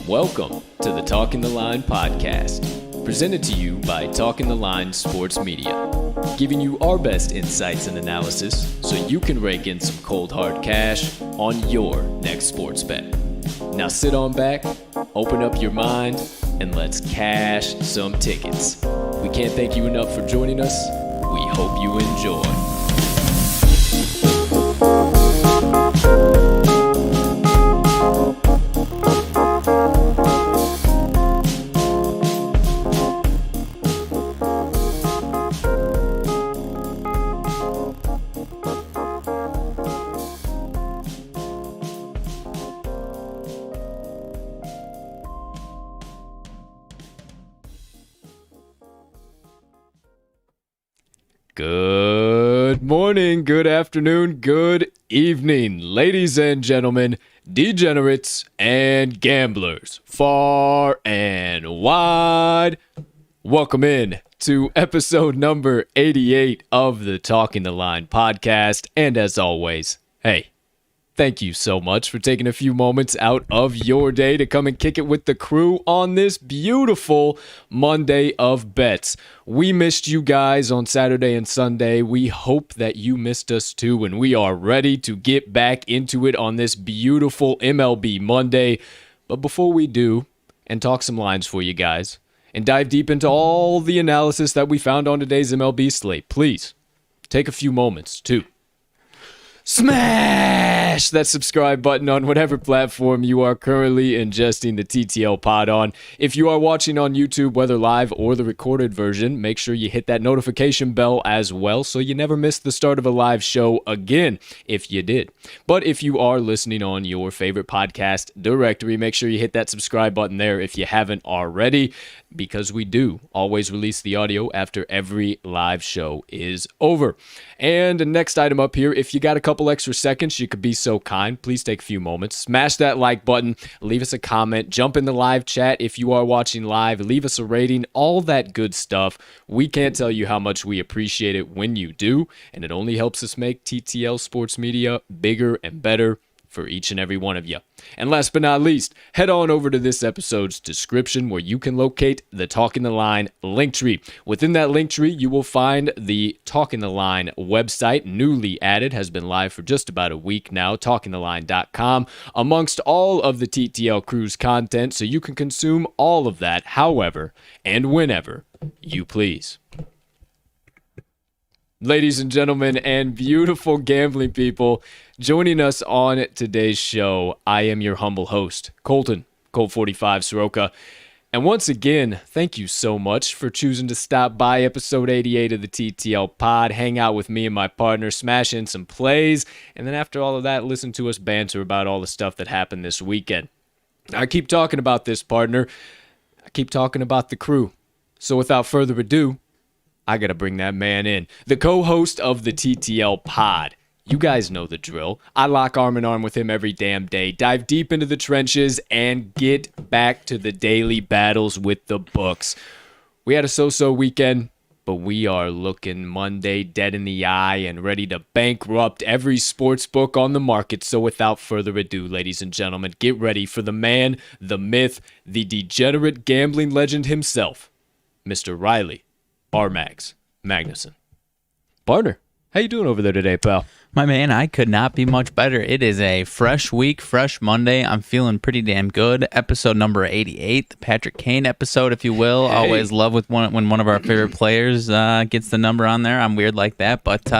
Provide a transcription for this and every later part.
Welcome to the Talking the Line podcast, presented to you by Talking the Line Sports Media, giving you our best insights and analysis so you can rake in some cold hard cash on your next sports bet. Now sit on back, open up your mind, and let's cash some tickets. We can't thank you enough for joining us. We hope you enjoy. Good morning, good afternoon, good evening, ladies and gentlemen, degenerates and gamblers, far and wide. Welcome in to episode number 88 of the Talking the Line podcast. And as always, hey, thank you so much for taking a few moments out of your day to come and kick it with the crew on this beautiful Monday of bets. We missed you guys on Saturday and Sunday. We hope that you missed us too, and we are ready to get back into it on this beautiful MLB Monday. But before we do, and talk some lines for you guys, and dive deep into all the analysis that we found on today's MLB Slate, please take a few moments to smash that subscribe button on whatever platform you are currently ingesting the TTL Pod on. If you are watching on YouTube, whether live or the recorded version, make sure you hit that notification bell as well so you never miss the start of a live show again, if you did. But if you are listening on your favorite podcast directory, make sure you hit that subscribe button there if you haven't already, because we do always release the audio after every live show is over. And the next item up here, if you got a couple extra seconds, you could be so kind, please take a few moments, smash that like button, leave us a comment, jump in the live chat if you are watching live, leave us a rating, all that good stuff. We can't tell you how much we appreciate it when you do, and it only helps us make TTL Sports Media bigger and better for each and every one of you. And last but not least, head on over to this episode's description where you can locate the Talking the Line link tree. Within that link tree, you will find the Talking the Line website, newly added, has been live for just about a week now, talkingtheline.com, amongst all of the TTL crew's content, so you can consume all of that however and whenever you please. Ladies and gentlemen, and beautiful gambling people, joining us on today's show, I am your humble host, Colt 45 Soroka. And once again, thank you so much for choosing to stop by episode 88 of the TTL Pod, hang out with me and my partner, smash in some plays, and then after all of that, listen to us banter about all the stuff that happened this weekend. I keep talking about this, partner. I keep talking about the crew. So without further ado, I gotta bring that man in. The co-host of the TTL Pod. You guys know the drill. I lock arm in arm with him every damn day, dive deep into the trenches, and get back to the daily battles with the books. We had a so-so weekend, but we are looking Monday dead in the eye and ready to bankrupt every sports book on the market. So without further ado, ladies and gentlemen, get ready for the man, the myth, the degenerate gambling legend himself, Mr. Riley RMags Magnuson. Partner, how you doing over there today, pal? My man, I could not be much better. It is a fresh week, fresh Monday. I'm feeling pretty damn good. Episode number 88, the Patrick Kane episode, if you will. Hey. Always love when one of our favorite players gets the number on there. I'm weird like that, but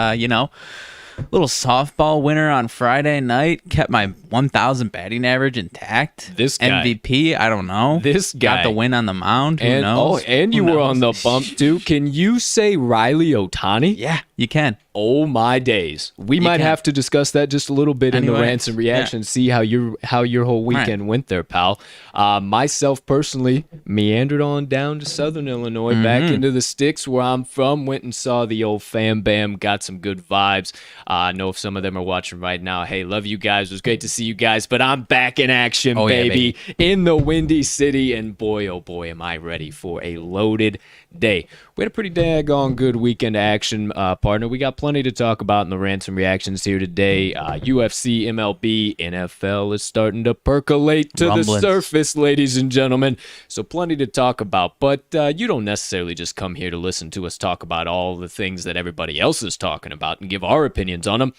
little softball winner on Friday night. Kept my 1,000 batting average intact. This guy. MVP, I don't know. This guy. Got the win on the mound. Who knows? Oh, and you were on the bump, too. Can you say Riley Ohtani? Yeah, you can. Oh my days. We might have to discuss that just a little bit in the rants and reactions, see how your whole weekend went there, pal. Myself personally meandered on down to Southern Illinois, back into the sticks where I'm from, went and saw the old fam bam, got some good vibes. I know if some of them are watching right now, hey, love you guys. It was great to see you guys, but I'm back in action, baby, in the Windy City, and boy, oh boy, am I ready for a loaded day. We had a pretty daggone good weekend of action, partner. We got plenty to talk about in the rants and reactions here today. UFC, MLB, NFL is starting to percolate to the surface, ladies and gentlemen. So plenty to talk about, but you don't necessarily just come here to listen to us talk about all the things that everybody else is talking about and give our opinions on them.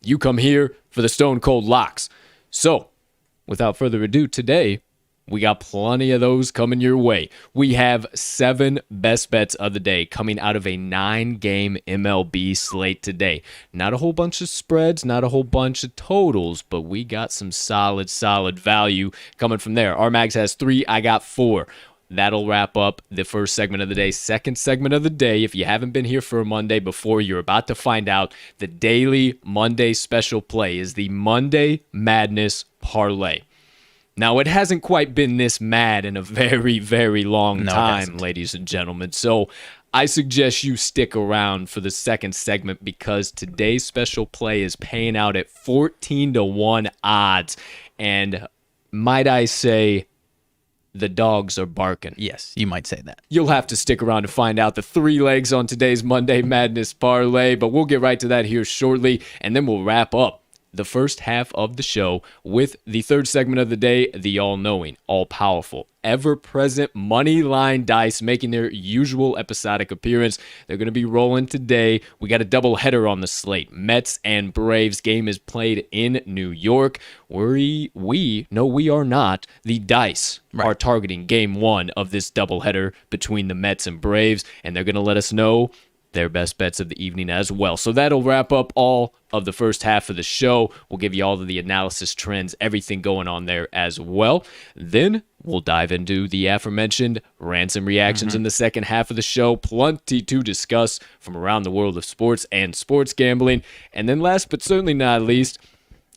You come here for the stone cold locks. So without further ado, today, we got plenty of those coming your way. We have 7 best bets of the day coming out of a 9-game MLB slate today. Not a whole bunch of spreads, not a whole bunch of totals, but we got some solid value coming from there. RMags has 3, I got 4. That'll wrap up the first segment of the day. Second segment of the day, if you haven't been here for a Monday before, you're about to find out the daily Monday special play is the Monday Madness Parlay. Now, it hasn't quite been this mad in a very, very long time, ladies and gentlemen. So I suggest you stick around for the second segment because today's special play is paying out at 14-1 odds. And might I say, the dogs are barking. Yes, you might say that. You'll have to stick around to find out the 3 legs on today's Monday Madness Parlay, but we'll get right to that here shortly, and then we'll wrap up the first half of the show with the third segment of the day, the all-knowing, all-powerful, ever-present Moneyline Dice making their usual episodic appearance. They're going to be rolling today. We got a doubleheader on the slate. Mets and Braves game is played in New York. We are not. The Dice are targeting game 1 of this doubleheader between the Mets and Braves, and they're going to let us know their best bets of the evening as well. So that'll wrap up all of the first half of the show. We'll give you all of the analysis, trends, everything going on there as well. Then we'll dive into the aforementioned rants and reactions in the second half of the show. Plenty to discuss from around the world of sports and sports gambling. And then last but certainly not least,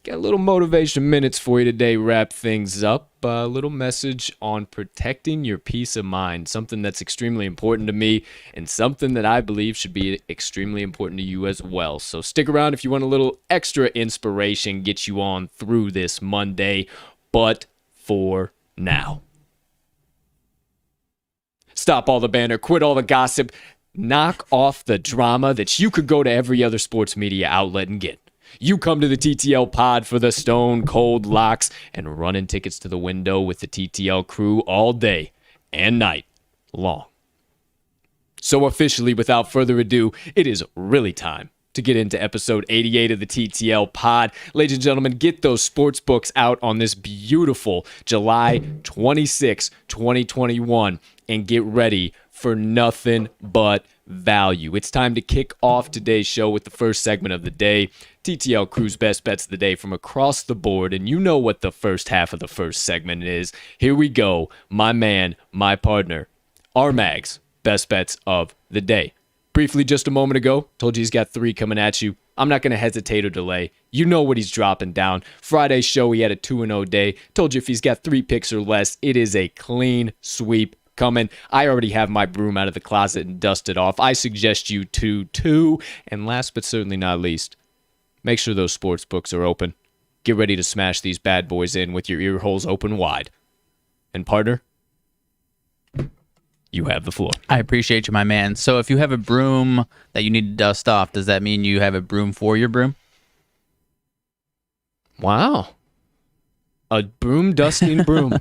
got a little motivation minutes for you today. Wrap things up. A little message on protecting your peace of mind, something that's extremely important to me and something that I believe should be extremely important to you as well. So stick around if you want a little extra inspiration, get you on through this Monday. But for now, stop all the banter, quit all the gossip, knock off the drama that you could go to every other sports media outlet and get. You come to the TTL Pod for the stone cold locks and running tickets to the window with the TTL crew all day and night long. So officially, without further ado, it is really time to get into episode 88 of the TTL Pod. Ladies and gentlemen, get those sports books out on this beautiful July 26, 2021, and get ready for nothing but value. It's time to kick off today's show with the first segment of the day. TTL Crew's best bets of the day from across the board, and you know what the first half of the first segment is. Here we go. My man, my partner, RMags, best bets of the day. Briefly, just a moment ago, told you he's got 3 coming at you. I'm not going to hesitate or delay. You know what he's dropping down. Friday's show, he had a 2-0 day. Told you if he's got 3 picks or less, it is a clean sweep coming. I already have my broom out of the closet and dusted off. I suggest you to too. And last but certainly not least, make sure those sports books are open. Get ready to smash these bad boys in with your ear holes open wide. And partner, you have the floor. I appreciate you, my man. So if you have a broom that you need to dust off, does that mean you have a broom for your broom? Wow. A broom dusting broom.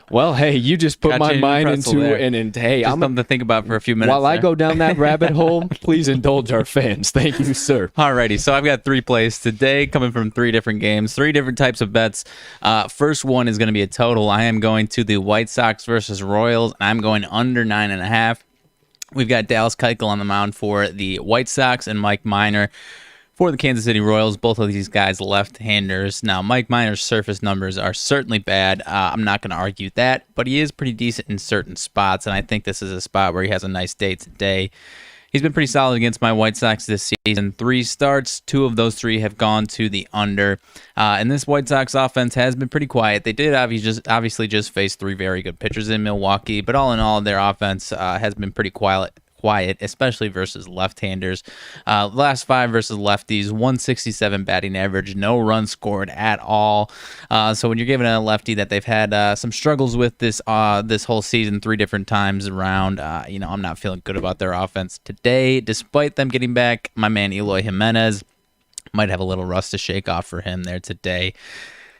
Well, hey, you just put my mind into it, and hey, I'm something to think about for a few minutes. While I go down that rabbit hole, please indulge our fans. Thank you, sir. Alrighty, so I've got 3 plays today coming from 3 different games, 3 different types of bets. First one is going to be a total. I am going to the White Sox versus Royals, and I'm going under 9.5. We've got Dallas Keuchel on the mound for the White Sox and Mike Minor for the Kansas City Royals. Both of these guys left-handers. Now, Mike Minor's surface numbers are certainly bad. I'm not going to argue that, but he is pretty decent in certain spots, and I think this is a spot where he has a nice day today. He's been pretty solid against my White Sox this season. 3 starts, 2 of those 3 have gone to the under. And this White Sox offense has been pretty quiet. They did obviously just face 3 very good pitchers in Milwaukee, but all in all, their offense has been pretty quiet, especially versus left-handers. Last 5 versus lefties, 167 batting average, no runs scored at all. So when you're giving a lefty that they've had some struggles with this whole season 3 different times around, I'm not feeling good about their offense today, despite them getting back my man Eloy Jimenez. Might have a little rust to shake off for him there today.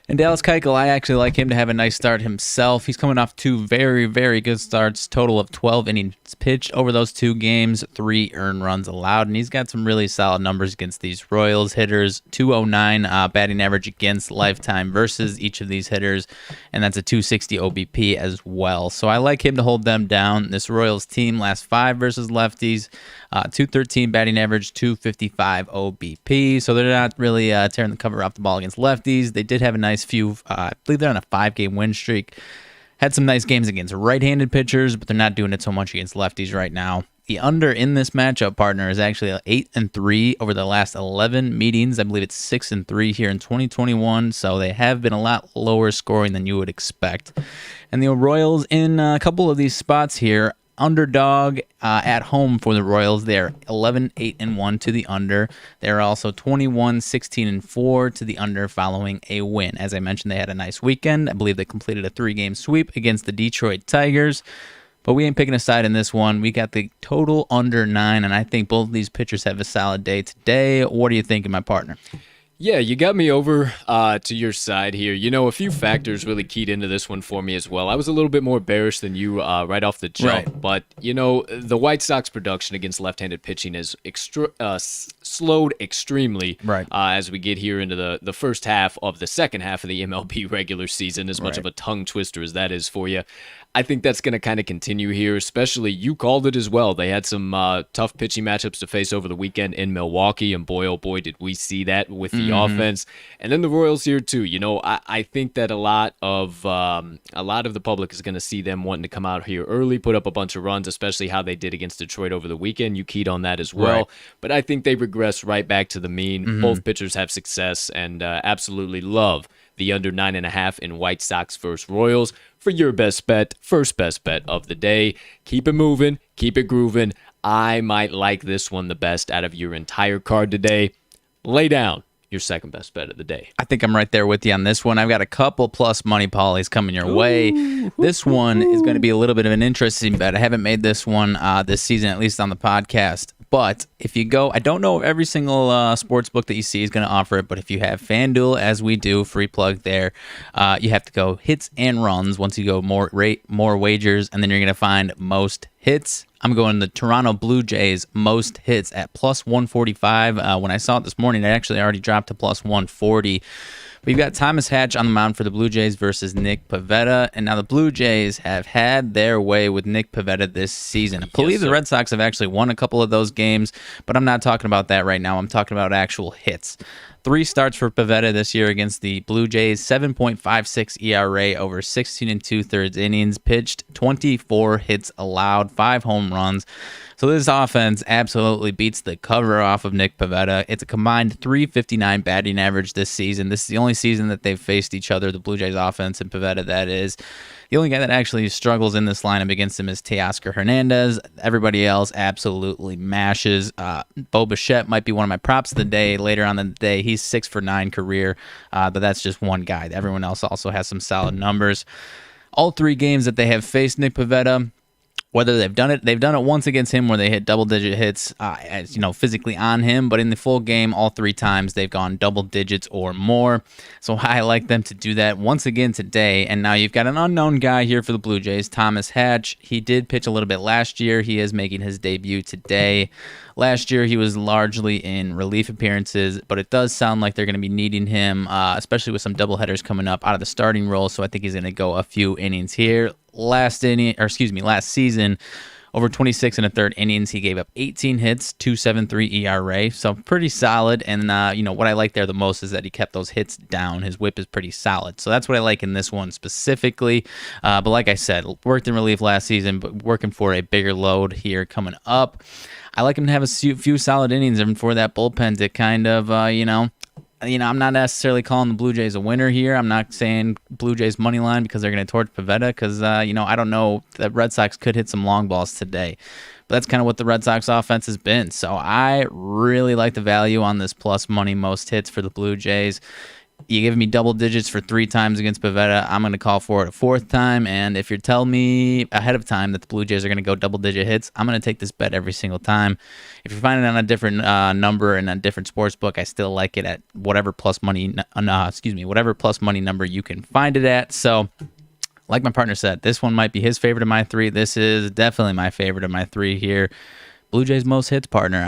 And Dallas Keuchel, I actually like him to have a nice start himself. He's coming off 2 very, very good starts, total of 12 innings pitched over those 2 games, 3 earned runs allowed, and he's got some really solid numbers against these Royals hitters. 209 batting average against lifetime versus each of these hitters, and that's a 260 OBP as well. So I like him to hold them down. This Royals team last 5 versus lefties, 213 batting average, 255 OBP. So they're not really tearing the cover off the ball against lefties. They did have a nice few, I believe they're on a 5-game win streak. Had some nice games against right-handed pitchers, but they're not doing it so much against lefties right now. The under in this matchup, partner, is actually 8-3 over the last 11 meetings. I believe it's 6-3 here in 2021, so they have been a lot lower scoring than you would expect. And the Royals in a couple of these spots here, underdog at home for the Royals. They're 11-8-1 to the under. They're also 21-16-4 to the under following a win. As I mentioned, they had a nice weekend. I believe they completed a 3-game sweep against the Detroit Tigers. But we ain't picking a side in this one. We got the total under 9, and I think both of these pitchers have a solid day today. What are you thinking, my partner? Yeah, you got me over to your side here. A few factors really keyed into this one for me as well. I was a little bit more bearish than you right off the jump. Right. But, the White Sox production against left-handed pitching has slowed extremely as we get here into the first half of the second half of the MLB regular season, as much of a tongue twister as that is for you. I think that's going to kind of continue here, especially you called it as well. They had some tough pitching matchups to face over the weekend in Milwaukee, and boy, oh boy, did we see that with the offense. And then the Royals here too. I think that a lot of the public is going to see them wanting to come out here early, put up a bunch of runs, especially how they did against Detroit over the weekend. You keyed on that as well. Right. But I think they regress right back to the mean. Both pitchers have success, and absolutely love the under 9.5 in White Sox versus Royals for your best bet, first best bet of the day. Keep it moving, keep it grooving. I might like this one the best out of your entire card today. Lay down your second best bet of the day. I think I'm right there with you on this one. I've got a couple plus money parlays coming your way. This one is going to be a little bit of an interesting bet. I haven't made this one this season, at least on the podcast. But if you go, I don't know if every single sports book that you see is going to offer it, but if you have FanDuel, as we do, free plug there, you have to go hits and runs once you go more wagers, and then you're going to find most hits. I'm going the Toronto Blue Jays most hits at plus 145. When I saw it this morning, it actually already dropped to plus 140. We've got Thomas Hatch on the mound for the Blue Jays versus Nick Pivetta. And now the Blue Jays have had their way with Nick Pivetta this season. I believe the Red Sox have actually won a couple of those games, but I'm not talking about that right now. I'm talking about actual hits. 3 starts for Pivetta this year against the Blue Jays, 7.56 ERA over 16 2/3 innings, pitched 24 hits allowed, 5 home runs. So this offense absolutely beats the cover off of Nick Pivetta. It's a combined 359 batting average this season. This is the only season that they've faced each other, the Blue Jays offense and Pivetta, that is. The only guy that actually struggles in this lineup against him is Teoscar Hernandez. Everybody else absolutely mashes. Bo Bichette might be one of my props of the day later on in the day. He's 6 for 9 career, but that's just one guy. Everyone else also has some solid numbers. All 3 games that they have faced Nick Pivetta, whether they've done it once against him where they hit double-digit hits, physically on him, but in the full game, all 3 times they've gone double digits or more. So I like them to do that once again today. And now you've got an unknown guy here for the Blue Jays, Thomas Hatch. He did pitch a little bit last year. He is making his debut today. Last year, he was largely in relief appearances, but it does sound like they're going to be needing him, especially with some doubleheaders coming up out of the starting role. So I think he's going to go a few innings here. Last season, over 26 1/3 innings, he gave up 18 hits, 2.73 ERA, so pretty solid. And what I like there the most is that he kept those hits down. His whip is pretty solid, so that's what I like in this one specifically. But like I said, worked in relief last season, but working for a bigger load here coming up. I like him to have a few solid innings and for that bullpen to kind of, I'm not necessarily calling the Blue Jays a winner here. I'm not saying Blue Jays money line because they're going to torch Pivetta because, I don't know. The Red Sox could hit some long balls today. But that's kind of what the Red Sox offense has been. So I really like the value on this plus money most hits for the Blue Jays. You give me double digits for 3 times against Pivetta, I'm going to call for it a 4th time. And if you're telling me ahead of time that the Blue Jays are going to go double-digit hits, I'm going to take this bet every single time. If you're finding it on a different number and a different sports book, I still like it at whatever plus money number you can find it at. So, like my partner said, this one might be his favorite of my 3. This is definitely my favorite of my 3 here. Blue Jays most hits, partner.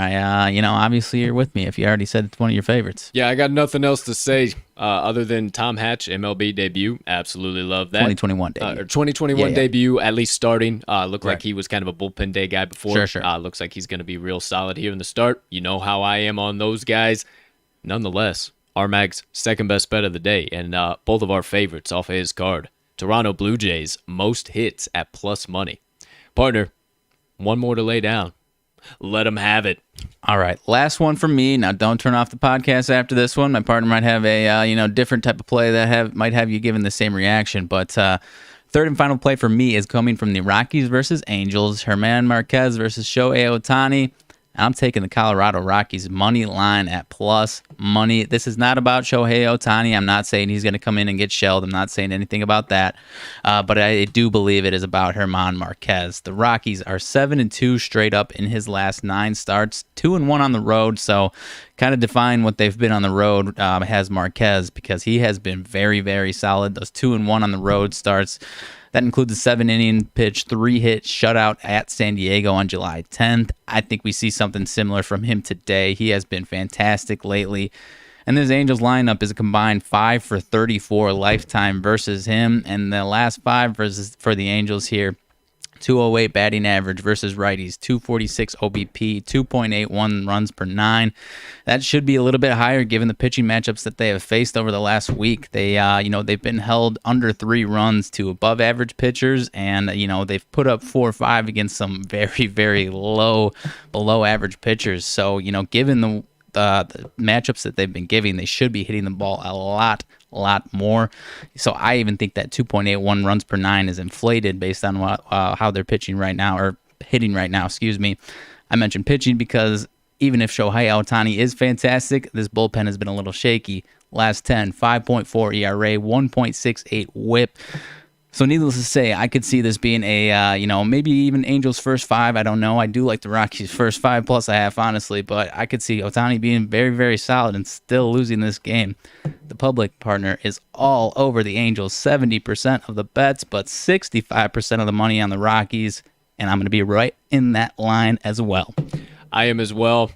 Obviously you're with me if you already said it's one of your favorites. Yeah, I got nothing else to say other than Tom Hatch, MLB debut. Absolutely love that. 2021 debut. 2021 debut, at least starting. Looked Right. like he was kind of a bullpen day guy before. Sure. Looks like he's going to be real solid here in the start. You know how I am on those guys. Nonetheless, RMags, second best bet of the day, and both of our favorites off of his card. Toronto Blue Jays, most hits at plus money. Partner, one more to lay down. Let them have it. All right, last one from me. Now, don't turn off the podcast after this one. My partner might have a different type of play that might have you giving the same reaction. But third and final play for me is coming from the Rockies versus Angels. German Marquez versus Shohei Ohtani. I'm taking the Colorado Rockies money line at plus money. This is not about Shohei Ohtani. I'm not saying he's going to come in and get shelled. I'm not saying anything about that. But I do believe it is about German Marquez. The Rockies are 7-2 straight up in his last 9 starts, 2-1 on the road. So kind of define what they've been on the road has Marquez because he has been very, very solid. Those 2-1 on the road starts. That includes a 7-inning pitch, 3-hit shutout at San Diego on July 10th. I think we see something similar from him today. He has been fantastic lately. And this Angels lineup is a combined 5 for 34 lifetime versus him. And the last 5 for the Angels here, 208 batting average versus righties, 246 OBP, 2.81 runs per 9. That should be a little bit higher given the pitching matchups that they have faced over the last week. They've been held under 3 runs to above average pitchers, and they've put up 4 or 5 against some very, very low, below average pitchers. So given the matchups that they've been giving, they should be hitting the ball a lot more. So I even think that 2.81 runs per 9 is inflated based on how they're pitching right now, or hitting right now, excuse me. I mentioned pitching because even if Shohei Ohtani is fantastic, this bullpen has been a little shaky. Last 10, 5.4 ERA, 1.68 whip. So needless to say, I could see this being a, maybe even Angels' first 5. I don't know. I do like the Rockies' first 5+, honestly. But I could see Ohtani being very, very solid and still losing this game. The public, partner, is all over the Angels. 70% of the bets, but 65% of the money on the Rockies. And I'm going to be right in that line as well. I am as well.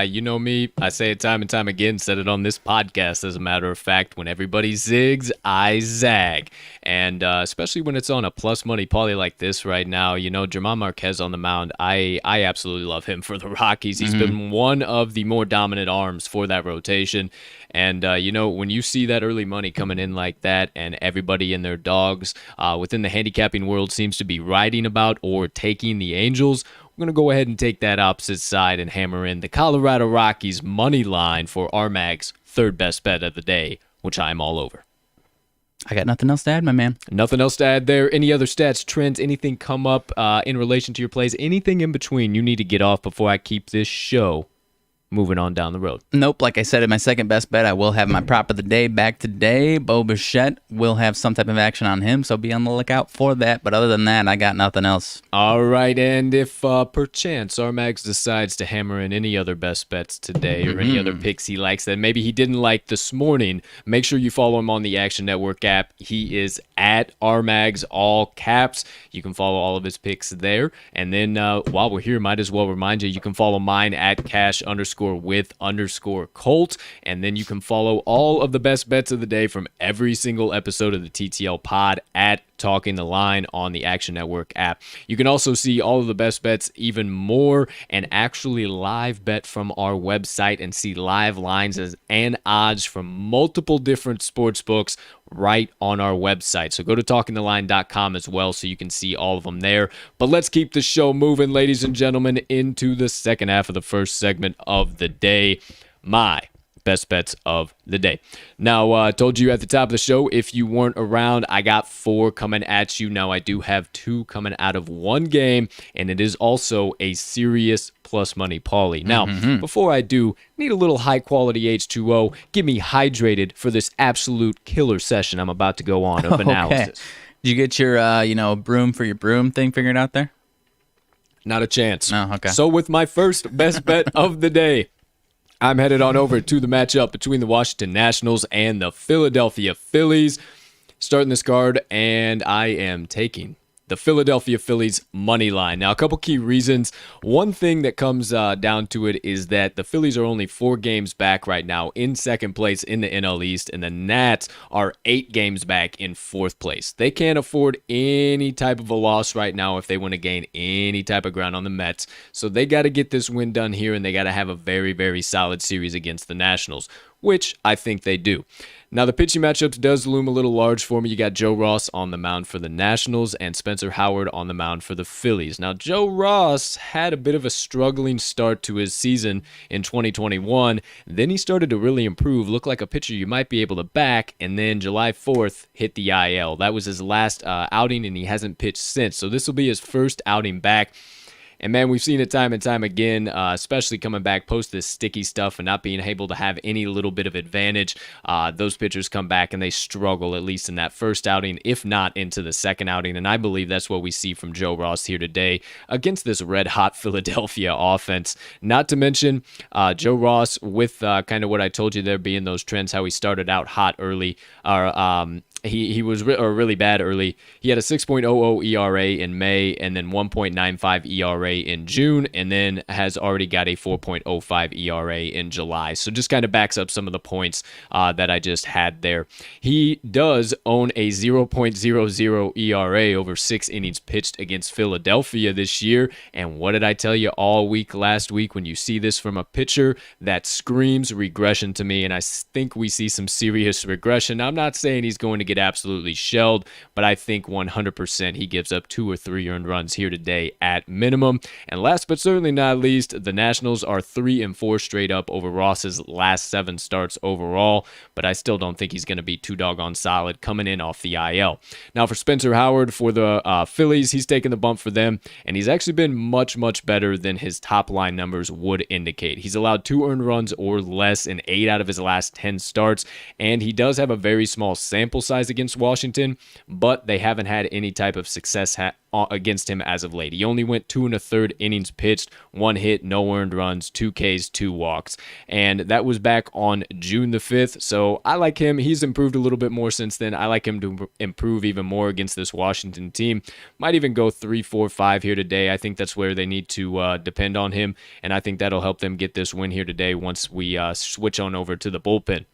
You know me. I say it time and time again. Said it on this podcast, as a matter of fact. When everybody zigs, I zag. And especially when it's on a plus money parlay like this right now. German Marquez on the mound. I absolutely love him for the Rockies. He's been one of the more dominant arms for that rotation. And, when you see that early money coming in like that and everybody and their dogs within the handicapping world seems to be writing about or taking the Angels, we're going to go ahead and take that opposite side and hammer in the Colorado Rockies money line for RMags' third best bet of the day, which I'm all over. I got nothing else to add, my man. Nothing else to add there. Any other stats, trends, anything come up in relation to your plays, anything in between you need to get off before I keep this show moving on down the road? Nope. Like I said, in my second best bet, I will have my prop of the day back today. Bo Bichette will have some type of action on him, so be on the lookout for that. But other than that, I got nothing else. All right, and if perchance RMags decides to hammer in any other best bets today or any other picks he likes that maybe he didn't like this morning, make sure you follow him on the Action Network app. He is at RMags, all caps. You can follow all of his picks there. And then while we're here, might as well remind you, you can follow mine at cash_with_Colt. And then you can follow all of the best bets of the day from every single episode of the TTL Pod at Talking the Line on the Action Network app. You can also see all of the best bets, even more, and actually live bet from our website and see live lines and odds from multiple different sports books right on our website. So go to talkingtheline.com as well so you can see all of them there. But let's keep the show moving, ladies and gentlemen, into the second half of the first segment of the day. My best bets of the day. Now, I told you at the top of the show, if you weren't around, I got 4 coming at you. Now, I do have 2 coming out of one game, and it is also a serious plus money parlay. Now, before I do, need a little high quality H2O. Get me hydrated for this absolute killer session I'm about to go on of analysis. Did you get your, broom for your broom thing figured out there? Not a chance. Oh, okay. So with my first best bet of the day, I'm headed on over to the matchup between the Washington Nationals and the Philadelphia Phillies. Starting this card, and I am taking the Philadelphia Phillies money line. Now, a couple key reasons. One thing that comes down to it is that the Phillies are only 4 games back right now in second place in the NL East, and the Nats are 8 games back in 4th place. They can't afford any type of a loss right now if they want to gain any type of ground on the Mets. So they got to get this win done here, and they got to have a very, very solid series against the Nationals, which I think they do. Now, the pitching matchups does loom a little large for me. You got Joe Ross on the mound for the Nationals and Spencer Howard on the mound for the Phillies. Now, Joe Ross had a bit of a struggling start to his season in 2021. Then he started to really improve, look like a pitcher you might be able to back, and then July 4th hit the IL. That was his last outing, and he hasn't pitched since. So this will be his first outing back. And, man, we've seen it time and time again, especially coming back post this sticky stuff and not being able to have any little bit of advantage. Those pitchers come back and they struggle, at least in that first outing, if not into the second outing. And I believe that's what we see from Joe Ross here today against this red-hot Philadelphia offense. Not to mention Joe Ross with kind of what I told you there being those trends, how he started out hot early, He was really bad early. He had a 6.00 ERA in May and then 1.95 ERA in June, and then has already got a 4.05 ERA in July. So just kind of backs up some of the points that I just had there. He does own a 0.00 ERA over 6 innings pitched against Philadelphia this year. And what did I tell you all week last week? When you see this from a pitcher, that screams regression to me, and I think we see some serious regression. I'm not saying he's going to get absolutely shelled, but I think 100% he gives up 2 or 3 earned runs here today at minimum. And last but certainly not least, the Nationals are 3-4 straight up over Ross's last 7 starts overall, but I still don't think he's going to be too doggone solid coming in off the IL. Now for Spencer Howard for the Phillies, he's taken the bump for them, and he's actually been much, much better than his top line numbers would indicate. He's allowed 2 earned runs or less in 8 out of his last 10 starts, and he does have a very small sample size against Washington, but they haven't had any type of success against him as of late. He only went 2 1/3 innings pitched, 1 hit, no earned runs, 2 Ks, 2 walks, and that was back on June the 5th. So I like him. He's improved a little bit more since then. I like him to improve even more against this Washington team. Might even go 3, 4, 5 here today. I think that's where they need to depend on him, and I think that'll help them get this win here today once we switch on over to the bullpen.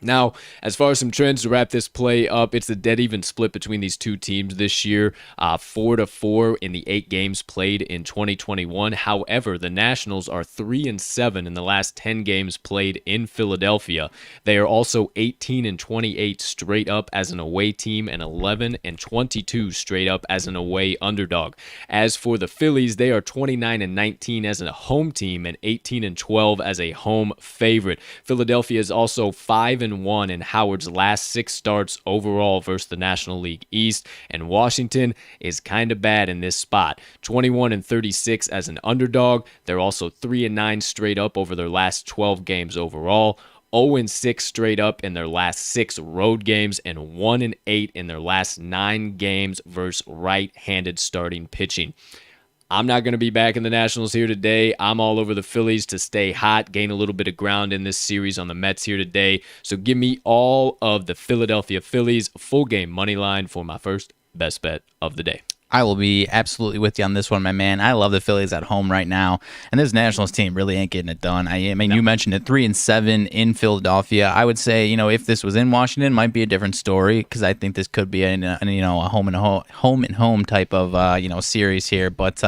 Now, as far as some trends to wrap this play up, it's a dead even split between these two teams this year, 4-4 in the 8 games played in 2021. However, the Nationals are 3-7 in the last 10 games played in Philadelphia. They are also 18-28 straight up as an away team and 11-22 straight up as an away underdog. As for the Phillies, they are 29-19 as a home team and 18-12 as a home favorite. Philadelphia is also 5-1 in Howard's last 6 starts overall versus the National League East, and Washington is kind of bad in this spot. 21-36 as an underdog. They're also 3-9 straight up over their last 12 games overall. 0-6 straight up in their last 6 road games, and 1-8 in their last 9 games versus right-handed starting pitching. I'm not going to be back in the Nationals here today. I'm all over the Phillies to stay hot, gain a little bit of ground in this series on the Mets here today. So give me all of the Philadelphia Phillies full game money line for my first best bet of the day. I will be absolutely with you on this one, my man. I love the Phillies at home right now, and this Nationals team really ain't getting it done. I mean, You mentioned it, 3-7 in Philadelphia. I would say, if this was in Washington, it might be a different story because I think this could be a home and home type of series here. But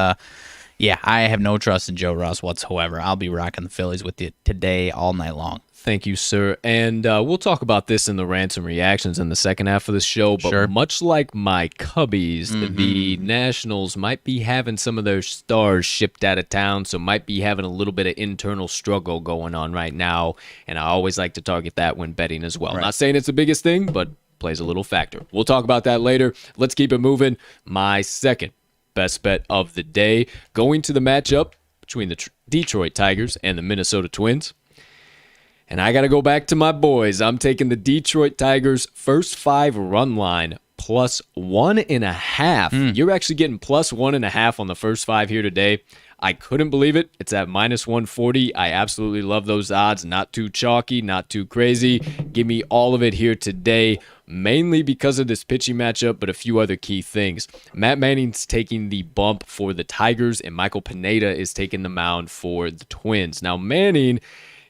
Yeah, I have no trust in Joe Ross whatsoever. I'll be rocking the Phillies with you today all night long. Thank you, sir. And we'll talk about this in the Rants and Reactions in the second half of the show. But much like my Cubbies, the Nationals might be having some of their stars shipped out of town, so might be having a little bit of internal struggle going on right now. And I always like to target that when betting as well. Right. Not saying it's the biggest thing, but plays a little factor. We'll talk about that later. Let's keep it moving. My second best bet of the day, going to the matchup between the Detroit Tigers and the Minnesota Twins. And I got to go back to my boys. I'm taking the Detroit Tigers first 5 run line plus 1.5. You're actually getting plus 1.5 on the first 5 here today. I couldn't believe it. It's at minus 140. I absolutely love those odds. Not too chalky, not too crazy. Give me all of it here today, mainly because of this pitching matchup, but a few other key things. Matt Manning's taking the bump for the Tigers, and Michael Pineda is taking the mound for the Twins. Now, Manning,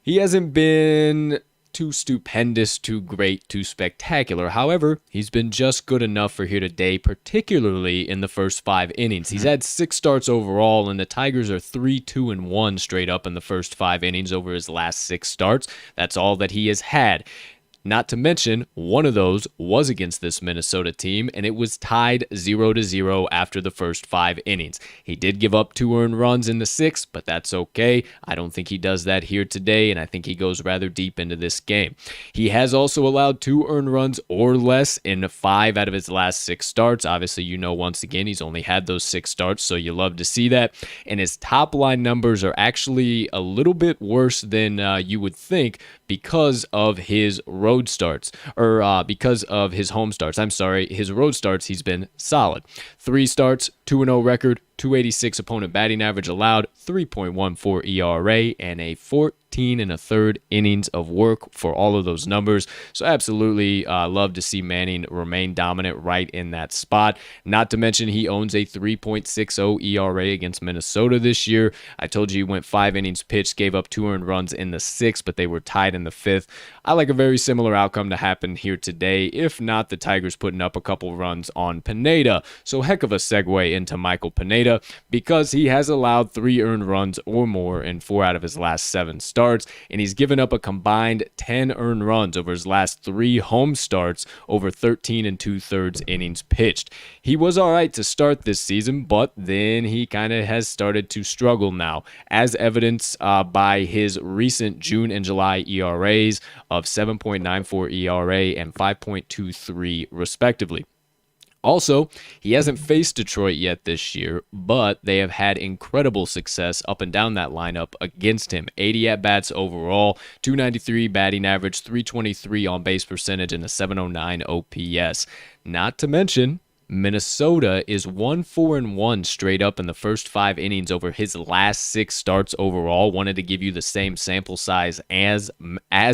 he hasn't been too stupendous, too great, too spectacular. However, he's been just good enough for here today, particularly in the first 5 innings. He's had 6 starts overall, and the Tigers are 3-2-1 straight up in the first 5 innings over his last 6 starts. That's all that he has had. Not to mention, one of those was against this Minnesota team, and it was tied 0-0 after the first 5 innings. He did give up 2 earned runs in the 6th, but that's okay. I don't think he does that here today, and I think he goes rather deep into this game. He has also allowed 2 earned runs or less in 5 out of his last 6 starts. Obviously, once again, he's only had those 6 starts, so you love to see that. And his top line numbers are actually a little bit worse than you would think because of his road starts, or because of his home starts. I'm sorry, his road starts, he's been solid. 3 starts, 2-0 record, 286 opponent batting average allowed, 3.14 ERA, and a 14 1/3 innings of work for all of those numbers. So absolutely love to see Manning remain dominant right in that spot. Not to mention he owns a 3.60 ERA against Minnesota this year. I told you he went 5 innings pitched, gave up 2 earned runs in the 6th, but they were tied in the 5th. I like a very similar outcome to happen here today, if not the Tigers putting up a couple runs on Pineda. So heck of a segue into Michael Pineda, because he has allowed 3 earned runs or more in 4 out of his last 7 starts, and he's given up a combined 10 earned runs over his last 3 home starts over 13 2/3 innings pitched. He was all right to start this season, but then he kind of has started to struggle now, as evidenced by his recent June and July ERAs of 7.94 ERA and 5.23 respectively. Also, he hasn't faced Detroit yet this year, but they have had incredible success up and down that lineup against him. 80 at-bats overall, 293 batting average, 323 on-base percentage, and a 709 OPS. Not to mention, Minnesota is 1-4-1 straight up in the first 5 innings over his last 6 starts overall. Wanted to give you the same sample size as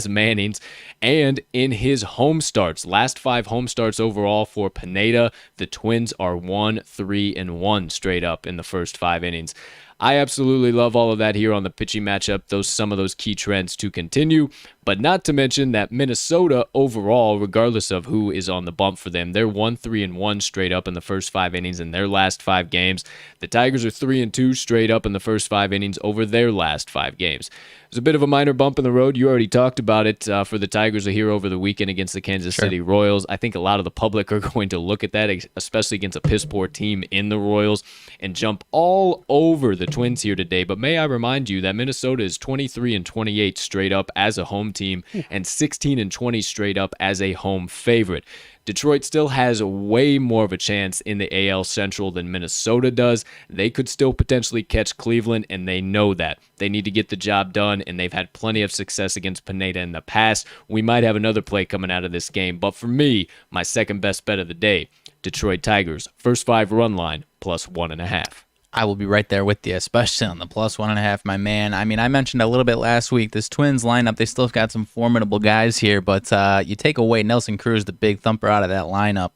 Manning's. And in his home starts, last 5 home starts overall for Pineda, the Twins are 1-3-1 straight up in the first 5 innings. I absolutely love all of that here on the pitching matchup, some of those key trends to continue, but not to mention that Minnesota overall, regardless of who is on the bump for them, they're 1-3-1 straight up in the first 5 innings in their last 5 games. The Tigers are 3-2 straight up in the first 5 innings over their last 5 games. It was a bit of a minor bump in the road. You already talked about it for the Tigers here over the weekend against the Kansas City Royals. I think a lot of the public are going to look at that, especially against a piss-poor team in the Royals, and jump all over the Twins here today. But may I remind you that Minnesota is 23-28 straight up as a home team and 16-20 straight up as a home favorite. Detroit still has way more of a chance in the AL Central than Minnesota does. They could still potentially catch Cleveland, and they know that. They need to get the job done, and they've had plenty of success against Pineda in the past. We might have another play coming out of this game, but for me, my second best bet of the day, Detroit Tigers, first 5 run line, plus 1.5. I will be right there with you, especially on the plus 1.5, my man. I mean, I mentioned a little bit last week, this Twins lineup, they still got some formidable guys here, but you take away Nelson Cruz, the big thumper out of that lineup.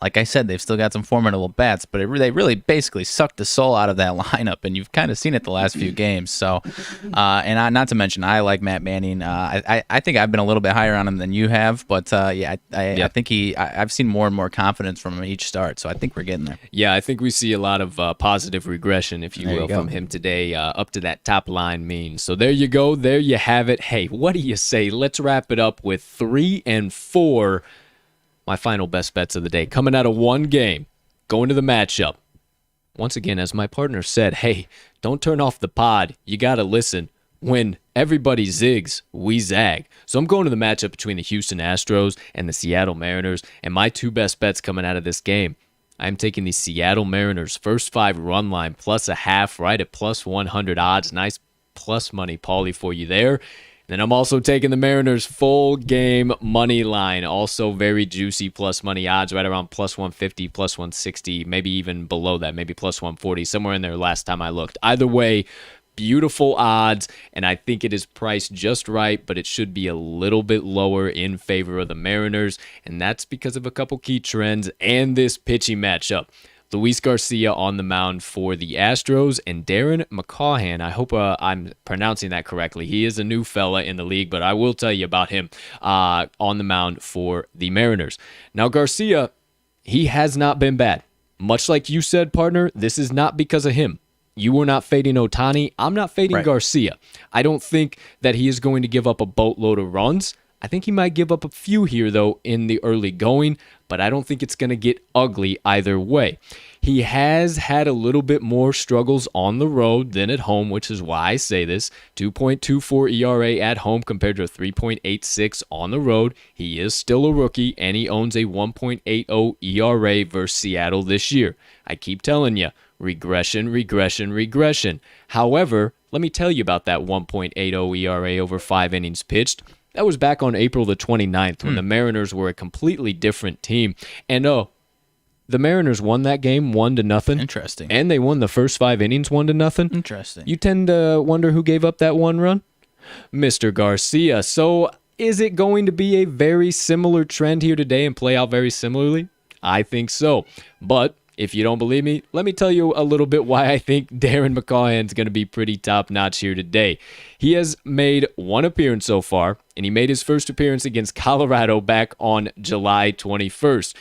like I said, they've still got some formidable bats, but they really basically sucked the soul out of that lineup, and you've kind of seen it the last few games. So, not to mention, I like Matt Manning. I think I've been a little bit higher on him than you have, but I think I've seen more and more confidence from him each start, so I think we're getting there. Yeah, I think we see a lot of positive regression, if you will, from him today up to that top line mean. So there you go. There you have it. Hey, what do you say? Let's wrap it up with 3 and 4. My final best bets of the day, coming out of one game, going to the matchup. Once again, as my partner said, hey, don't turn off the pod. You got to listen. When everybody zigs, we zag. So I'm going to the matchup between the Houston Astros and the Seattle Mariners, and my 2 best bets coming out of this game. I'm taking the Seattle Mariners first 5 run line plus a half, right at plus 100 odds. Nice plus money, Paulie, for you there. Then I'm also taking the Mariners full game money line. Also very juicy plus money odds, right around plus 150, plus 160, maybe even below that, maybe plus 140, somewhere in there last time I looked. Either way, beautiful odds, and I think it is priced just right, but it should be a little bit lower in favor of the Mariners, and that's because of a couple key trends and this pitching matchup. Luis Garcia on the mound for the Astros, and Darren McCaughan, I hope I'm pronouncing that correctly. He is a new fella in the league, but I will tell you about him on the mound for the Mariners. Now, Garcia, he has not been bad. Much like you said, partner, this is not because of him. You were not fading Ohtani. I'm not fading Garcia. I don't think that he is going to give up a boatload of runs. I think he might give up a few here, though, in the early going, but I don't think it's going to get ugly either way. He has had a little bit more struggles on the road than at home, which is why I say this. 2.24 ERA at home compared to a 3.86 on the road. He is still a rookie, and he owns a 1.80 ERA versus Seattle this year. I keep telling you, regression, regression, regression. However, let me tell you about that 1.80 ERA over 5 innings pitched. That was back on April the 29th when the Mariners were a completely different team. And the Mariners won that game 1-0. Interesting. And they won the first 5 innings 1-0. Interesting. You tend to wonder who gave up that 1 run? Mr. Garcia. So is it going to be a very similar trend here today and play out very similarly? I think so. But if you don't believe me, let me tell you a little bit why I think Darren McCaughan's going to be pretty top-notch here today. He has made 1 appearance so far, and he made his first appearance against Colorado back on July 21st.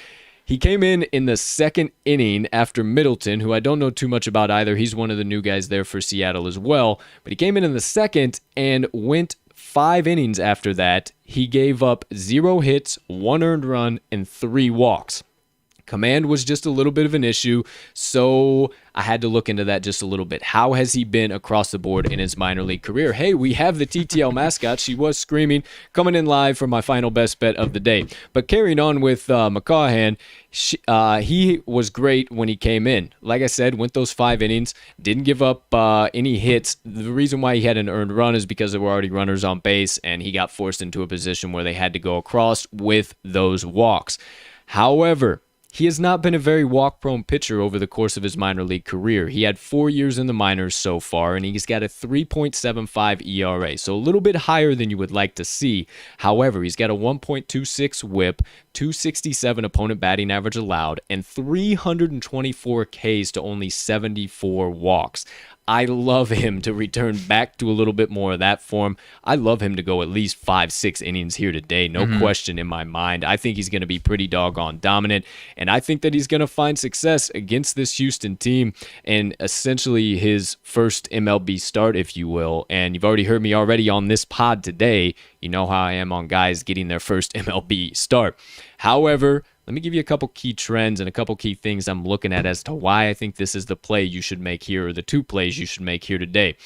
He came in the 2nd inning after Middleton, who I don't know too much about either. He's one of the new guys there for Seattle as well. But he came in the 2nd and went 5 innings after that. He gave up 0 hits, 1 earned run, and 3 walks. Command was just a little bit of an issue, so I had to look into that just a little bit. How has he been across the board in his minor league career? Hey, we have the TTL mascot. She was screaming, coming in live for my final best bet of the day. But carrying on with McCaughan, he was great when he came in. Like I said, went those 5 innings, didn't give up any hits. The reason why he had an earned run is because there were already runners on base, and he got forced into a position where they had to go across with those walks. However, he has not been a very walk-prone pitcher over the course of his minor league career. He had 4 years in the minors so far, and he's got a 3.75 ERA, so a little bit higher than you would like to see. However, he's got a 1.26 whip, 267 opponent batting average allowed, and 324 Ks to only 74 walks. I love him to return back to a little bit more of that form. I love him to go at least 5-6 innings here today. No question in my mind. I think he's going to be pretty doggone dominant, and I think that he's going to find success against this Houston team and essentially his first MLB start, if you will. And you've already heard me already on this pod today. You know how I am on guys getting their first MLB start. However, let me give you a couple key trends and a couple key things I'm looking at as to why I think this is the play you should make here, or the 2 plays you should make here today.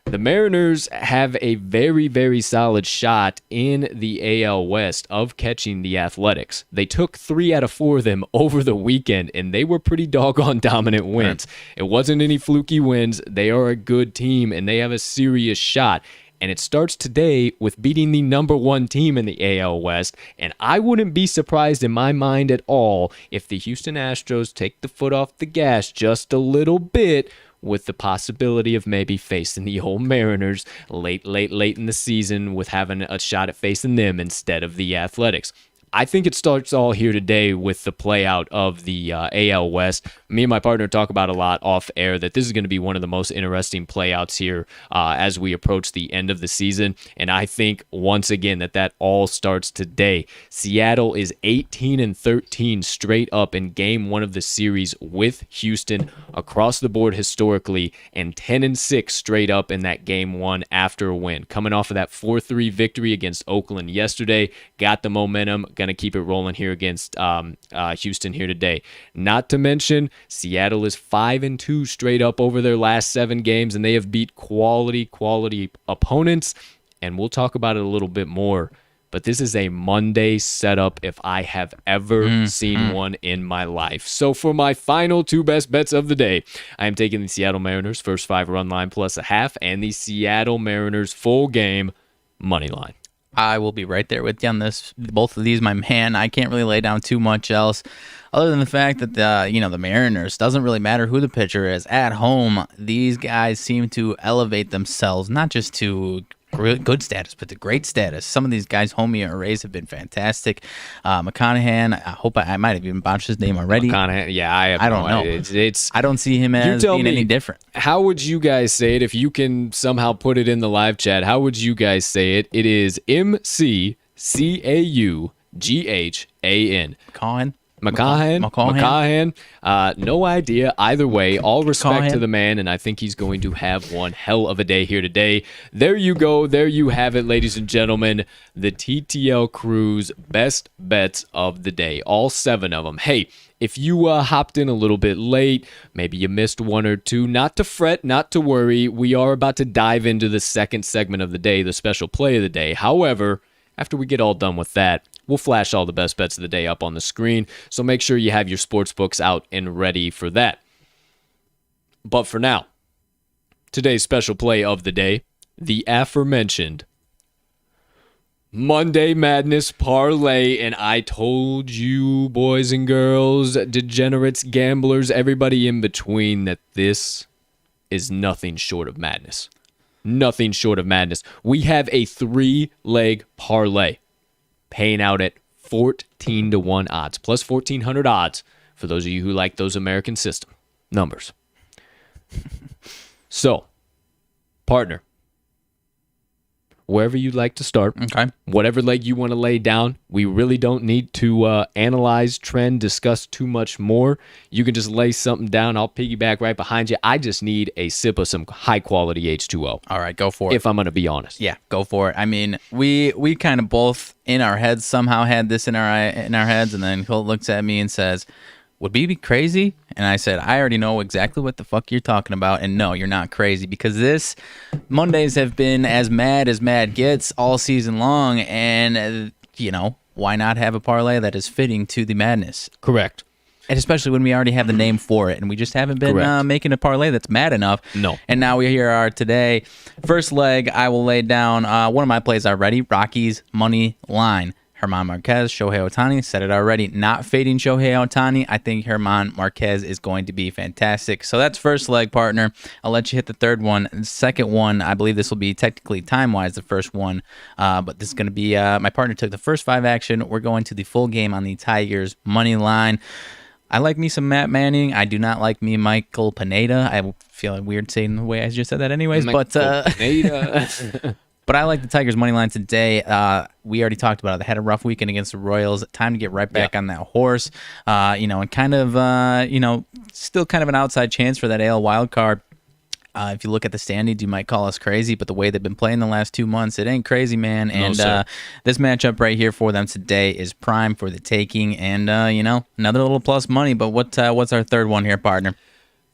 The Mariners have a very, very solid shot in the AL West of catching the Athletics. They took 3 out of 4 of them over the weekend, and they were pretty doggone dominant wins. It wasn't any fluky wins. They are a good team, and they have a serious shot. And it starts today with beating the number 1 team in the AL West. And I wouldn't be surprised in my mind at all if the Houston Astros take the foot off the gas just a little bit, with the possibility of maybe facing the old Mariners late in the season, with having a shot at facing them instead of the Athletics. I think it starts all here today with the play out of the AL West. Me and my partner talk about a lot off air that this is going to be one of the most interesting playouts here as we approach the end of the season. And I think once again that all starts today. Seattle is 18-13 straight up in game 1 of the series with Houston across the board historically, and 10-6 straight up in that game 1 after a win. Coming off of that 4-3 victory against Oakland yesterday, got the momentum. Going to keep it rolling here against Houston here today. Not to mention, Seattle is 5-2 straight up over their last 7 games, and they have beat quality opponents, and we'll talk about it a little bit more. But this is a Monday setup if I have ever seen one in my life. So for my final 2 best bets of the day, I am taking the Seattle Mariners first 5 run line plus a half, and the Seattle Mariners full game money line. I will be right there with you on this. Both of these, my man. I can't really lay down too much else other than the fact that the Mariners, doesn't really matter who the pitcher is. At home, these guys seem to elevate themselves, not just to good status, but to great status. Some of these guys, homie arrays, have been fantastic. McConaughey, I hope I might have even botched his name already. McConaughey, yeah, I don't know. It's I don't see him as being any different. How would you guys say it if you can somehow put it in the live chat? How would you guys say it? It is McCaughn. McCaughn. No idea. Either way, all respect to the man, and I think he's going to have one hell of a day here today. There you go. There you have it, ladies and gentlemen. The TTL crew's best bets of the day. All 7 of them. Hey, if you hopped in a little bit late, maybe you missed 1 or 2, not to fret, not to worry. We are about to dive into the second segment of the day, the special play of the day. However, after we get all done with that, we'll flash all the best bets of the day up on the screen, so make sure you have your sportsbooks out and ready for that. But for now, today's special play of the day, the aforementioned Monday Madness Parlay, and I told you, boys and girls, degenerates, gamblers, everybody in between, that this is nothing short of madness. Nothing short of madness. We have a 3-leg parlay paying out at 14-1 odds, plus 1,400 odds for those of you who like those American system numbers. So, partner, wherever you'd like to start, okay, whatever leg you want to lay down, we really don't need to analyze, trend, discuss too much more. You can just lay something down. I'll piggyback right behind you. I just need a sip of some high-quality H2O. All right, go for it. If I'm going to be honest. Yeah, go for it. I mean, we kind of both in our heads somehow had this in our heads, and then Colt looks at me and says, would we be crazy? And I said, I already know exactly what the fuck you're talking about. And no, you're not crazy, because this Mondays have been as mad gets all season long. And, why not have a parlay that is fitting to the madness? Correct. And especially when we already have the name for it. And we just haven't been making a parlay that's mad enough. No. And now we here are today. First leg, I will lay down one of my plays already, Rockies money line. German Marquez, Shohei Ohtani, said it already. Not fading Shohei Ohtani. I think German Marquez is going to be fantastic. So that's first leg, partner. I'll let you hit the third one. The second one, I believe this will be technically time-wise the first one. But this is going to be, my partner took the first 5 action. We're going to the full game on the Tigers money line. I like me some Matt Manning. I do not like me Michael Pineda. I feel weird saying the way I just said that anyways. Pineda. But I like the Tigers' money line today. We already talked about it. They had a rough weekend against the Royals. Time to get right back on that horse. And kind of, still kind of an outside chance for that AL wild card. If you look at the standings, you might call us crazy, but the way they've been playing the last 2 months, it ain't crazy, man. And this matchup right here for them today is prime for the taking. And, another little plus money. But what's our third one here, partner?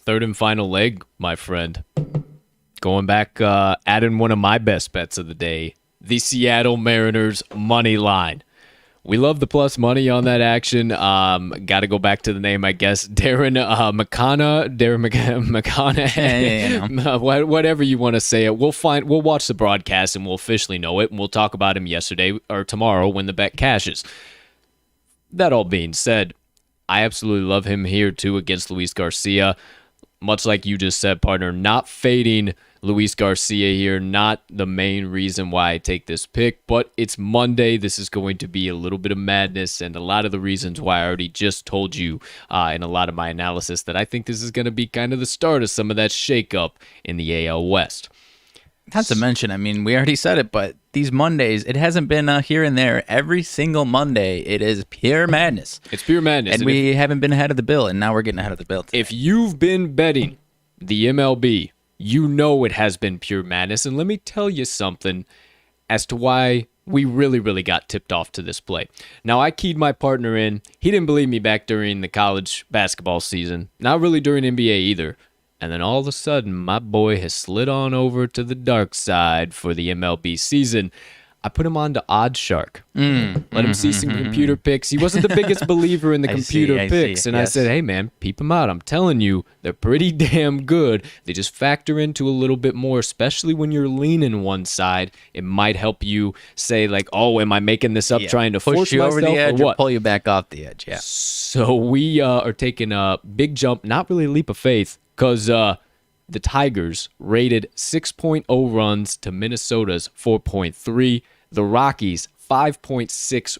Third and final leg, my friend. Going back, adding one of my best bets of the day, the Seattle Mariners money line. We love the plus money on that action. Got to go back to the name, I guess. Darren McConaughey, whatever you want to say it. We'll watch the broadcast and we'll officially know it, and we'll talk about him yesterday or tomorrow when the bet cashes. That all being said, I absolutely love him here too against Luis Garcia. Much like you just said, partner, not fading Luis Garcia here, not the main reason why I take this pick, but it's Monday. This is going to be a little bit of madness, and a lot of the reasons why I already just told you in a lot of my analysis that I think this is going to be kind of the start of some of that shakeup in the AL West. Not to mention, I mean, we already said it, but these Mondays, it hasn't been here and there. Every single Monday, it is pure madness. It's pure madness. And we haven't been ahead of the bill, and now we're getting ahead of the bill today. If you've been betting the MLB, you know it has been pure madness. And let me tell you something as to why we really got tipped off to this play. Now, I keyed my partner in. He didn't believe me back during the college basketball season. Not really during NBA either. And then all of a sudden, my boy has slid on over to the dark side for the MLB season. I put him on to Oddshark. Let him see some computer picks. He wasn't the biggest believer in the computer picks. And I said, hey, man, peep them out. I'm telling you, they're pretty damn good. They just factor into a little bit more, especially when you're leaning one side. It might help you say, like, oh, am I making this up trying to force you myself over the edge or what? Pull you back off the edge, yeah. So we are taking a big jump, not really a leap of faith, because the Tigers rated 6.0 runs to Minnesota's 4.3. The Rockies, 5.6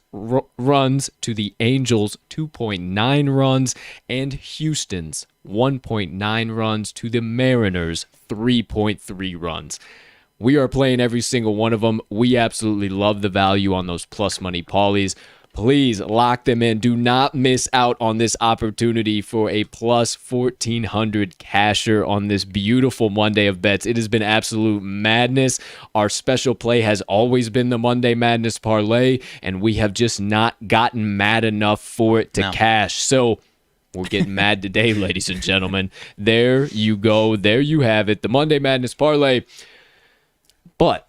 runs to the Angels' 2.9 runs. And Houston's 1.9 runs to the Mariners' 3.3 runs. We are playing every single one of them. We absolutely love the value on those plus money parlays. Please lock them in. Do not miss out on this opportunity for a plus 1,400 casher on this beautiful Monday of bets. It has been absolute madness. Our special play has always been the Monday Madness Parlay, and we have just not gotten mad enough for it to cash. So we're getting mad today, ladies and gentlemen. There you go. There you have it. The Monday Madness Parlay. But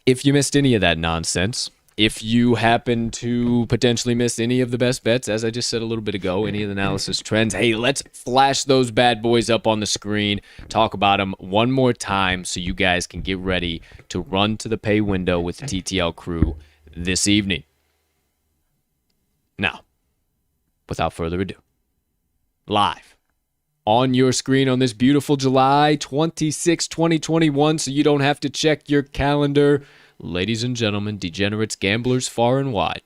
if you missed any of that nonsense, if you happen to potentially miss any of the best bets, as I just said a little bit ago, any of the analysis trends, hey, let's flash those bad boys up on the screen, talk about them one more time so you guys can get ready to run to the pay window with the TTL crew this evening. Now, without further ado, live on your screen on this beautiful July 26, 2021, so you don't have to check your calendar. Ladies and gentlemen, degenerates, gamblers far and wide,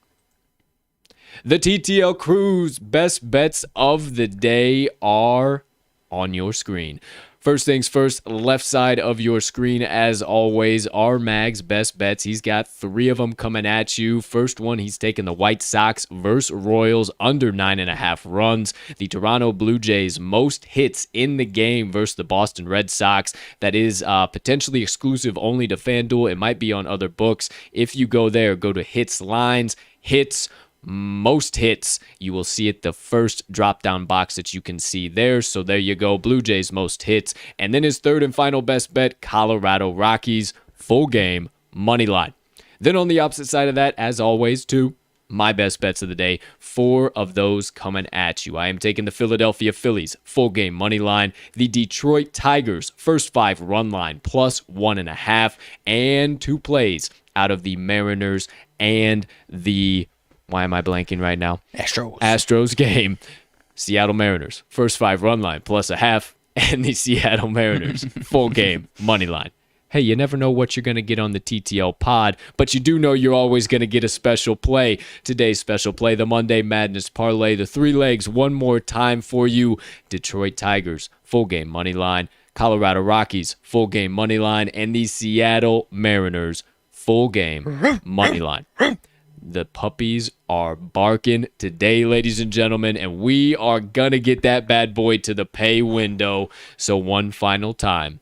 the TTL crew's best bets of the day are on your screen. First things first, left side of your screen, as always, RMags best bets. He's got 3 of them coming at you. First one, he's taking the White Sox versus Royals under 9.5 runs. The Toronto Blue Jays most hits in the game versus the Boston Red Sox. That is potentially exclusive only to FanDuel. It might be on other books. If you go there, go to hits lines, hits, most hits. You will see it the first drop down box that you can see there. So there you go, Blue Jays most hits. And then his third and final best bet, Colorado Rockies full game money line. Then on the opposite side of that, as always, too, my best bets of the day, 4 of those coming at you. I am taking the Philadelphia Phillies full game money line, the Detroit Tigers first 5 run line plus 1.5, and 2 plays out of the Mariners and the, why am I blanking right now? Astros game. Seattle Mariners first 5 run line plus 0.5, and the Seattle Mariners full game money line. Hey, you never know what you're going to get on the TTL pod, but you do know you're always going to get a special play. Today's special play, the Monday Madness Parlay, the 3 legs one more time for you. Detroit Tigers, full game money line. Colorado Rockies, full game money line. And the Seattle Mariners, full game money line. The puppies are barking today, ladies and gentlemen, and we are going to get that bad boy to the pay window. So one final time.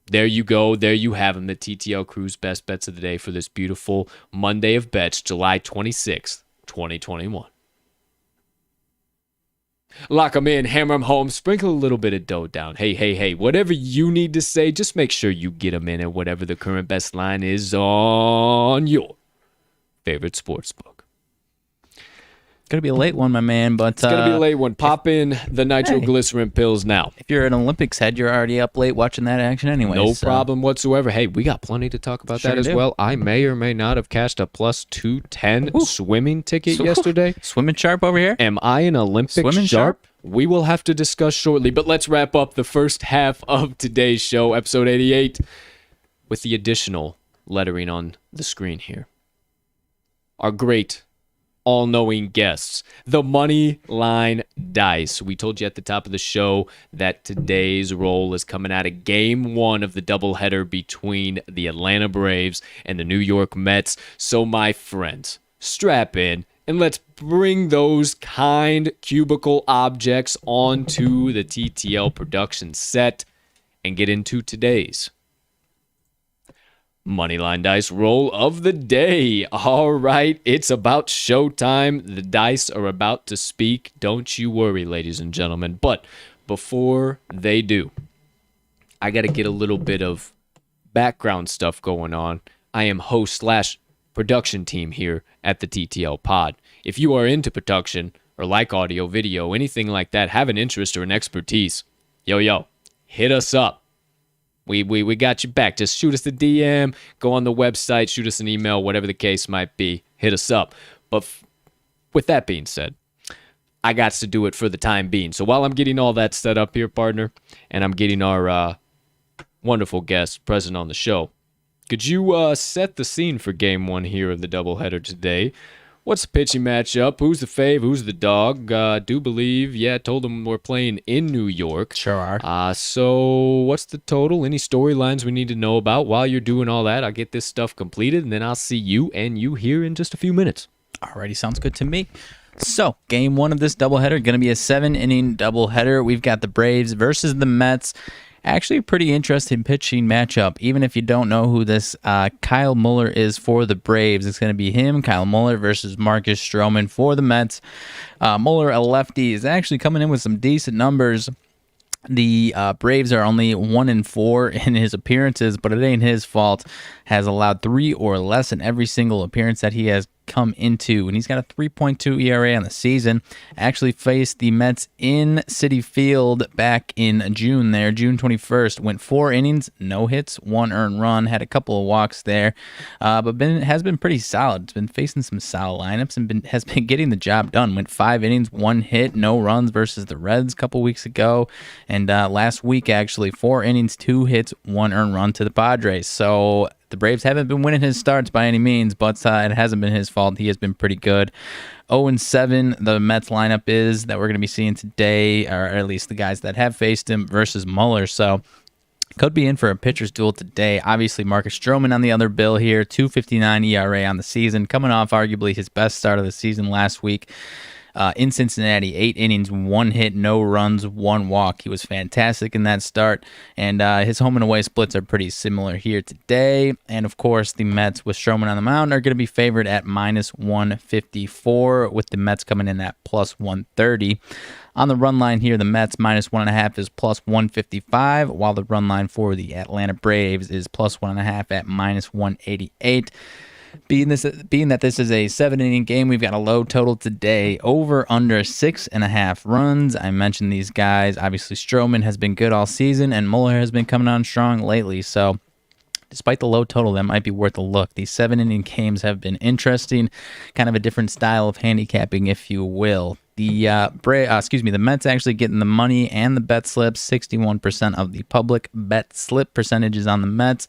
There you go. There you have them, the TTL crew's best bets of the day for this beautiful Monday of bets, July 26th, 2021. Lock them in, hammer them home, sprinkle a little bit of dough down. Hey, whatever you need to say, just make sure you get them in at whatever the current best line is on your favorite sports book. Gonna be a late one, my man, but it's gonna be a late one. Pop in the nitroglycerin pills now. If you're an Olympics head, you're already up late watching that action anyway. No problem whatsoever. Hey, we got plenty to talk about that as well. I may or may not have cashed a plus 210 swimming ticket yesterday. Swimming sharp over here. Am I an Olympic sharp? we will have to discuss shortly. But let's wrap up the first half of today's show, episode 88, with the additional lettering on the screen here. Our great, all-knowing guests, the Moneyline Dice. We told you at the top of the show that today's roll is coming out of Game 1 of the doubleheader between the Atlanta Braves and the New York Mets. So, my friends, strap in and let's bring those kind cubicle objects onto the TTL production set and get into today's Moneyline Dice roll of the day. All right, it's about showtime. The dice are about to speak. Don't you worry, ladies and gentlemen. But before they do, I got to get a little bit of background stuff going on. I am host / production team here at the TTL Pod. If you are into production or like audio, video, anything like that, have an interest or an expertise, yo, hit us up. We got you back. Just shoot us a DM, go on the website, shoot us an email, whatever the case might be. Hit us up. But with that being said, I got to do it for the time being. So while I'm getting all that set up here, partner, and I'm getting our wonderful guest present on the show, could you set the scene for Game 1 here of the doubleheader today? What's the pitching matchup? Who's the fave? Who's the dog? Do believe, told them we're playing in New York. Sure are. So what's the total? Any storylines we need to know about? While you're doing all that, I'll get this stuff completed, and then I'll see you here in just a few minutes. Alrighty, sounds good to me. So, Game 1 of this doubleheader, going to be a 7-inning doubleheader. We've got the Braves versus the Mets. Actually, a pretty interesting pitching matchup. Even if you don't know who this Kyle Muller is for the Braves, it's going to be him, Kyle Muller, versus Marcus Stroman for the Mets. Muller, a lefty, is actually coming in with some decent numbers. The Braves are only 1-4 in his appearances, but it ain't his fault. Has allowed 3 or less in every single appearance that he has come into, and he's got a 3.2 ERA on the season. Actually faced the Mets in Citi Field back in June 21st. Went 4 innings, no hits, 1 earned run, had a couple of walks there, but has been pretty solid. It's been facing some solid lineups and has been getting the job done. Went 5 innings, 1 hit, no runs versus the Reds a couple weeks ago, and last week actually 4 innings, 2 hits, 1 earned run to the Padres. So the Braves haven't been winning his starts by any means, but it hasn't been his fault. He has been pretty good. 0-7, the Mets lineup is that we're going to be seeing today, or at least the guys that have faced him versus Muller. So could be in for a pitcher's duel today. Obviously, Marcus Stroman on the other bill here, 2.59 ERA on the season, coming off arguably his best start of the season last week. In Cincinnati, 8 innings, 1 hit, no runs, 1 walk. He was fantastic in that start, and his home and away splits are pretty similar here today. And of course, the Mets with Stroman on the mound are going to be favored at -154, with the Mets coming in at +130. On the run line here, the Mets -1.5 is +155, while the run line for the Atlanta Braves is +1.5 at -188. Being that this is a 7-inning game, we've got a low total today, over under 6.5 runs. I mentioned these guys. Obviously, Stroman has been good all season, and Muller has been coming on strong lately. So, despite the low total, that might be worth a look. These 7-inning games have been interesting, kind of a different style of handicapping, if you will. The Mets actually getting the money and the bet slips. 61% of the public bet slip percentages on the Mets,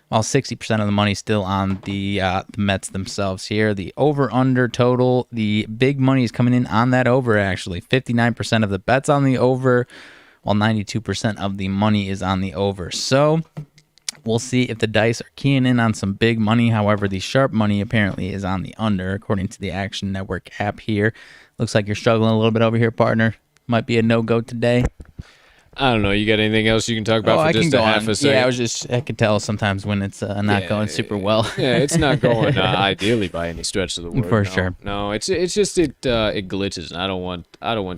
while 60% of the money still on the Mets themselves here. The over-under total, the big money is coming in on that over, actually. 59% of the bets on the over, while 92% of the money is on the over. So we'll see if the dice are keying in on some big money. However, the sharp money apparently is on the under, according to the Action Network app here. Looks like you're struggling a little bit over here, partner. Might be a no-go today. I don't know. You got anything else you can talk about for just a half a second? Yeah, I could tell sometimes when it's not going super well. Yeah, it's not going ideally by any stretch of the word. For sure. No, it's just it glitches, and I don't want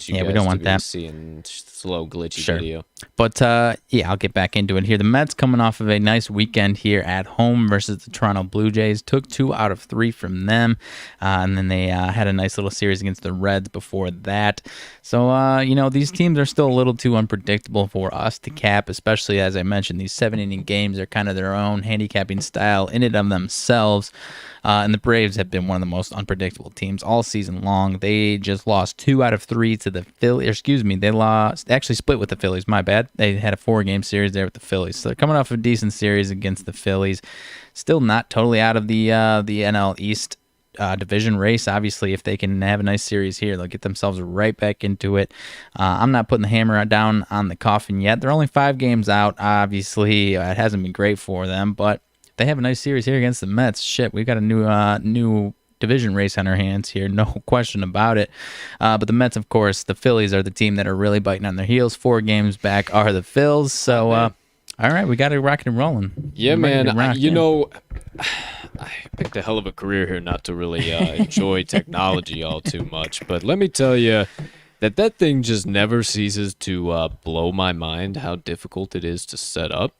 you guys we don't want to be that. seeing slow glitchy Sure. video. But I'll get back into it here. The Mets coming off of a nice weekend here at home versus the Toronto Blue Jays. Took 2 out of 3 from them, and then they had a nice little series against the Reds before that. So these teams are still a little too unpredictable unpredictable for us to cap, especially as I mentioned, these 7-inning games are kind of their own handicapping style in and of themselves. And the Braves have been one of the most unpredictable teams all season long. They just lost 2 out of 3 to the Phillies. They actually split with the Phillies. My bad. They had a 4-game series there with the Phillies. So they're coming off a decent series against the Phillies. Still not totally out of the NL East division race. Obviously, if they can have a nice series here, they'll get themselves right back into it. I'm not putting the hammer down on the coffin yet. They're only 5 games out. Obviously, it hasn't been great for them, but if they have a nice series here against the Mets, shit, we've got a new division race on our hands here, no question about it. But the Mets, of course, the Phillies are the team that are really biting on their heels. 4 games back are the Phils. So, all right, we got it rocking and rolling. Yeah, man. I picked a hell of a career here not to really enjoy technology all too much. But let me tell you that thing just never ceases to blow my mind how difficult it is to set up.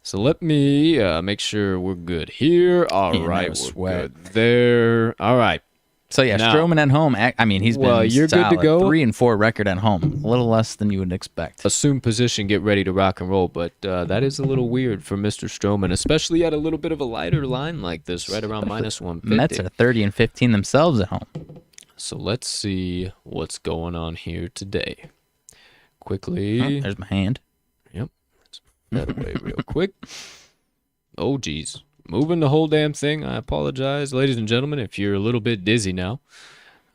So let me make sure we're good here. All right, we're good there. All right. So yeah, now, Stroman at home. I mean, he's been you're solid. Good to go. 3-4 record at home, a little less than you would expect. Assume position, get ready to rock and roll. But that is a little weird for Mr. Stroman, especially at a little bit of a lighter line like this, right around minus 150. Mets are 30-15 themselves at home. So let's see what's going on here today. Quickly. Oh, there's my hand. Yep. Let's move that away real quick. Oh, geez. Moving the whole damn thing. I apologize, ladies and gentlemen, if you're a little bit dizzy now.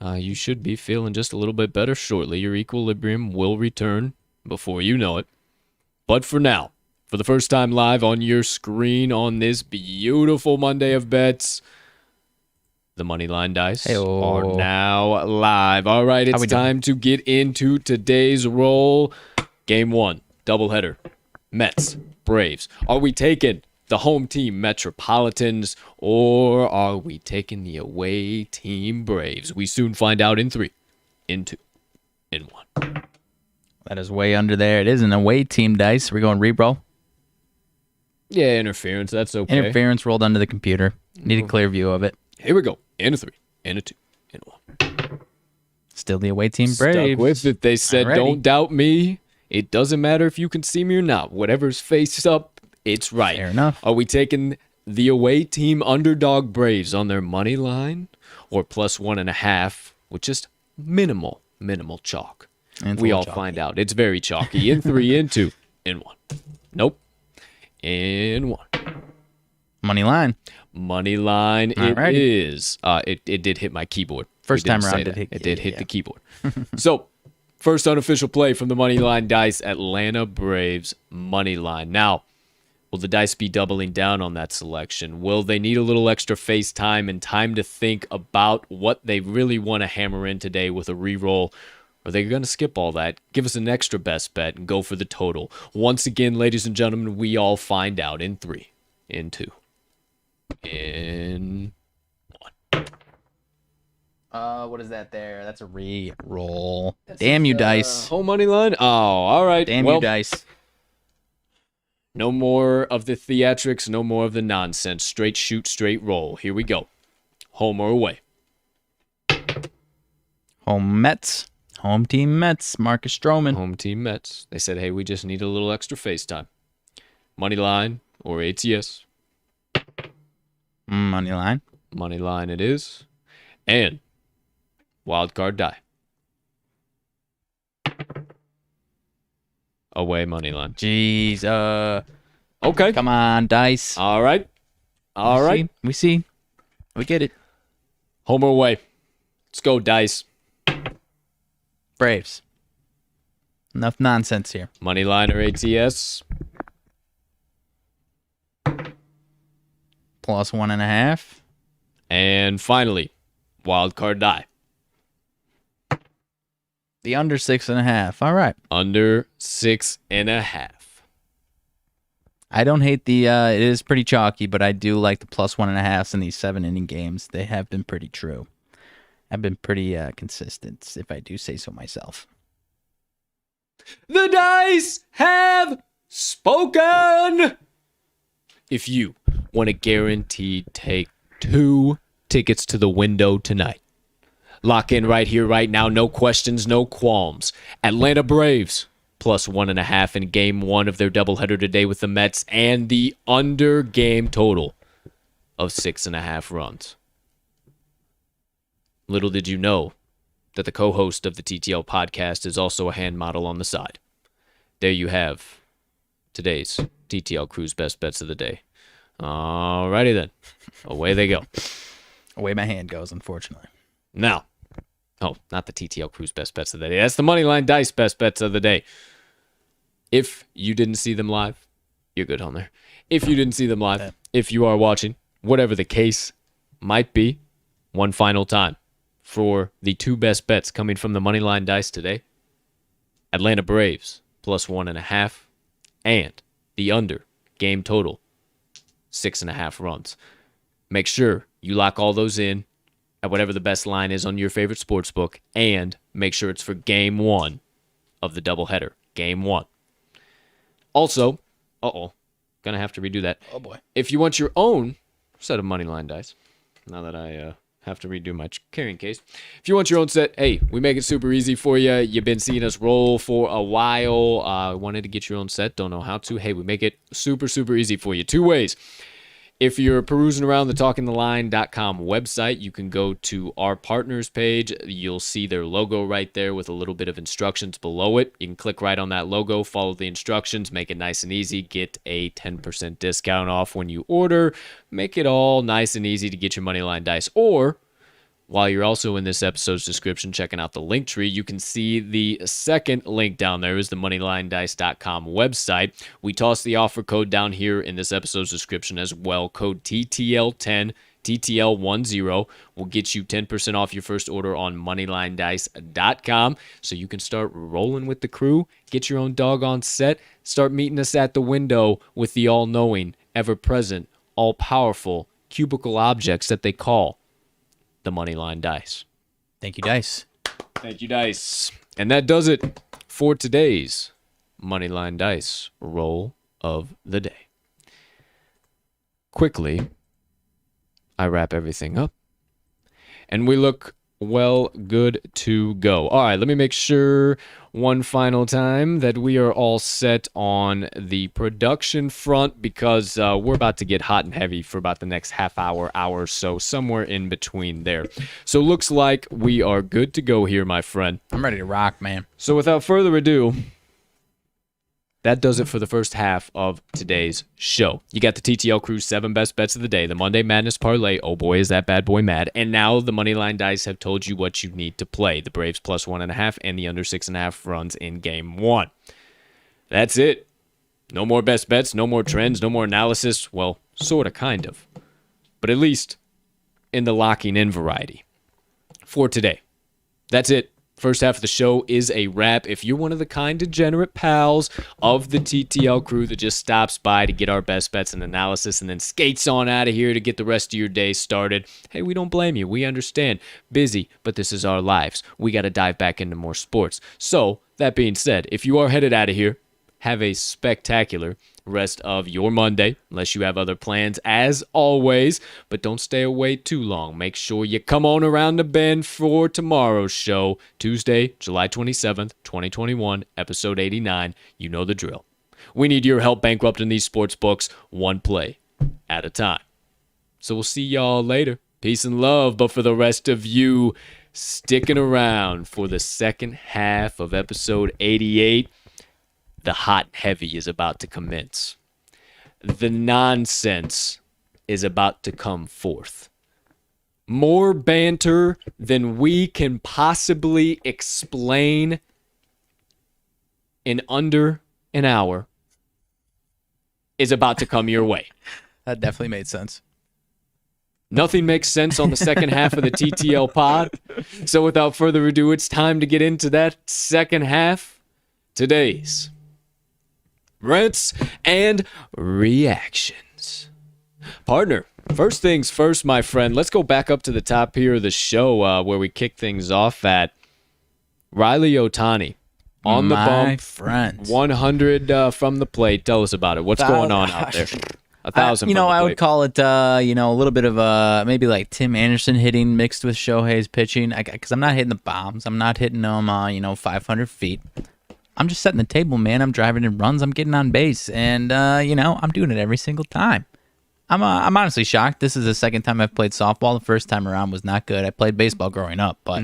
You should be feeling just a little bit better shortly. Your equilibrium will return before you know it. But for now, for the first time live on your screen on this beautiful Monday of bets, the Moneyline Dice are now live. All right, it's time to get into today's roll. Game 1, doubleheader. Mets, Braves. Are we taking the home team Metropolitans, or are we taking the away team Braves? We soon find out in 3, in 2, in 1. That is way under there. It is an away team dice. We're going re-roll. Yeah, interference. That's okay. Interference rolled under the computer. Need a clear view of it. Here we go. In a 3, in a 2, in 1. Still the away team Braves. Stuck with it. They said, don't doubt me. It doesn't matter if you can see me or not. Whatever's face up, it's right. Fair enough. Are we taking the away team underdog Braves on their money line or plus 1.5 with just minimal chalk? We all find out. It's very chalky. In 3, in 2, in 1. Nope. In 1. Money line. Money line. It is. It did hit my keyboard. First time around, it did hit the keyboard. So, first unofficial play from the Moneyline Dice, Atlanta Braves money line. Now, will the dice be doubling down on that selection? Will they need a little extra face time and time to think about what they really want to hammer in today with a reroll? Or are they going to skip all that, give us an extra best bet, and go for the total? Once again, ladies and gentlemen, we all find out in 3, in 2, in 1. What is that there? That's a re-roll. Damn you, dice. Home money line? Oh, all right. Damn you, dice. No more of the theatrics, no more of the nonsense. Straight shoot, straight roll. Here we go. Home or away? Home Mets. Home team Mets. Marcus Stroman. Home team Mets. They said, hey, we just need a little extra face time. Money line or ATS? Money line. Money line it is. And wild card die. Away money line. Jeez. Okay. Come on, dice. All right. All right. We see. We get it. Home or away? Let's go, dice. Braves. Enough nonsense here. Money line or ATS? Plus 1.5. And finally, wild card die. The under 6.5. All right. Under 6.5. I don't hate the, it is pretty chalky, but I do like the plus 1.5 in these 7-inning games. They have been pretty true. I've been pretty consistent, if I do say so myself. The dice have spoken! If you want to guaranteed take 2 tickets to the window tonight, lock in right here, right now. No questions, no qualms. Atlanta Braves plus 1.5 in game 1 of their doubleheader today with the Mets, and the under game total of 6.5 runs. Little did you know that the co-host of the TTL podcast is also a hand model on the side. There you have today's TTL Crew's best bets of the day. Alrighty then. Away they go. Away my hand goes, unfortunately. Now, not the TTL Crew's best bets of the day. That's the Moneyline Dice best bets of the day. If you didn't see them live, you're good on there. If you didn't see them live, if you are watching, whatever the case might be, one final time for the 2 best bets coming from the Moneyline Dice today. Atlanta Braves plus 1.5 and the under game total 6.5 runs. Make sure you lock all those in at whatever the best line is on your favorite sports book, and make sure it's for game 1 of the doubleheader. Game 1. Also, gonna have to redo that. Oh boy. If you want your own set of Moneyline Dice, now that I have to redo my carrying case. If you want your own set, hey, we make it super easy for you. You've been seeing us roll for a while. Wanted to get your own set, don't know how to. Hey, we make it super, super easy for you. 2 ways. If you're perusing around the talkingtheline.com website, you can go to our partners page. You'll see their logo right there with a little bit of instructions below it. You can click right on that logo, follow the instructions, make it nice and easy, get a 10% discount off when you order. Make it all nice and easy to get your Moneyline Dice. Or, while you're also in this episode's description checking out the link tree, you can see the second link down there is the MoneylineDice.com website. We toss the offer code down here in this episode's description as well. Code TTL10, TTL10 will get you 10% off your first order on MoneylineDice.com, so you can start rolling with the crew, get your own doggone set, start meeting us at the window with the all-knowing, ever-present, all-powerful cubicle objects that they call the Moneyline Dice. Thank you, Dice. Thank you, Dice. And that does it for today's Moneyline Dice roll of the day. Quickly, I wrap everything up, and we look good to go. All right, let me make sure one final time that we are all set on the production front, because we're about to get hot and heavy for about the next half hour or so, somewhere in between there. So looks like we are good to go here, my friend. I'm ready to rock, man. So without further ado, that does it for the first half of today's show. You got the TTL Crew's 7 best bets of the day, the Monday Madness Parlay. Oh boy, is that bad boy mad. And now the Moneyline Dice have told you what you need to play. The Braves plus 1.5 and the under 6.5 runs in game 1. That's it. No more best bets, no more trends, no more analysis. Well, sort of, kind of. But at least in the locking in variety for today. That's it. First half of the show is a wrap. If you're one of the kind, degenerate pals of the TTL crew that just stops by to get our best bets and analysis and then skates on out of here to get the rest of your day started, hey, we don't blame you. We understand. Busy, but this is our lives. We got to dive back into more sports. So, that being said, if you are headed out of here, have a spectacular rest of your Monday, unless you have other plans, as always. But don't stay away too long. Make sure you come on around the bend for tomorrow's show, Tuesday, July 27th, 2021, episode 89. You know the drill. We need your help bankrupting these sports books, one play at a time. So we'll see y'all later. Peace and love. But for the rest of you sticking around for the second half of episode 88, the hot and heavy is about to commence. The nonsense is about to come forth. More banter than we can possibly explain in under an hour is about to come your way. That definitely made sense. Nothing makes sense on the second half of the TTL pod. So without further ado, it's time to get into that second half. Today's Rants and Reactions. Partner, first things first, my friend. Let's go back up to the top here of the show where we kick things off at Riley Ohtani. On the bump, friend. 100 from the plate. Tell us about it. What's going on out there? 1,000 from the plate. I would call it, a little bit of maybe like Tim Anderson hitting mixed with Shohei's pitching. Because I'm not hitting the bombs. I'm not hitting them, 500 feet. I'm just setting the table, man. I'm driving in runs. I'm getting on base. And, I'm doing it every single time. I'm honestly shocked. This is the second time I've played softball. The first time around was not good. I played baseball growing up, but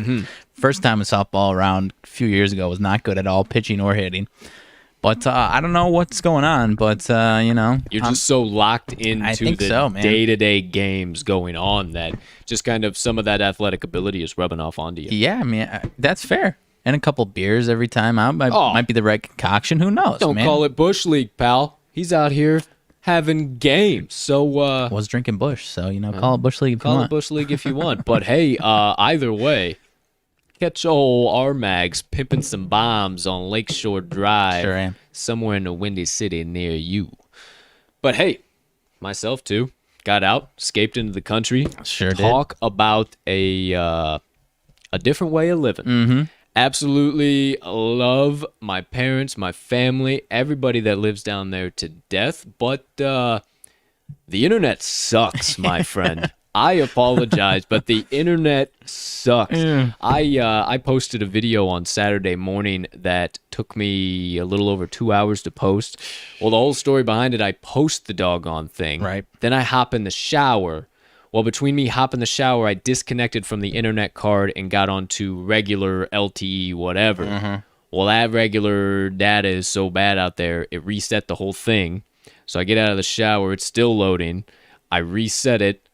first time a softball around a few years ago was not good at all, pitching or hitting. But I don't know what's going on, but, You're just so locked into the man. day-to-day games going on that just kind of some of that athletic ability is rubbing off onto you. Yeah, I mean, that's fair. And a couple beers every time out might be the right concoction. Who knows, Don't man? call it Bush League, pal. He's out here having games. So was drinking Bush, so call it Bush League if you want. Call it Bush League if you want. But hey, either way, catch old RMags pimping some bombs on Lakeshore Drive. Sure am. Somewhere in the Windy City near you. But hey, myself too. Got out, escaped into the country. Sure did. Talk about a different way of living. Mm-hmm. Absolutely love my parents, my family, everybody that lives down there to death. But the internet sucks, my friend. I apologize, but the internet sucks. Yeah. I posted a video on Saturday morning that took me a little over 2 hours to post. Well, the whole story behind it, I post the doggone thing. Right. Then I hop in the shower. Well, between me hopping in the shower, I disconnected from the internet card and got onto regular LTE, whatever. Mm-hmm. Well, that regular data is so bad out there, it reset the whole thing. So I get out of the shower, it's still loading. I reset it.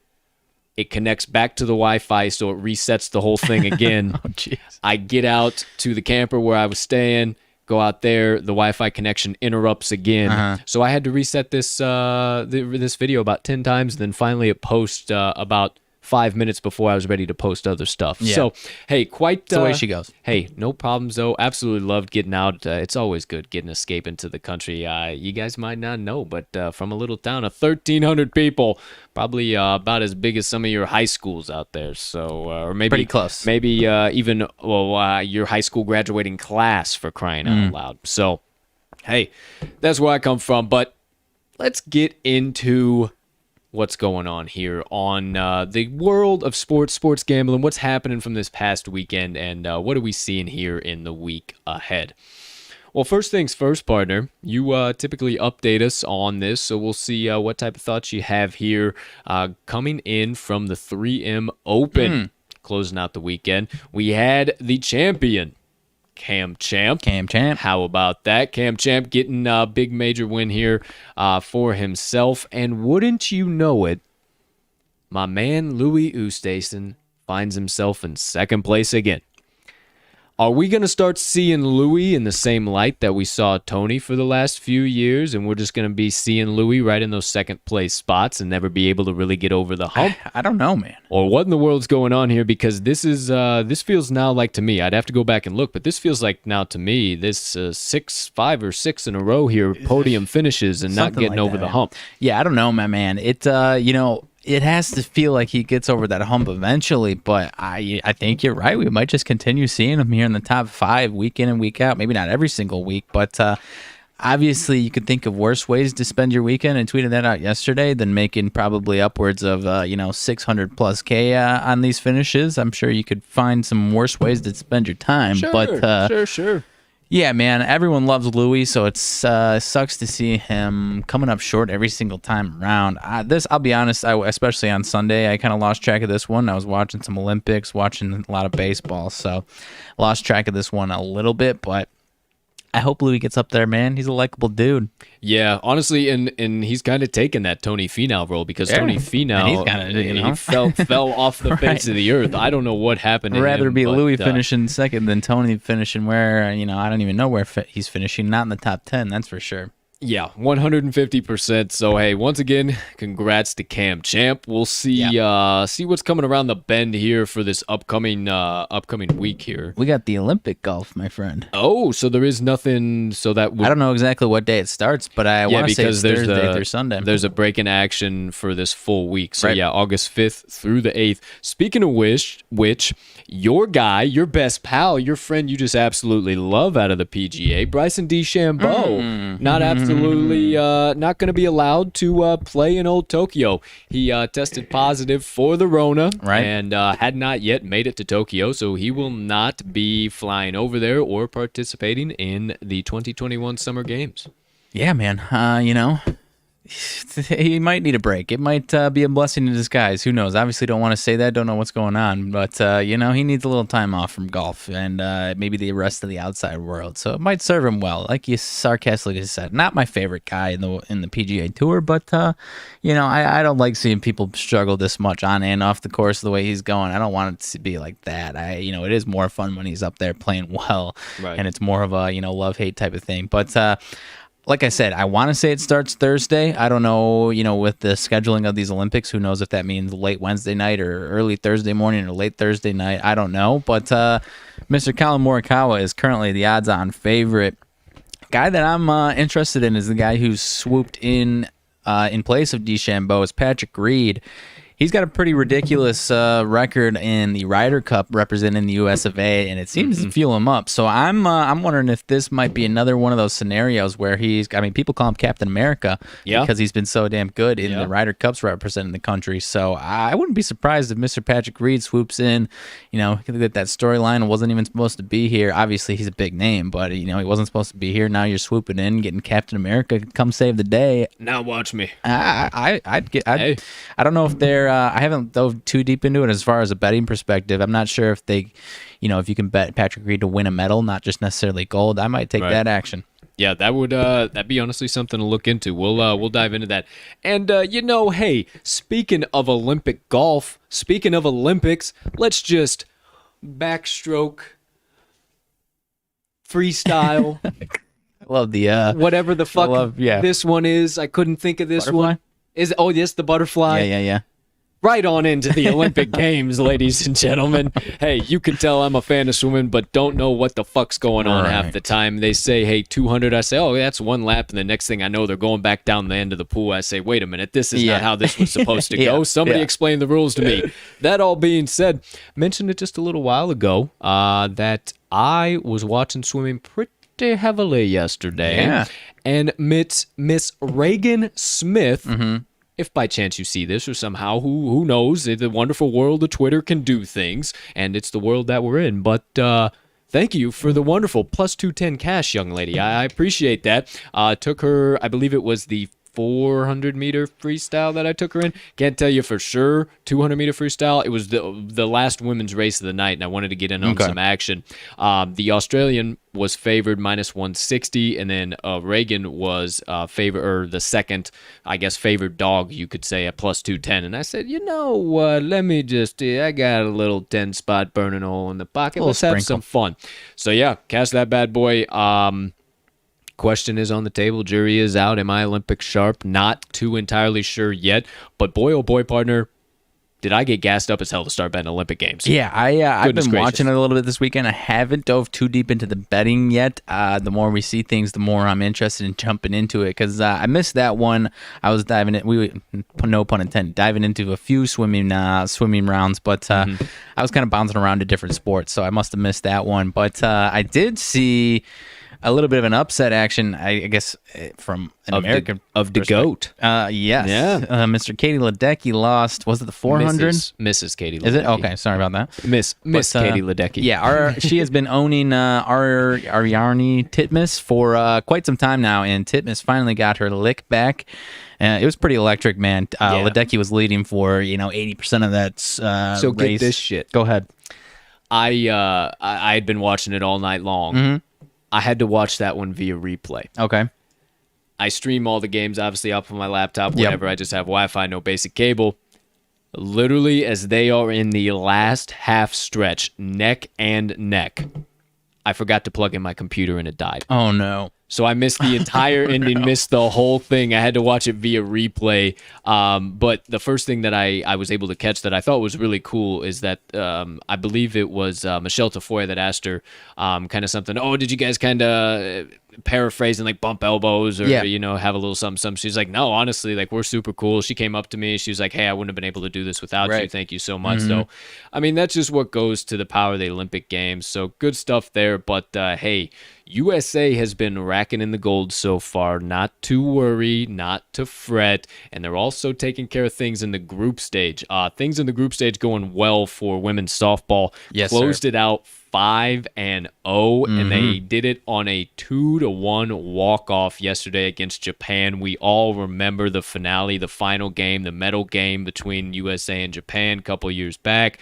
It connects back to the Wi-Fi, so it resets the whole thing again. Oh, jeez. I get out to the camper where I was staying, go out there, the Wi-Fi connection interrupts again. So I had to reset this this video about 10 times, and then finally it posts about 5 minutes before I was ready to post other stuff. Yeah. So, hey, quite... That's the way she goes. Hey, no problems, though. Absolutely loved getting out. It's always good getting escape into the country. You guys might not know, but from a little town of 1,300 people, probably about as big as some of your high schools out there. So, or maybe... Pretty close. Maybe even your high school graduating class, for crying out loud. So, hey, that's where I come from. But let's get into what's going on here on the world of sports gambling, what's happening from this past weekend, and what are we seeing here in the week ahead. Well, first things first, partner, you typically update us on this, so we'll see what type of thoughts you have here coming in from the 3M Open, closing out the weekend. We had the champion, Cam Champ. How about that? Cam Champ getting a big major win here for himself. And wouldn't you know it, my man Louis Oosthuizen finds himself in second place again. Are we going to start seeing Louis in the same light that we saw Tony for the last few years, and we're just going to be seeing Louis right in those second place spots and never be able to really get over the hump? I don't know, man. Or what in the world's going on here? Because this feels now like, to me, I'd have to go back and look, but this feels like now to me, this 5 or 6 in a row here, podium finishes and not getting over the hump. Yeah, I don't know, my man. It has to feel like he gets over that hump eventually, but I think you're right. We might just continue seeing him here in the top 5 week in and week out. Maybe not every single week, but obviously you could think of worse ways to spend your weekend, and tweeted that out yesterday, than making probably upwards of 600 plus K on these finishes. I'm sure you could find some worse ways to spend your time. Sure. Yeah, man, everyone loves Louis, so it sucks to see him coming up short every single time around. I'll be honest, especially on Sunday, I kind of lost track of this one. I was watching some Olympics, watching a lot of baseball, so lost track of this one a little bit, but I hope Louis gets up there, man. He's a likable dude. Yeah, honestly, and he's kind of taken that Tony Finau role, because Tony Finau he fell off the face of the earth. I don't know what happened to him. I'd rather be Louis finishing second than Tony finishing where, I don't even know where he's finishing. Not in the top 10, that's for sure. Yeah, 150%. So, hey, once again, congrats to Cam Champ. We'll see see what's coming around the bend here for this upcoming week here. We got the Olympic golf, my friend. Oh, so there is nothing, so that I don't know exactly what day it starts, but I want to say it's Thursday through Sunday. There's a break in action for this full week. So, yeah, August 5th through the 8th. Speaking of which, your guy, your best pal, your friend you just absolutely love out of the PGA, Bryson DeChambeau. Not absolutely absolutely not going to be allowed to play in old Tokyo. He tested positive for the Rona and had not yet made it to Tokyo, so he will not be flying over there or participating in the 2021 Summer Games. Yeah, man. He might need a break. It might be a blessing in disguise. Who knows? Obviously, don't want to say that. Don't know what's going on. But, he needs a little time off from golf and maybe the rest of the outside world. So it might serve him well. Like you sarcastically just said, not my favorite guy in the PGA Tour. But, I don't like seeing people struggle this much on and off the course the way he's going. I don't want it to be like that. It is more fun when he's up there playing well. Right. And it's more of a, love-hate type of thing. But, like I said, I want to say it starts Thursday. I don't know, with the scheduling of these Olympics, who knows if that means late Wednesday night or early Thursday morning or late Thursday night. I don't know. But Mr. Colin Morikawa is currently the odds-on favorite. Guy that I'm interested in is the guy who swooped in place of DeChambeau is Patrick Reed. He's got a pretty ridiculous record in the Ryder Cup representing the US of A, and it seems to fuel him up. So I'm wondering if this might be another one of those scenarios where people call him Captain America because he's been so damn good in the Ryder Cups representing the country. So I wouldn't be surprised if Mr. Patrick Reed swoops in. That storyline wasn't even supposed to be here. Obviously, he's a big name, but he wasn't supposed to be here. Now you're swooping in, getting Captain America, come save the day. Now watch me. I don't know if they're. I haven't dove too deep into it as far as a betting perspective. I'm not sure if if you can bet Patrick Reed to win a medal, not just necessarily gold. I might take that action. Yeah, that would that'd be honestly something to look into. We'll dive into that. And hey, speaking of Olympic golf, speaking of Olympics, let's just backstroke, freestyle. I love the whatever the fuck this one is. I couldn't think of this butterfly? One. Yes, the butterfly. Yeah. Right on into the Olympic Games, ladies and gentlemen. Hey, you can tell I'm a fan of swimming, but don't know what the fuck's going on half the time. They say, hey, 200. I say, oh, that's one lap. And the next thing I know, they're going back down the end of the pool. I say, wait a minute, this is not how this was supposed to go. Somebody explain the rules to me. That all being said, mentioned it just a little while ago that I was watching swimming pretty heavily yesterday. Yeah. And Miss Reagan Smith, if by chance you see this or somehow, who knows, the wonderful world of Twitter can do things, and it's the world that we're in. But thank you for the wonderful plus 210 cash, young lady. I appreciate that. Took her, I believe it was the 400-meter freestyle that I took her in. Can't tell you for sure 200-meter freestyle. It was the last women's race of the night, and I wanted to get in on some action. The Australian was favored minus 160, and then Reagan was the second, I guess, favored dog, you could say, at plus 210. And I said, you know what? Let me just, I got a little 10-spot burning hole in the pocket. Let's have some fun. So, yeah, cast that bad boy. Question is on the table. Jury is out. Am I Olympic sharp? Not too entirely sure yet. But boy, oh boy, partner, did I get gassed up as hell to start betting Olympic Games. Yeah, I've been watching it a little bit this weekend. I haven't dove too deep into the betting yet. The more we see things, the more I'm interested in jumping into it because I missed that one. I was diving in. No pun intended. Diving into a few swimming rounds, but I was kind of bouncing around to different sports, so I must have missed that one. But I did see a little bit of an upset action, I guess, from an American of the GOAT. Yes. Yeah. Mr. Katie Ledecky lost. Was it the 400? Mrs. Katie Ledecky. Is it? Okay, sorry about that. Miss Katie Ledecky. Yeah, she has been owning Ariarne Titmus for quite some time now, and Titmus finally got her lick back. It was pretty electric, man. Ledecky was leading for 80% of that so race. Get this shit. Go ahead. I had been watching it all night long. Mm-hmm. I had to watch that one via replay. Okay. I stream all the games, obviously, up on my laptop, whatever. Yep. I just have Wi-Fi, no basic cable. Literally, as they are in the last half stretch, neck and neck, I forgot to plug in my computer and it died. Oh, no. So I missed the entire ending, missed the whole thing. I had to watch it via replay. But the first thing that I was able to catch that I thought was really cool is that I believe it was Michelle Tafoya that asked her kind of something, oh, did you guys kind of paraphrasing, like bump elbows or, Yeah. have a little something. She's like, no, honestly, like we're super cool. She came up to me. She was like, hey, I wouldn't have been able to do this without you. Thank you so much. So, I mean, that's just what goes to the power of the Olympic Games. So good stuff there. But hey, USA has been racking in the gold so far. Not to worry, not to fret. And they're also taking care of things in the group stage. Things in the group stage going well for women's softball. Yes, Closed it out 5-0, and they did it on a 2-1 walk-off yesterday against Japan. We all remember the finale, the final game, the medal game between USA and Japan a couple years back.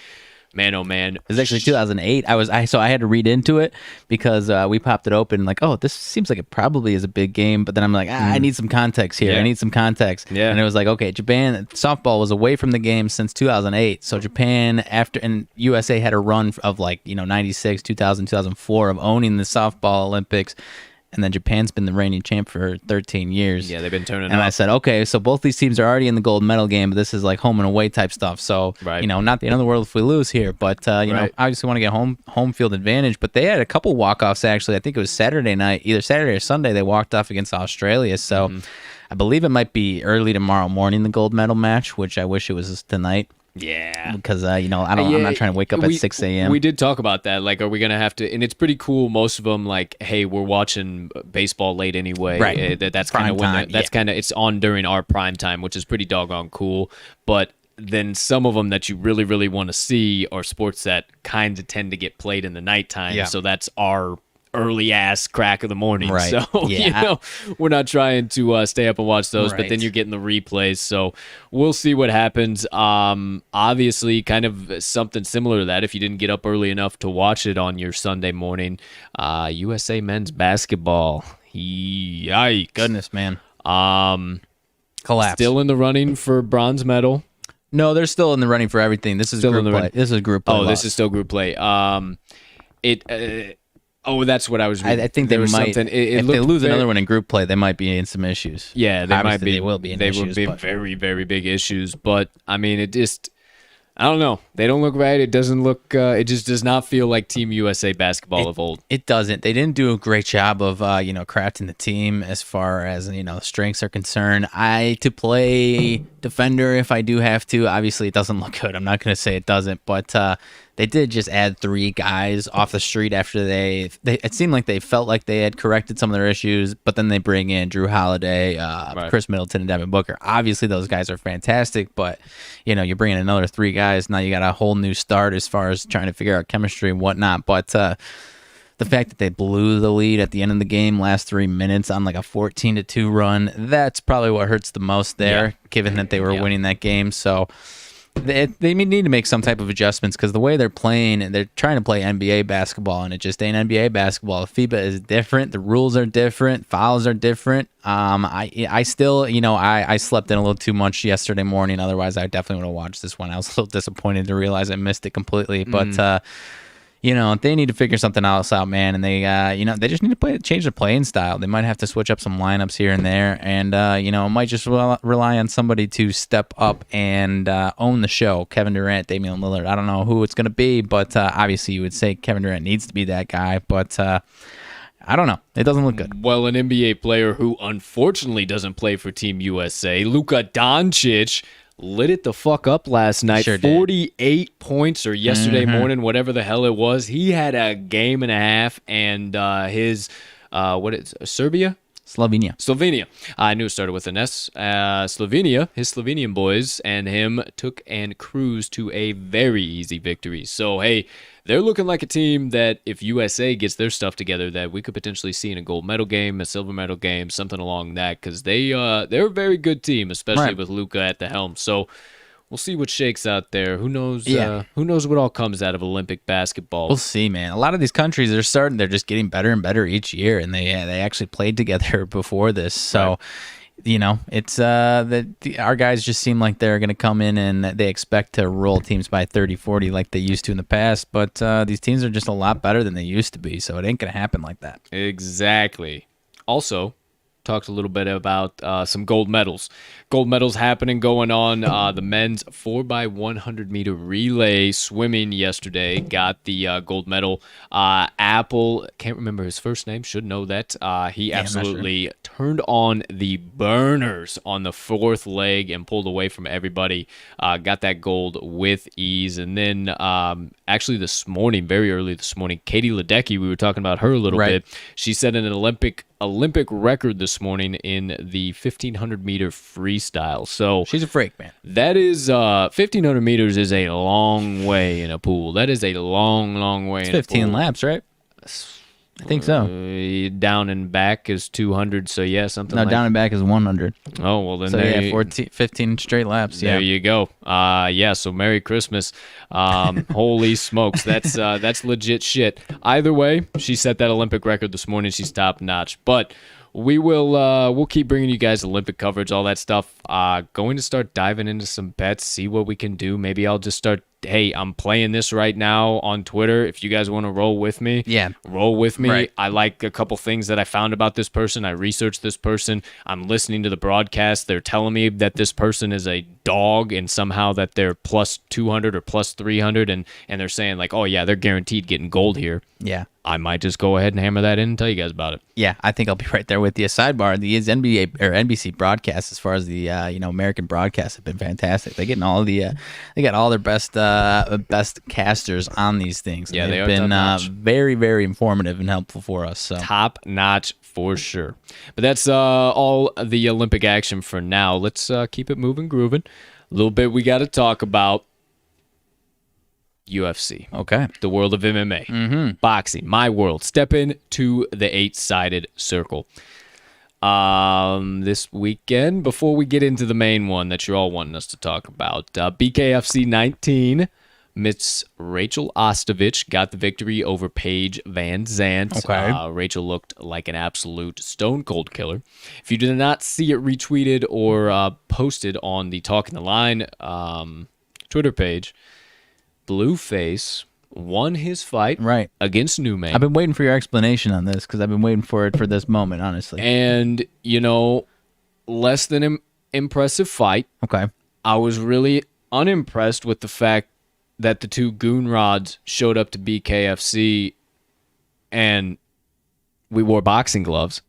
Man, oh man. It was actually 2008. So I had to read into it because we popped it open like, oh, this seems like it probably is a big game. But then I'm like, I need some context here. Yeah. I need some context. Yeah. And it was like, okay, Japan softball was away from the game since 2008. So Japan and USA had a run of 96, 2000, 2004 of owning the softball Olympics. And then Japan's been the reigning champ for 13 years. Yeah, they've been turning And up. I said, okay, so both these teams are already in the gold medal game, but this is like home and away type stuff. So, Right. not the end of the world if we lose here, but, obviously want to get home field advantage. But they had a couple walk-offs, actually. I think it was Saturday night, either Saturday or Sunday, they walked off against Australia. So I believe it might be early tomorrow morning, the gold medal match, which I wish it was tonight. Yeah. Because, I'm not trying to wake up at 6 a.m. We did talk about that. Like, are we going to have to... And it's pretty cool. Most of them, like, hey, we're watching baseball late anyway. Right. That's kind of when... Prime time, That's kind of... It's on during our prime time, which is pretty doggone cool. But then some of them that you really, really want to see are sports that kind of tend to get played in the nighttime. Yeah. So that's our early ass crack of the morning. Right. So, Yeah. we're not trying to stay up and watch those, but Right. then you're getting the replays. So we'll see what happens. Obviously, kind of something similar to that. If you didn't get up early enough to watch it on your Sunday morning, USA men's basketball. Yikes. Goodness, man. Collapse. Still in the running for bronze medal. No, they're still in the running for everything. This is Still group in the play. run- This is group play. Oh, this loss. is still group play. That's what I was reading. I think they There was might. something. If they lose another one in group play, they might be in some issues. Yeah, they Obviously, might be. They will be in they issues. would be but- very, very big issues. But I mean, it just, I don't know. They don't look right. It doesn't look. It just does not feel like Team USA basketball of old. It doesn't. They didn't do a great job of crafting the team as far as strengths are concerned. To play defender if I do have to. Obviously, it doesn't look good. I'm not going to say it doesn't, but they did just add 3 guys off the street after they. It seemed like they felt like they had corrected some of their issues, but then they bring in Drew Holiday, Right. Chris Middleton, and Devin Booker. Obviously, those guys are fantastic, but you bring in another 3 guys. Now you got a whole new start as far as trying to figure out chemistry and whatnot. But the fact that they blew the lead at the end of the game, last 3 minutes on like a 14-2 run, that's probably what hurts the most there, Yeah. given that they were Yeah. winning that game. So they need to make some type of adjustments because the way they're playing, they're trying to play NBA basketball, and it just ain't NBA basketball. FIBA is different. The rules are different. Fouls are different. I still, I slept in a little too much yesterday morning. Otherwise, I definitely would have watched this one. I was a little disappointed to realize I missed it completely. But they need to figure something else out, man. And they just need to change their playing style. They might have to switch up some lineups here and there, and might just rely on somebody to step up and own the show. Kevin Durant, Damian Lillard. I don't know who it's going to be, but obviously you would say Kevin Durant needs to be that guy. But I don't know. It doesn't look good. Well, an NBA player who unfortunately doesn't play for Team USA, Luka Doncic, lit it the fuck up last night. Sure did. 48 points or yesterday morning, whatever the hell it was. He had a game and a half, and his Serbia? Slovenia. I knew it started with an S. Slovenia, his Slovenian boys, and him took and cruised to a very easy victory. So, hey, they're looking like a team that if USA gets their stuff together, that we could potentially see in a gold medal game, a silver medal game, something along that, because they're a very good team, especially Right. with Luka at the helm. So we'll see what shakes out there. Who knows? Yeah. Who knows what all comes out of Olympic basketball? We'll see, man. A lot of these countries they're just getting better and better each year, and they actually played together before this. So, it's our guys just seem like they're going to come in and they expect to roll teams by 30, 40 like they used to in the past. But these teams are just a lot better than they used to be, so it ain't going to happen like that. Exactly. Also, talked a little bit about some gold medals. Gold medals going on. The men's 4x100 meter relay swimming yesterday got the gold medal. Apple, can't remember his first name, should know that. He absolutely turned on the burners on the fourth leg and pulled away from everybody. Got that gold with ease. And then actually this morning, very early this morning, Katie Ledecky, we were talking about her a little bit. She set an Olympic record this morning in the 1,500 meter freestyle. So she's a freak, man. That is 1,500 meters is a long way in a pool. That is a long way. It's in 15 a pool. Laps, right? I think so. Down and back is 200. So yeah, something. No, down and back is 100. Oh well, then so 15 straight laps. There you go. Yeah. So Merry Christmas. Holy smokes, that's legit shit. Either way, she set that Olympic record this morning. She's top notch. But we'll keep bringing you guys Olympic coverage, all that stuff. Going to start diving into some bets, see what we can do. Maybe I'll just start. Hey, I'm playing this right now on Twitter. If you guys want to roll with me, roll with me. Right. I like a couple things that I found about this person. I researched this person. I'm listening to the broadcast. They're telling me that this person is a dog and somehow that they're plus 200 or plus 300 and they're saying like, oh yeah, they're guaranteed getting gold here. Yeah. I might just go ahead and hammer that in and tell you guys about it. Yeah, I think I'll be right there with you. Sidebar: these NBA or NBC broadcasts, as far as the American broadcasts, have been fantastic. They getting all the they got all their best casters on these things. Yeah, they've been very, very informative and helpful for us. So top notch for sure. But that's all the Olympic action for now. Let's keep it moving, grooving. A little bit we got to talk about. UFC. Okay. The world of MMA. Boxing. My world. Step into the 8-sided circle. This weekend, before we get into the main one that you're all wanting us to talk about, BKFC 19, Miss Rachel Ostovich got the victory over Paige Van Zandt. Okay. Rachel looked like an absolute stone cold killer. If you did not see it retweeted or posted on the Talking the Line Twitter page, Blueface won his fight against Newman. I've been waiting for your explanation on this because I've been waiting for it for this moment, honestly. And, less than impressive fight. Okay. I was really unimpressed with the fact that the two goon rods showed up to BKFC and we wore boxing gloves.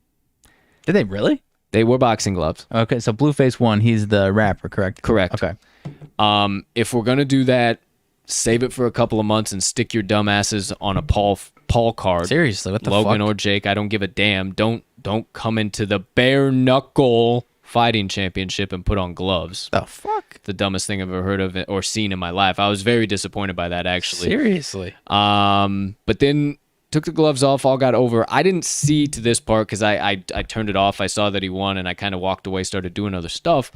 Did they really? They wore boxing gloves. Okay, so Blueface won. He's the rapper, correct? Correct. Okay. If we're going to do that, save it for a couple of months and stick your dumb asses on a Paul card. Seriously, what the Logan fuck? or Jake, I don't give a damn. Don't come into the bare knuckle fighting championship and put on gloves. The fuck? The dumbest thing I've ever heard of or seen in my life. I was very disappointed by that, actually. Seriously. But then took the gloves off, all got over. I didn't see to this part because I turned it off. I saw that he won and I kind of walked away, started doing other stuff.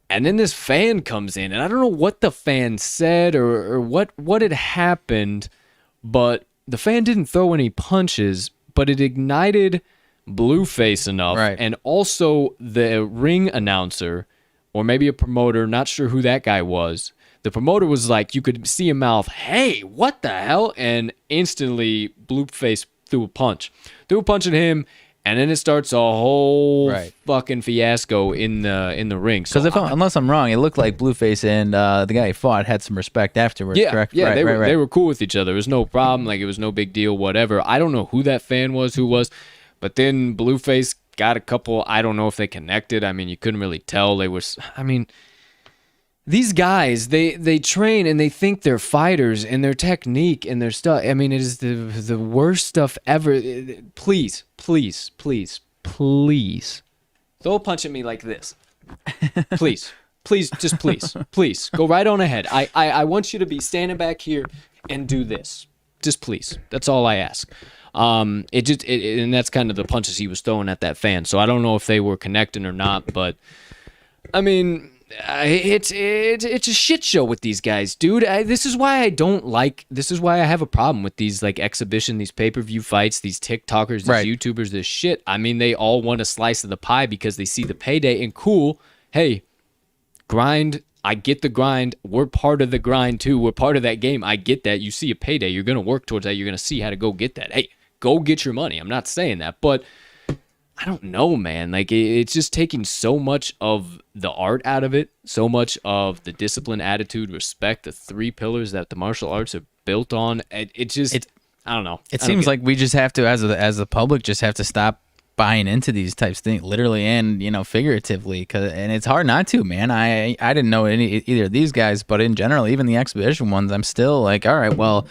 And then this fan comes in, and I don't know what the fan said or what had happened, but the fan didn't throw any punches, but it ignited Blueface enough. Right. And also the ring announcer, or maybe a promoter, not sure who that guy was. The promoter was like, you could see him mouth, "Hey, what the hell?" And instantly Blueface threw a punch at him. And then it starts a whole fucking fiasco in the ring. Because unless I'm wrong, it looked like Blueface and the guy he fought had some respect afterwards, correct? Yeah, they were cool with each other. It was no problem. Like, it was no big deal, whatever. I don't know who that fan was, but then Blueface got a couple. I don't know if they connected. I mean, you couldn't really tell. These guys, they train and they think they're fighters and their technique and their stuff. I mean, it is the worst stuff ever. Please throw a punch at me like this. Please, just please go right on ahead. I want you to be standing back here and do this. Just please. That's all I ask. And that's kind of the punches he was throwing at that fan. So I don't know if they were connecting or not, but I mean, it's a shit show with these guys, dude. This is why I have a problem with these like exhibition, these pay-per-view fights, these TikTokers, these YouTubers, this shit. I mean, they all want a slice of the pie because they see the payday and cool. Hey, grind. I get the grind. We're part of the grind too. We're part of that game. I get that. You see a payday. You're going to work towards that. You're going to see how to go get that. Hey, go get your money. I'm not saying that, but I don't know, man. Like it's just taking so much of the art out of it, so much of the discipline, attitude, respect, the three pillars that the martial arts are built on. It just, I don't know. It seems like we just have to, as the public, just have to stop buying into these types of things, literally and figuratively. And it's hard not to, man. I didn't know either of these guys, but in general, even the exhibition ones, I'm still like, all right, well,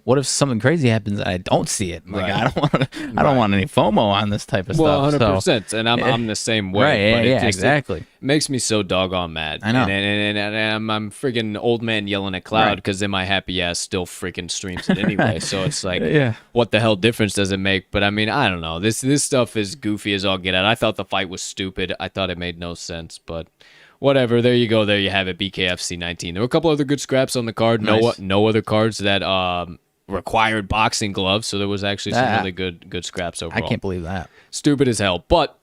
what if something crazy happens and I don't see it? Like, right. I don't want any FOMO on this type of stuff. 100%. And I'm the same way. Right, but yeah, exactly. It makes me so doggone mad. I know. And I'm friggin' old man yelling at cloud because then my happy ass still freaking streams it anyway. So it's like, what the hell difference does it make? But I mean, I don't know. This stuff is goofy as all get out. I thought the fight was stupid. I thought it made no sense, but whatever. There you go. There you have it. BKFC 19. There were a couple other good scraps on the card. Nice. No other cards that required boxing gloves, so there was actually some really good scraps overall. I can't believe that. Stupid as hell. But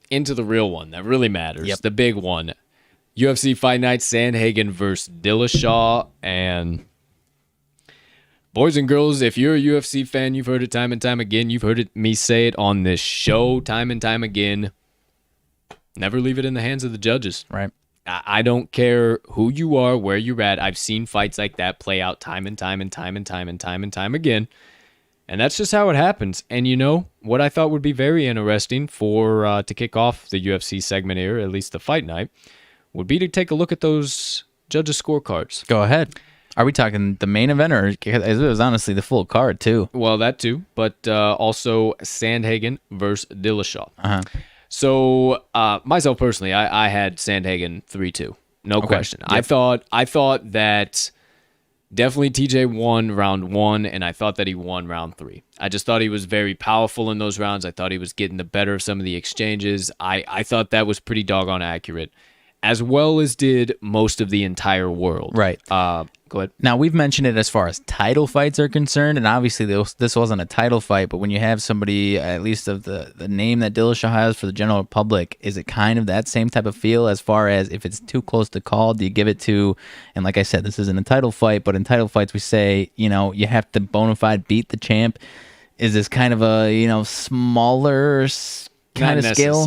into the real one that really matters, the big one. UFC Fight Night, Sandhagen versus Dillashaw. And boys and girls, if you're a UFC fan, you've heard it time and time again. You've heard me say it on this show time and time again. Never leave it in the hands of the judges. Right. I don't care who you are, where you're at. I've seen fights like that play out time and time again. And that's just how it happens. And what I thought would be very interesting for to kick off the UFC segment here, at least the fight night, would be to take a look at those judges' scorecards. Go ahead. Are we talking the main event, or it was honestly the full card too? Well, that too, but also Sandhagen versus Dillashaw. Uh-huh. So myself personally, I had Sandhagen 3-2, no question. Yep. I thought that definitely TJ won round 1, and I thought that he won round 3. I just thought he was very powerful in those rounds. I thought he was getting the better of some of the exchanges. I thought that was pretty doggone accurate, as well as did most of the entire world. Right. Go ahead. Now, we've mentioned it as far as title fights are concerned, and obviously this wasn't a title fight, but when you have somebody, at least of the name that Dillashaw has for the general public, is it kind of that same type of feel as far as if it's too close to call, do you give it to, and like I said, this isn't a title fight, but in title fights we say, you have to bona fide beat the champ. Is this kind of a, smaller kind of scale?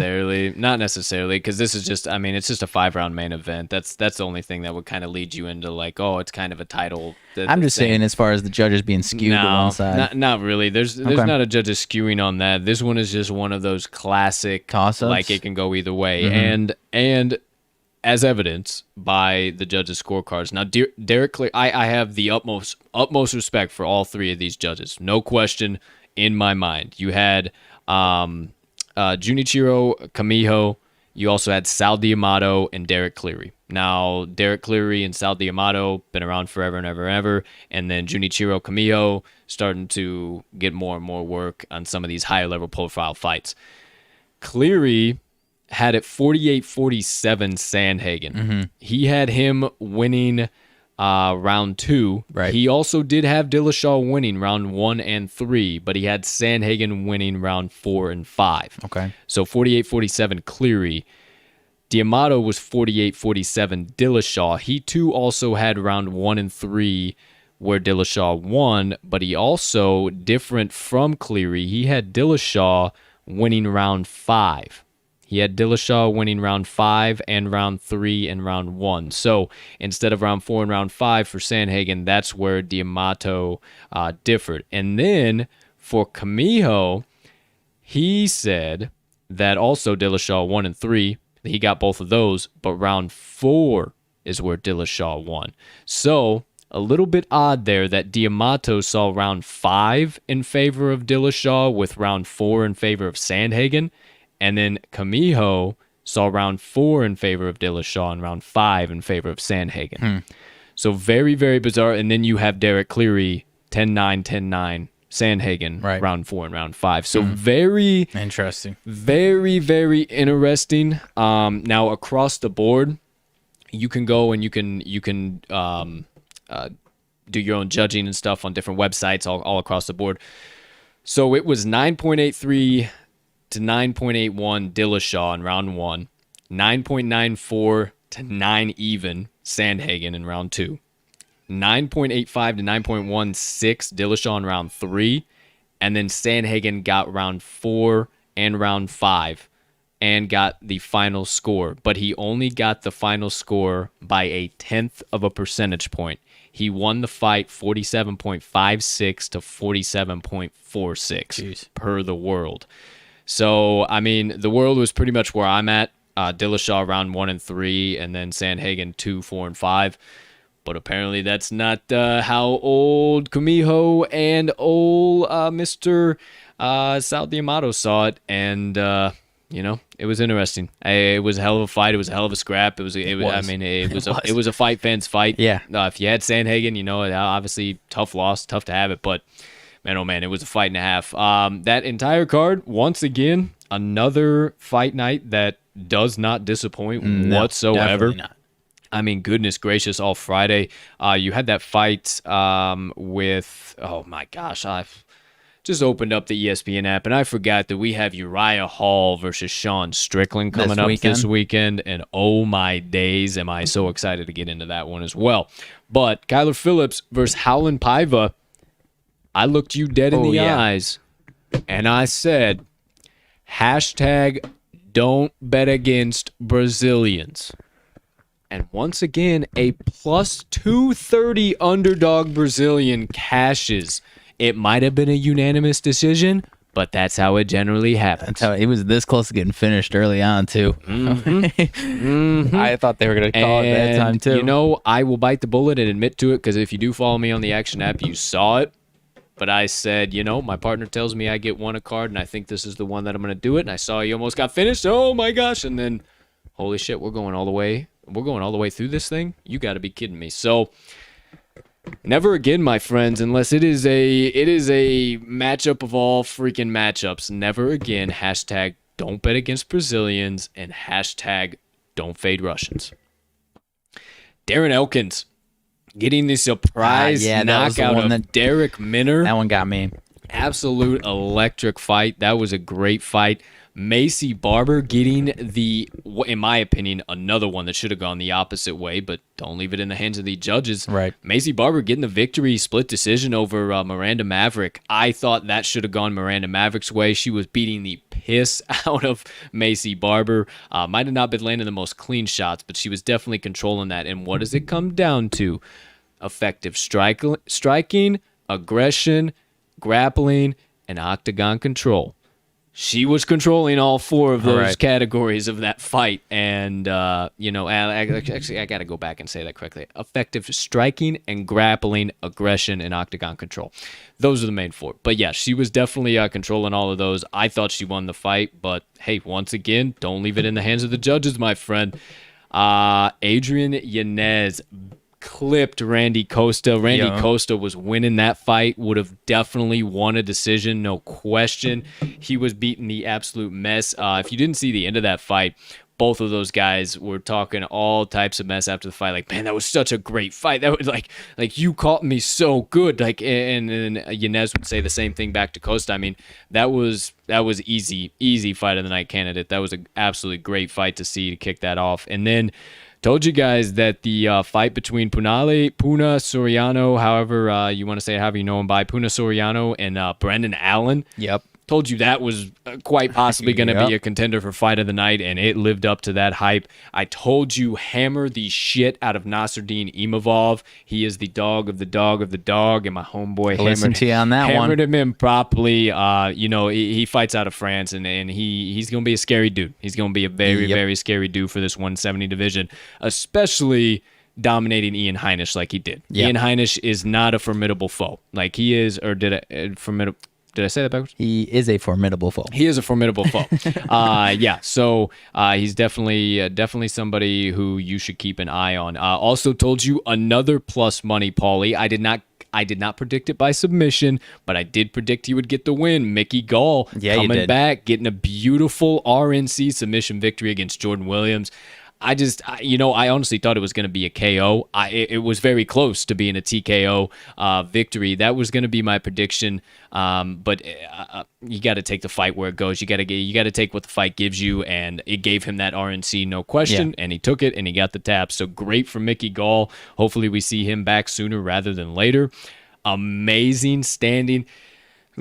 Not necessarily, because this is just, it's just a 5-round main event. That's the only thing that would kind of lead you into like, oh, it's kind of a title. I'm just saying, as far as the judges being skewed to one side. Not really. There's not a judge's skewing on that. This one is just one of those classic toss-ups. Like it can go either way, and as evidence by the judges' scorecards. Now, Derek Cleary, I have the utmost respect for all three of these judges. No question in my mind. You had Junichiro Kamiho. You also had Sal D'Amato and Derek Cleary. Now, Derek Cleary and Sal D'Amato been around forever and ever and ever. And then Junichiro Kamiho starting to get more and more work on some of these higher level profile fights. Cleary had it 48-47 Sandhagen. He had him winning round 2. Right. He also did have Dillashaw winning round 1 and 3, but he had Sandhagen winning round 4 and 5. Okay. So 48-47 Cleary. D'Amato was 48-47 Dillashaw. He too also had round 1 and 3 where Dillashaw won, but he also, different from Cleary, he had Dillashaw winning round 5. He had Dillashaw winning round 5 and round 3 and round 1. So instead of round 4 and round 5 for Sandhagen, that's where D'Amato differed. And then for Kamiho, he said that also Dillashaw 1 and 3, he got both of those, but round 4 is where Dillashaw won. So a little bit odd there that D'Amato saw round 5 in favor of Dillashaw with round 4 in favor of Sandhagen. And then Kamiho saw round 4 in favor of Dillashaw and round 5 in favor of Sandhagen. So very, very bizarre. And then you have Derek Cleary 10-9, 10-9, Sandhagen, right, round 4 and round 5. So very interesting. Very, very interesting. Now across the board, you can go and you can do your own judging and stuff on different websites all across the board. So it was 9.83 to 9.81 Dillashaw in round 1, 9.94 to 9 even Sandhagen in round 2, 9.85 to 9.16 Dillashaw in round 3, and then Sandhagen got round 4 and round 5 and got the final score, but he only got the final score by a 1/10 of a percentage point. He won the fight 47.56 to 47.46 per the world. So, I mean, the world was pretty much where I'm at. Dillashaw round 1 and 3, and then Sandhagen 2, 4, and 5. But apparently that's not how old Kumiho and old Mr. Sal D'Amato saw it. And, it was interesting. It was a hell of a fight. It was a hell of a scrap. It was a fight fans fight. Yeah. If you had Sandhagen, obviously tough loss, tough to have it. But, man, oh, man, it was a fight and a half. That entire card, once again, another fight night that does not disappoint whatsoever. Not. I mean, goodness gracious, all Friday. You had that fight with, oh my gosh, I've just opened up the ESPN app and I forgot that we have Uriah Hall versus Sean Strickland coming up this weekend. And oh my days, am I so excited to get into that one as well. But Kyler Phillips versus Howlin' Paiva, I looked you dead in the eyes and I said, hashtag don't bet against Brazilians. And once again, a plus 230 underdog Brazilian cashes. It might have been a unanimous decision, but that's how it generally happens. That's how it was this close to getting finished early on, too. I thought they were going to call it that time, too. I will bite the bullet and admit to it, because if you do follow me on the Action app, you saw it. But I said, my partner tells me I get one a card, and I think this is the one that I'm going to do it. And I saw you almost got finished. Oh, my gosh. And then, holy shit, we're going all the way through this thing. You got to be kidding me. So never again, my friends, unless it is a matchup of all freaking matchups. Never again. Hashtag don't bet against Brazilians and hashtag don't fade Russians. Darren Elkins getting the surprise knockout of Derek Minner. That one got me. Absolute electric fight. That was a great fight. Macy Barber getting in my opinion, another one that should have gone the opposite way, but don't leave it in the hands of the judges. Right. Macy Barber getting the victory, split decision over Miranda Maverick. I thought that should have gone Miranda Maverick's way. She was beating the piss out of Macy Barber. Might have not been landing the most clean shots, but she was definitely controlling that. And what does it come down to? Effective striking, aggression, grappling, and octagon control. She was controlling all 4 of those categories of that fight. And, actually, I got to go back and say that correctly. Effective striking and grappling, aggression, and octagon control. Those are the main 4. But, yeah, she was definitely controlling all of those. I thought she won the fight. But, hey, once again, don't leave it in the hands of the judges, my friend. Adrian Yanez clipped Randy Costa. Randy Costa was winning that fight, would have definitely won a decision, no question. He was beating the absolute mess. If you didn't see the end of that fight, both of those guys were talking all types of mess after the fight. Like, man, that was such a great fight. That was like you caught me so good. Like, and Yanez would say the same thing back to Costa. I mean, that was easy fight of the night candidate. That was an absolutely great fight to see, to kick that off. And then told you guys that the fight between Puna Soriano, however you want to say it, however you know him by, Puna Soriano and Brendan Allen. Yep. Told you that was quite possibly going to be a contender for fight of the night, and it lived up to that hype. I told you, hammer the shit out of Nasruddin Imavov. He is the dog of the dog of the dog, and my homeboy hammered him in properly. He fights out of France, and he's going to be a scary dude. He's going to be a very, very scary dude for this 170 division, especially dominating Ian Heinisch like he did. Yep. Ian Heinisch is not a formidable foe. Like he is, or did I say that backwards? He is a formidable foe. He is a formidable foe. So he's definitely somebody who you should keep an eye on. Also told you another plus money, Paulie. I did not predict it by submission, but I did predict he would get the win. Mickey Gall coming back, getting a beautiful RNC submission victory against Jordan Williams. I honestly thought it was going to be a KO. It was very close to being a TKO victory. That was going to be my prediction. But you got to take the fight where it goes. You got to take what the fight gives you, and it gave him that RNC, no question. And he took it, and he got the tap. So great for Mickey Gall. Hopefully we see him back sooner rather than later. Amazing standing.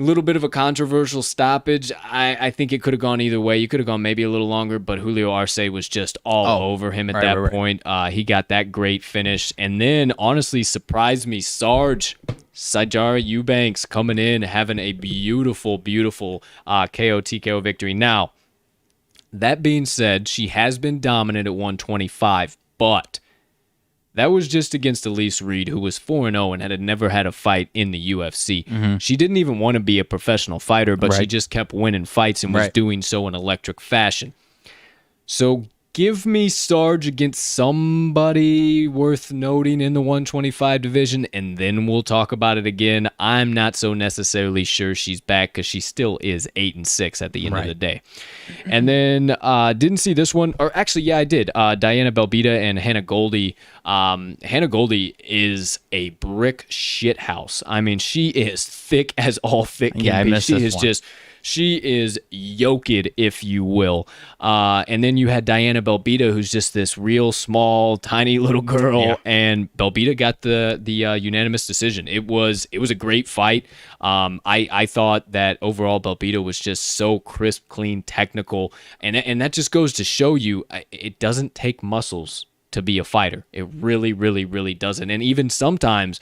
little bit of a controversial stoppage. I think it could have gone either way. You could have gone maybe a little longer, but Julio Arce was just all over him at that point. He got that great finish. And then, honestly, surprised me. Sijara Eubanks coming in, having a beautiful, beautiful KO TKO victory. Now, that being said, she has been dominant at 125, but that was just against Elise Reed, who was 4-0 and had never had a fight in the UFC. Mm-hmm. She didn't even want to be a professional fighter, but she just kept winning fights and was doing so in electric fashion. So give me Sarge against somebody worth noting in the 125 division, and then we'll talk about it again. I'm not so necessarily sure she's back because she still is 8-6 at the end of the day. And then didn't see this one, or actually, yeah, I did. Diana Belbita and Hannah Goldie. Hannah Goldie is a brick shithouse. I mean, she is thick as all thick can be. I missed this one. She is yoked, if you will. And then you had Diana Belbita, who's just this real small, tiny little girl, and Belbita got the unanimous decision. It was a great fight. I thought that overall Belbita was just so crisp, clean, technical, and that just goes to show you it doesn't take muscles to be a fighter. It really, really, really doesn't. And even sometimes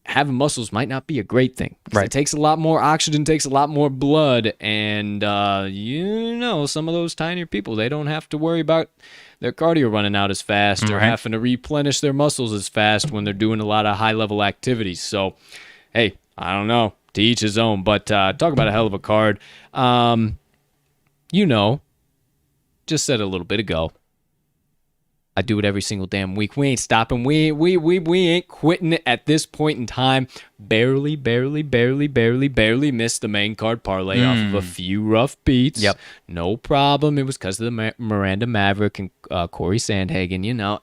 having muscles might not be a great thing. It takes a lot more oxygen, takes a lot more blood, and some of those tinier people, they don't have to worry about their cardio running out as fast or having to replenish their muscles as fast when they're doing a lot of high-level activities. So, hey, I don't know, to each his own, but talk about a hell of a card. Just said a little bit ago, I do it every single damn week. We ain't stopping. We ain't quitting it at this point in time. Barely missed the main card parlay off of a few rough beats. Yep. No problem. It was because of the Miranda Maverick and Corey Sandhagen.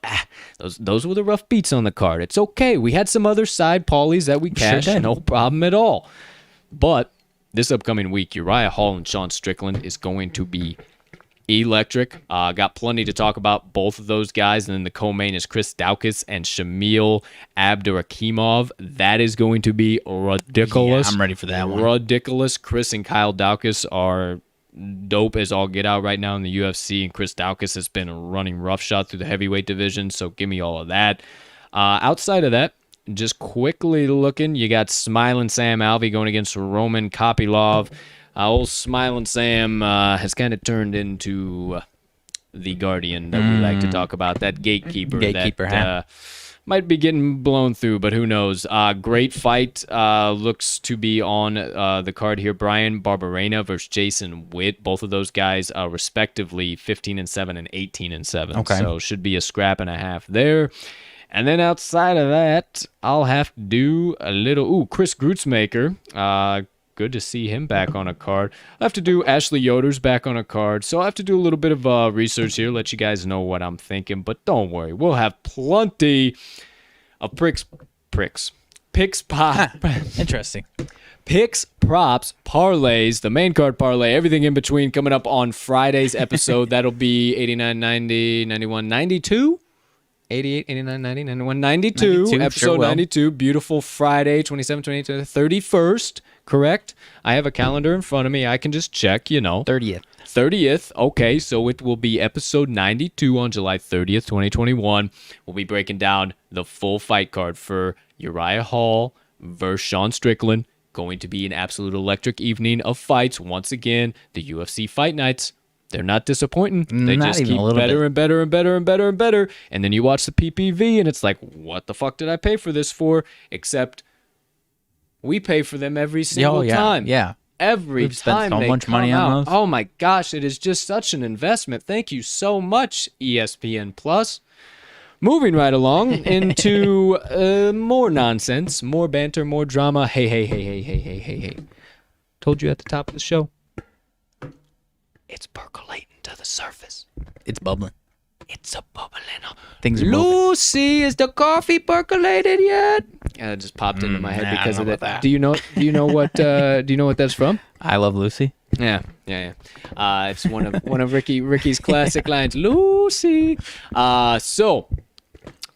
Those were the rough beats on the card. It's okay. We had some other side parlays that we cashed. No problem at all. But this upcoming week, Uriah Hall and Sean Strickland is going to be electric. Got plenty to talk about both of those guys. And then the co-main is Chris Daukaus and Shamil Abdurakhimov. That is going to be ridiculous. Yeah, I'm ready for that one. Ridiculous. Chris and Kyle Daukaus are dope as all get out right now in the UFC. And Chris Daukaus has been running roughshod through the heavyweight division. So give me all of that. Outside of that, just quickly looking, you got Smiling Sam Alvey going against Roman Kopylov. Old Smiling Sam has kind of turned into the Guardian that we like to talk about, that gatekeeper that might be getting blown through, but who knows. Great fight looks to be on the card here. Brian Barberena versus Jason Witt. Both of those guys respectively 15-7 and 18-7. Okay. So should be a scrap and a half there. And then outside of that, I'll have to do a little... Chris Grutzmaker. Good to see him back on a card. I'll have to do Ashley Yoder's back on a card. So I have to do a little bit of research here, let you guys know what I'm thinking. But don't worry, we'll have plenty of picks, Interesting. Picks, props, parlays, the main card parlay, everything in between coming up on Friday's episode. That'll be 89, 90, 91, 92? 88, 89, 90, 91, 92, episode 92, beautiful Friday, 27, 28, 31st, correct? I have a calendar in front of me. I can just check, 30th, okay, so it will be episode 92 on July 30th, 2021. We'll be breaking down the full fight card for Uriah Hall versus Sean Strickland. Going to be an absolute electric evening of fights. Once again, the UFC Fight Nights. They're not disappointing. They just keep better and better and better and better and better. And then you watch the PPV and it's like, what the fuck did I pay for this for? Except we pay for them every single time. Yeah. We've spent so much money on those. Oh my gosh, it is just such an investment. Thank you so much, ESPN Plus. Moving right along into more nonsense, more banter, more drama. Hey. Told you at the top of the show. It's percolating to the surface. It's bubbling. It's a bubbling. Things are moving. Lucy, is the coffee percolated yet? It just popped into my head because of that. Do you know what that's from? I Love Lucy. Yeah. It's one of Ricky's classic lines. Lucy. So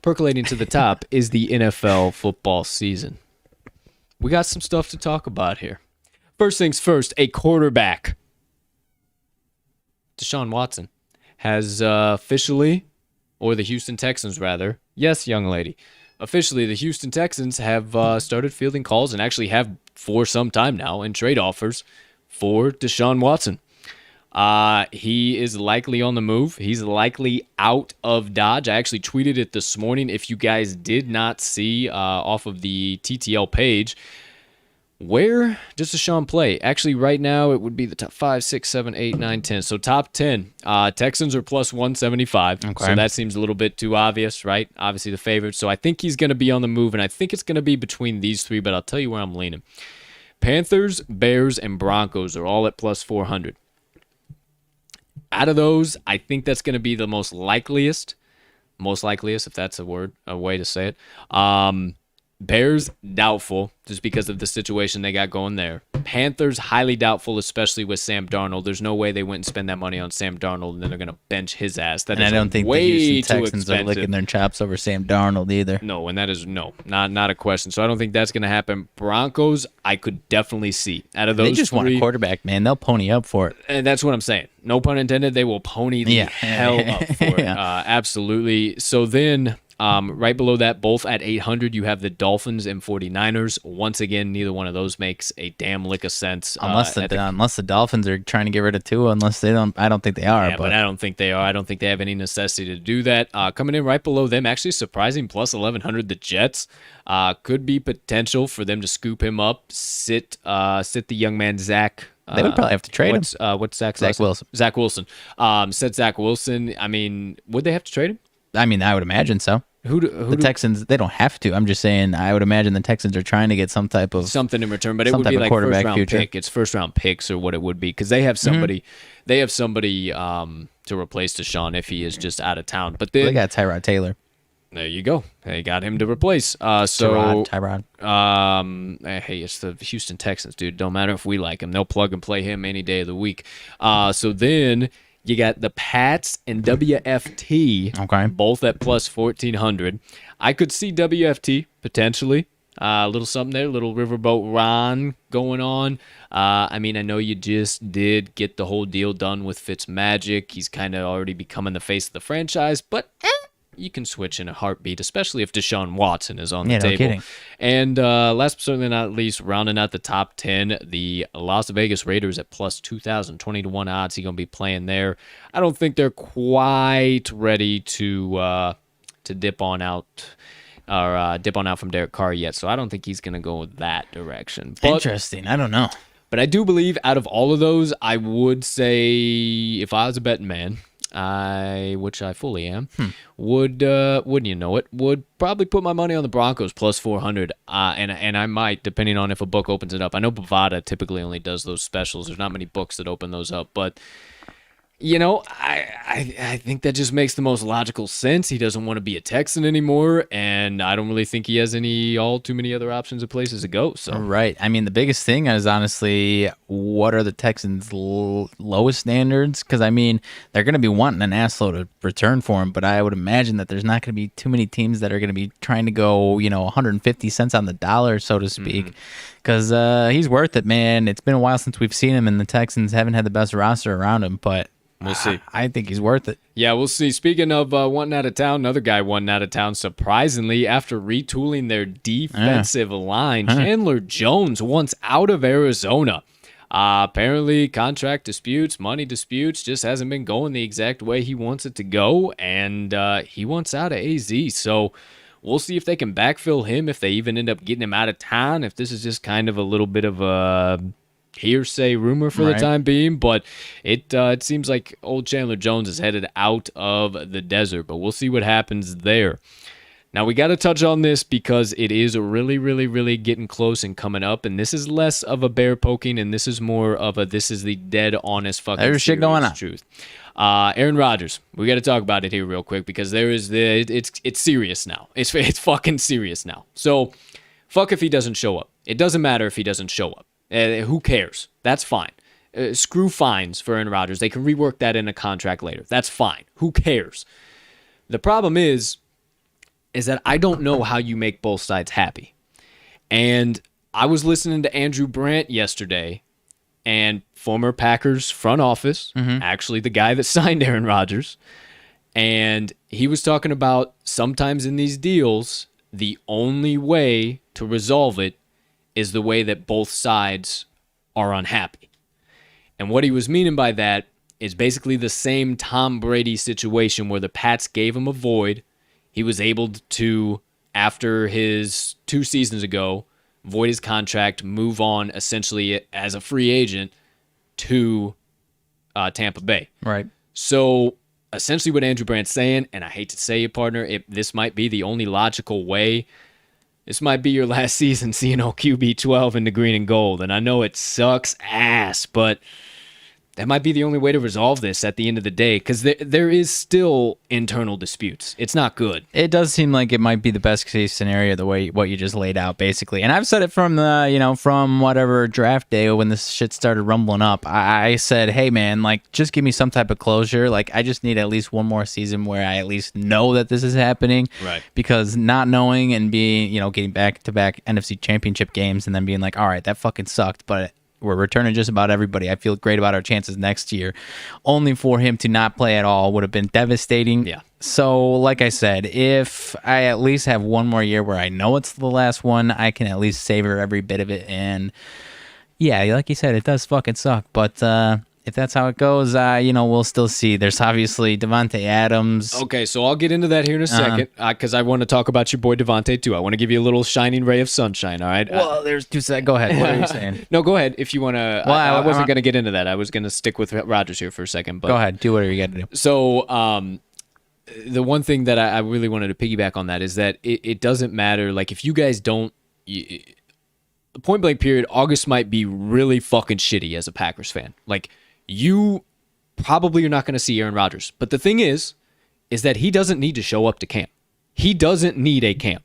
percolating to the top is the NFL football season. We got some stuff to talk about here. First things first, a quarterback, Deshaun Watson, has officially, or the Houston Texans rather, yes, young lady, officially the Houston Texans have started fielding calls and actually have for some time now in trade offers for Deshaun Watson. He is likely on the move. He's likely out of Dodge. I actually tweeted it this morning. If you guys did not see off of the TTL page, where does Deshaun play? Actually, right now, it would be the top 5, 6, 7, 8, 9, 10. So top 10. Texans are plus 175. Okay. So that seems a little bit too obvious, right? Obviously the favorite. So I think he's going to be on the move, and I think it's going to be between these three, but I'll tell you where I'm leaning. Panthers, Bears, and Broncos are all at plus 400. Out of those, I think that's going to be the most likeliest, if that's a way to say it. Bears, doubtful, just because of the situation they got going there. Panthers, highly doubtful, especially with Sam Darnold. There's no way they went and spend that money on Sam Darnold, and then they're going to bench his ass. That and is I don't think the Houston Texans are licking their chops over Sam Darnold either. No, and that is not a question. So I don't think that's going to happen. Broncos, I could definitely see. Out of those they just three, want a quarterback, man. They'll pony up for it. And that's what I'm saying. No pun intended. They will pony the hell up for it. Absolutely. So then, right below that, both at 800, you have the Dolphins and 49ers. Once again, neither one of those makes a damn lick of sense. Unless the Dolphins are trying to get rid of Tua, I don't think they are. Yeah, but I don't think they are. I don't think they have any necessity to do that. Coming in right below them, actually surprising, plus 1,100, the Jets. Could be potential for them to scoop him up, sit the young man Zach. They would probably have to trade him. What's Zach Wilson? Zach Wilson. Set Zach Wilson. I mean, would they have to trade him? I mean, I would imagine so. The Texans, they don't have to. I'm just saying, I would imagine the Texans are trying to get something in return, but it would be like first round pick. It's first round picks or what it would be, because they have somebody. Mm-hmm. They have somebody to replace Deshaun if he is just out of town. But they got Tyrod Taylor. There you go. They got him to replace. Tyrod. Hey, it's the Houston Texans, dude. Don't matter if we like him; they'll plug and play him any day of the week. So then you got the Pats and WFT, both at plus 1,400. I could see WFT potentially. A little something there, little Riverboat Ron going on. I mean, I know you just did get the whole deal done with Fitzmagic. He's kind of already becoming the face of the franchise, but you can switch in a heartbeat, especially if Deshaun Watson is on the table. No kidding. And last but certainly not least, rounding out the top 10, the Las Vegas Raiders at plus 2,000, 20-1 odds. He's going to be playing there. I don't think they're quite ready to dip on out from Derek Carr yet, so I don't think he's going to go that direction. But, interesting. I don't know. But I do believe out of all of those, I would say if I was a betting man, which I fully am, wouldn't you know it, would probably put my money on the Broncos plus 400, and I might, depending on if a book opens it up. I know Bovada typically only does those specials. There's not many books that open those up, but you know, I think that just makes the most logical sense. He doesn't want to be a Texan anymore, and I don't really think he has too many other options of places to go. So right. I mean, the biggest thing is honestly, what are the Texans' lowest standards? Because I mean, they're going to be wanting an assload of return for him, but I would imagine that there's not going to be too many teams that are going to be trying to go, 150 cents on the dollar, so to speak. Because he's worth it, man. It's been a while since we've seen him, and the Texans haven't had the best roster around him, but we'll see. I think he's worth it. Yeah, we'll see. Speaking of wanting out of town, another guy wanting out of town, surprisingly, after retooling their defensive line, Chandler Jones wants out of Arizona. Apparently, contract disputes, money disputes, just hasn't been going the exact way he wants it to go, and he wants out of AZ. So we'll see if they can backfill him, if they even end up getting him out of town, if this is just kind of a little bit of a hearsay rumor for the time being, but it seems like old Chandler Jones is headed out of the desert, but we'll see what happens there. Now, we got to touch on this because it is really, really, really getting close and coming up, and this is less of a bear poking, and this is more of this is the dead, honest, fucking There's shit going on. Truth. Aaron Rodgers, we got to talk about it here real quick because it's serious now. It's fucking serious now. So, fuck if he doesn't show up. It doesn't matter if he doesn't show up. Who cares? That's fine. Screw fines for Aaron Rodgers. They can rework that in a contract later. That's fine. Who cares? The problem is that I don't know how you make both sides happy. And I was listening to Andrew Brandt yesterday and former Packers front office, actually the guy that signed Aaron Rodgers. And he was talking about sometimes in these deals, the only way to resolve it is the way that both sides are unhappy. And what he was meaning by that is basically the same Tom Brady situation where the Pats gave him a void. He was able to, after his 2 seasons ago, void his contract, move on essentially as a free agent to Tampa Bay. Right. So essentially what Andrew Brandt's saying, and I hate to say it, partner, this might be the only logical way. This might be your last season seeing old QB 12 in the green and gold. And I know it sucks ass, but that might be the only way to resolve this at the end of the day, because there is still internal disputes. It's not good. It does seem like it might be the best case scenario, the way what you just laid out, basically. And I've said it from the, from whatever draft day when this shit started rumbling up. I said, hey man, like just give me some type of closure. Like I just need at least one more season where I at least know that this is happening. Right. Because not knowing and being, getting back-to-back NFC Championship games and then being like, all right, that fucking sucked, but we're returning just about everybody. I feel great about our chances next year. Only for him to not play at all would have been devastating. Yeah. So, like I said, if I at least have one more year where I know it's the last one, I can at least savor every bit of it. And yeah, like you said, it does fucking suck. But if that's how it goes, we'll still see. There's obviously Davante Adams. Okay, so I'll get into that here in a second, because I want to talk about your boy Davante too. I want to give you a little shining ray of sunshine, all right? Well, there's 2 seconds. Go ahead. What are you saying? No, go ahead if you want to. Well, I wasn't going to get into that. I was going to stick with Rodgers here for a second. But go ahead. Do whatever you got to do. So the one thing that I really wanted to piggyback on that is that it doesn't matter. Like, if you guys don't... point blank period, August might be really fucking shitty as a Packers fan. Like, you probably are not going to see Aaron Rodgers. But the thing is that he doesn't need to show up to camp. He doesn't need a camp.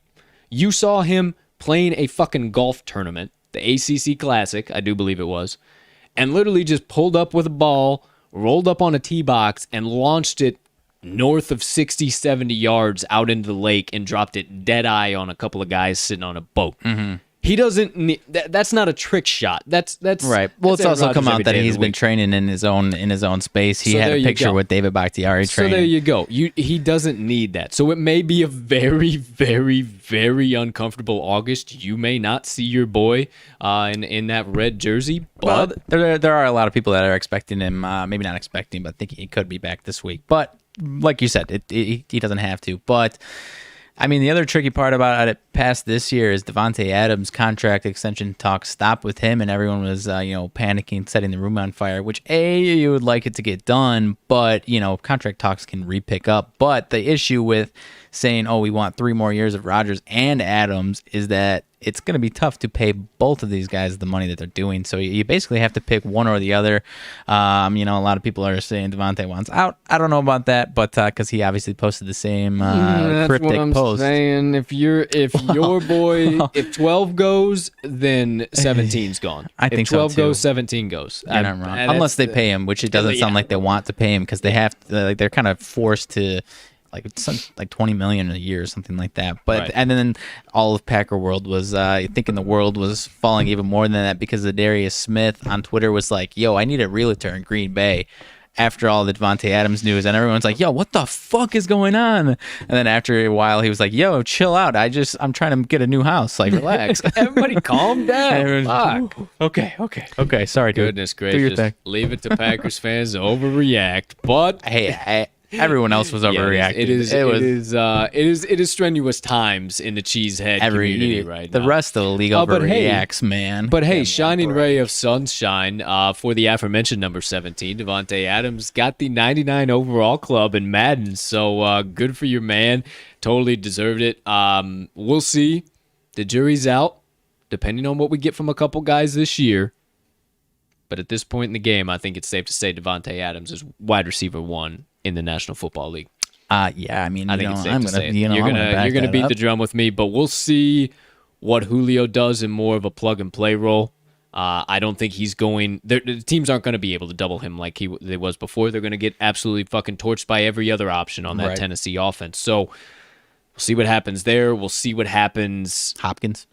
You saw him playing a fucking golf tournament, the ACC Classic, I do believe it was, and literally just pulled up with a ball, rolled up on a tee box, and launched it north of 60, 70 yards out into the lake and dropped it dead eye on a couple of guys sitting on a boat. Mm-hmm. He doesn't need that's not a trick shot. That's right. Well, it's also come out that he's been training in his own space. He had a picture with David Bakhtiari training. So there you go. He doesn't need that. So it may be a very, very, very uncomfortable August. You may not see your boy in that red jersey. But there are a lot of people that are expecting him. Maybe not expecting, but thinking he could be back this week. But like you said, he doesn't have to. But I mean, the other tricky part about it past this year is Davante Adams' contract extension talks stopped with him, and everyone was, panicking, setting the room on fire, which, you would like it to get done, but, contract talks can re-pick up. But the issue with saying, we want 3 more years of Rodgers and Adams is that it's going to be tough to pay both of these guys the money that they're doing. So you basically have to pick one or the other. A lot of people are saying Davante wants out. I don't know about that, but because he obviously posted the same cryptic what I'm post. Saying if your boy, if 12 goes, then 17's gone. I think if 12 so too. goes, 17 goes. You're not wrong. Unless they pay him, which it doesn't sound like they want to pay him because they have to, they're kind of forced to. Like $20 million a year or something like that. But right. And then all of Packer world was thinking the world was falling even more than that because Darius Smith on Twitter was like, "Yo, I need a realtor in Green Bay." After all the Davante Adams news, and everyone's like, "Yo, what the fuck is going on?" And then after a while, he was like, "Yo, chill out. I'm trying to get a new house. Like, relax. Everybody, calm down." Fuck. Okay. Sorry, dude. Goodness gracious. Leave it to Packers fans to overreact. But hey. Everyone else was overreacting. It is strenuous times in the cheesehead community right now. The rest of the league overreacts, man. But hey, shining ray of sunshine for the aforementioned number 17, Davante Adams got the 99 overall club in Madden. So good for your man. Totally deserved it. We'll see. The jury's out, depending on what we get from a couple guys this year. But at this point in the game, I think it's safe to say Davante Adams is wide receiver 1 in the National Football League. Yeah, I mean, I think it's safe to say you're gonna beat the drum with me, but we'll see what Julio does in more of a plug and play role. I don't think he's going. The teams aren't going to be able to double him like they was before. They're going to get absolutely fucking torched by every other option on that Tennessee offense. So see what happens there. We'll see what happens. Hopkins.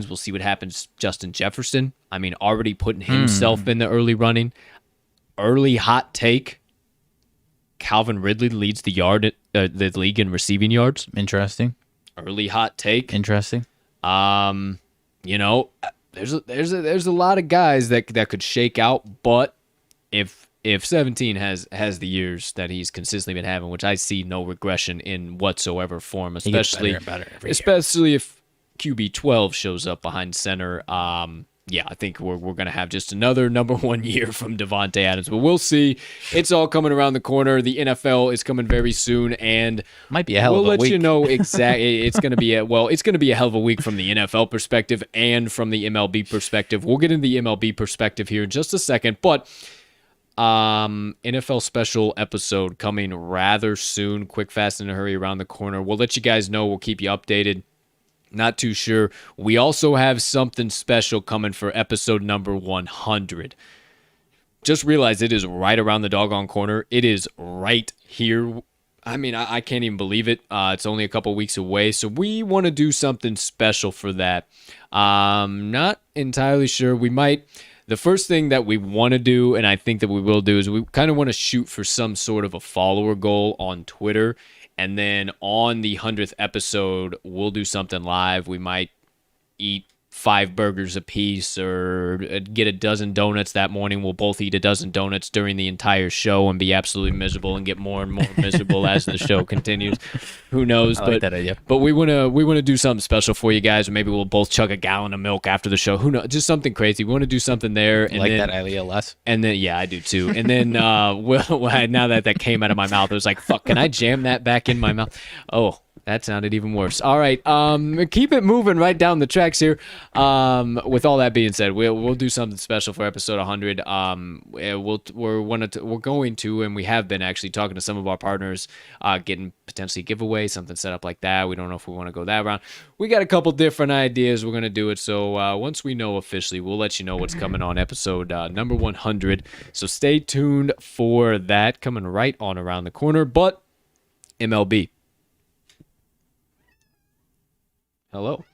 We'll see what happens. Justin Jefferson. I mean, already putting himself in the early running. Early hot take. Calvin Ridley leads the league in receiving yards. Interesting. Early hot take. Interesting. You know, there's a lot of guys that could shake out, but if 17 has the years that he's consistently been having, which I see no regression in whatsoever form, especially if QB 12 shows up behind center. Yeah, I think we're going to have just another number one year from Davante Adams, but we'll see. It's all coming around the corner. The NFL is coming very soon, and might be a hell of a week. We'll let you know exactly. It's going to be a hell of a week from the NFL perspective and from the MLB perspective. We'll get into the MLB perspective here in just a second, but NFL special episode coming rather soon. Quick, fast, in a hurry around the corner. We'll let you guys know. We'll keep you updated. Not too sure. We also have something special coming for episode number 100. Just realize it is right around the doggone corner. It is right here. I mean, I can't even believe it. It's only a couple weeks away, so we want to do something special for that. Not entirely sure. We might. The first thing that we want to do, and I think that we will do, is we kind of want to shoot for some sort of a follower goal on Twitter. And then on the 100th episode, we'll do something live. We might eat 5 burgers apiece or get a dozen donuts that morning. We'll both eat a dozen donuts during the entire show and be absolutely miserable and get more and more miserable as the show continues. Who knows? I like that idea. But we wanna do something special for you guys, or maybe we'll both chug a gallon of milk after the show. Who knows? Just something crazy. We want to do something there. And like that idea less. And then I do too. And then now that came out of my mouth, I was like, fuck, can I jam that back in my mouth? Oh. That sounded even worse. All right, keep it moving right down the tracks here. With all that being said, we'll do something special for episode 100. We're going to, and we have been actually talking to some of our partners, getting potentially giveaway, something set up like that. We don't know if we want to go that route. We got a couple different ideas. We're gonna do it. So once we know officially, we'll let you know what's coming on episode number 100. So stay tuned for that coming right on around the corner. But MLB. Hello.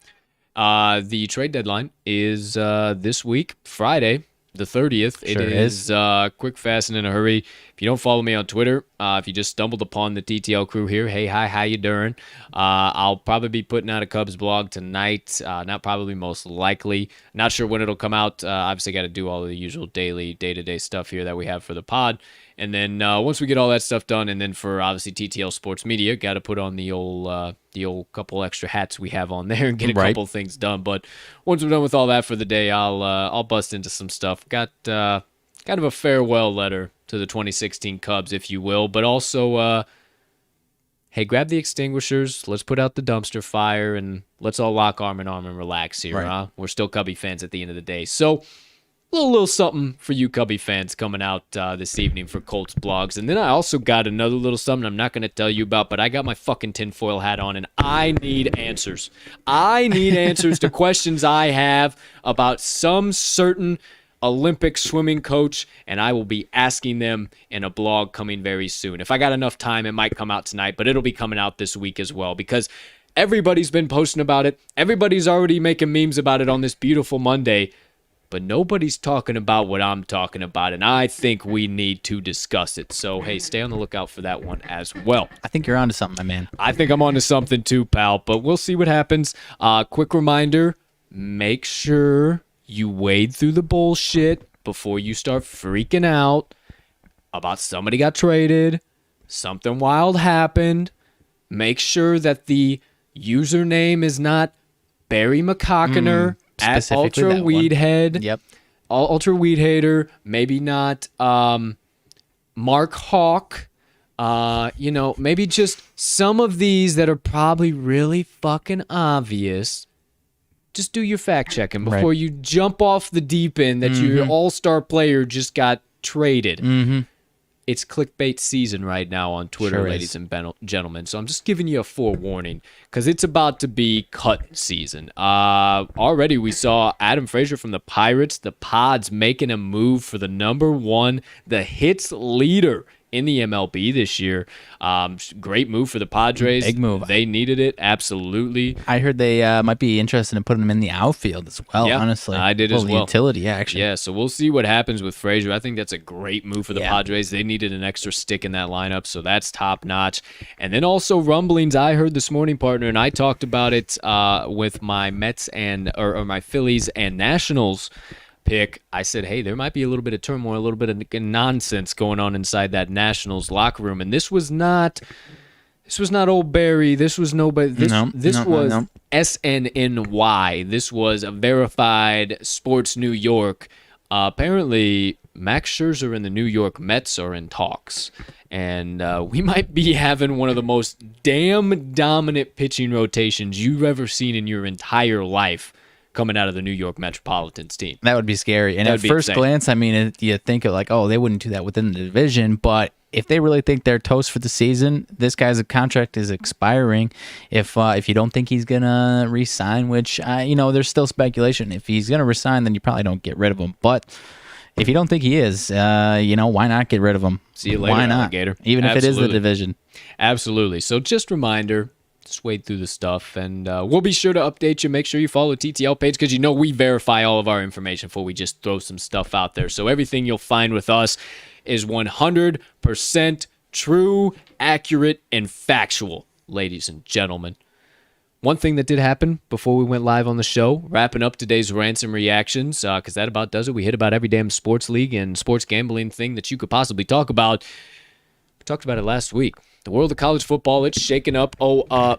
The trade deadline is this week, Friday, the 30th. Sure it is quick, fast, and in a hurry. If you don't follow me on Twitter, if you just stumbled upon the TTL crew here, hey, hi, how you doing? I'll probably be putting out a Cubs blog tonight. Not probably, most likely. Not sure when it'll come out. Obviously, got to do all of the usual daily, day-to-day stuff here that we have for the pod. And then once we get all that stuff done, and then for obviously TTL Sports Media, got to put on the old couple extra hats we have on there and get a couple things done. But once we're done with all that for the day, I'll bust into some stuff. Got kind of a farewell letter to the 2016 Cubs, if you will, but also, hey, grab the extinguishers. Let's put out the dumpster fire, and let's all lock arm in arm and relax here. Huh? We're still Cubby fans at the end of the day, so. A little something for you Cubby fans coming out this evening for Colt's blogs. And then I also got another little something I'm not going to tell you about, but I got my fucking tinfoil hat on, and I need answers. I need answers to questions I have about some certain Olympic swimming coach, and I will be asking them in a blog coming very soon. If I got enough time, it might come out tonight, but it'll be coming out this week as well, because everybody's been posting about it. Everybody's already making memes about it on this beautiful Monday. But nobody's talking about what I'm talking about, and I think we need to discuss it. So, hey, stay on the lookout for that one as well. I think you're onto something, my man. I think I'm onto something too, pal, but we'll see what happens. Quick reminder, make sure you wade through the bullshit before you start freaking out about somebody got traded, something wild happened. Make sure that the username is not Barry McCockiner. At Ultra Weedhead. Yep. Ultra Weed Hater. Maybe not Mark Hawk. Maybe just some of these that are probably really fucking obvious. Just do your fact checking before you jump off the deep end that your all-star player just got traded. Mm-hmm. It's clickbait season right now on Twitter, ladies and gentlemen. So I'm just giving you a forewarning because it's about to be cut season. Already we saw Adam Frazier from the Pirates, the Pods, making a move for the number one, the hits leader in the MLB this year. Great move for the Padres. Big move. They needed it, absolutely. I heard they might be interested in putting him in the outfield as well, Yeah, honestly. I did as well. Utility, yeah, actually. Yeah, so we'll see what happens with Frazier. I think that's a great move for the Padres. They needed an extra stick in that lineup, so that's top-notch. And then also rumblings I heard this morning, partner, and I talked about it with my Mets or my Phillies and Nationals pick. I said, hey, there might be a little bit of turmoil, a little bit of nonsense going on inside that Nationals locker room. And this was not old Barry. This was nobody. This was SNNY. This was a verified Sports New York. Apparently, Max Scherzer and the New York Mets are in talks. And we might be having one of the most damn dominant pitching rotations you've ever seen in your entire life coming out of the New York Metropolitans team. That would be scary. And at first glance, I mean, you think of like, oh, they wouldn't do that within the division. But if they really think they're toast for the season, this guy's contract is expiring. If you don't think he's going to re-sign, which, there's still speculation. If he's going to re-sign, then you probably don't get rid of him. But if you don't think he is, why not get rid of him? See you later, why not? alligator. Even if it is the division. Absolutely. So just reminder, just wade through the stuff, and we'll be sure to update you. Make sure you follow the TTL page because we verify all of our information before we just throw some stuff out there. So everything you'll find with us is 100% true, accurate, and factual, ladies and gentlemen. One thing that did happen before we went live on the show, wrapping up today's Rants and Reactions, because that about does it. We hit about every damn sports league and sports gambling thing that you could possibly talk about. We talked about it last week. The world of college football, it's shaking up.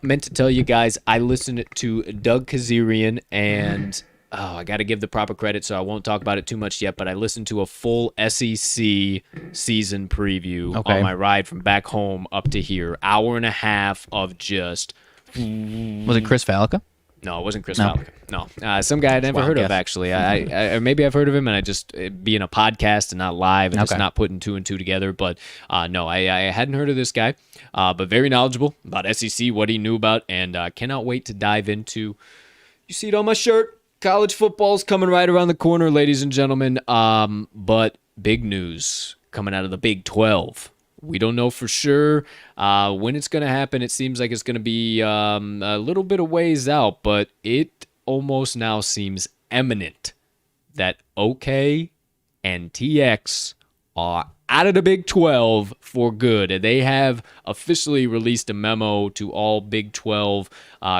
Meant to tell you guys, I listened to Doug Kazarian, and I got to give the proper credit, so I won't talk about it too much yet, but I listened to a full SEC season preview on my ride from back home up to here. Hour and a half of just... Was it Chris Fallica? No, it wasn't Chris Fallica. No. Some guy I'd never heard of, actually. I maybe I've heard of him, and I just being a podcast and not live and just not putting two and two together. But no, I hadn't heard of this guy, but very knowledgeable about SEC, what he knew about, and cannot wait to dive into. You see it on my shirt. College football's coming right around the corner, ladies and gentlemen. But big news coming out of the Big 12. We don't know for sure when it's going to happen. It seems like it's going to be a little bit of ways out, but it almost now seems imminent that OK and TX are out of the Big 12 for good. They have officially released a memo to all Big 12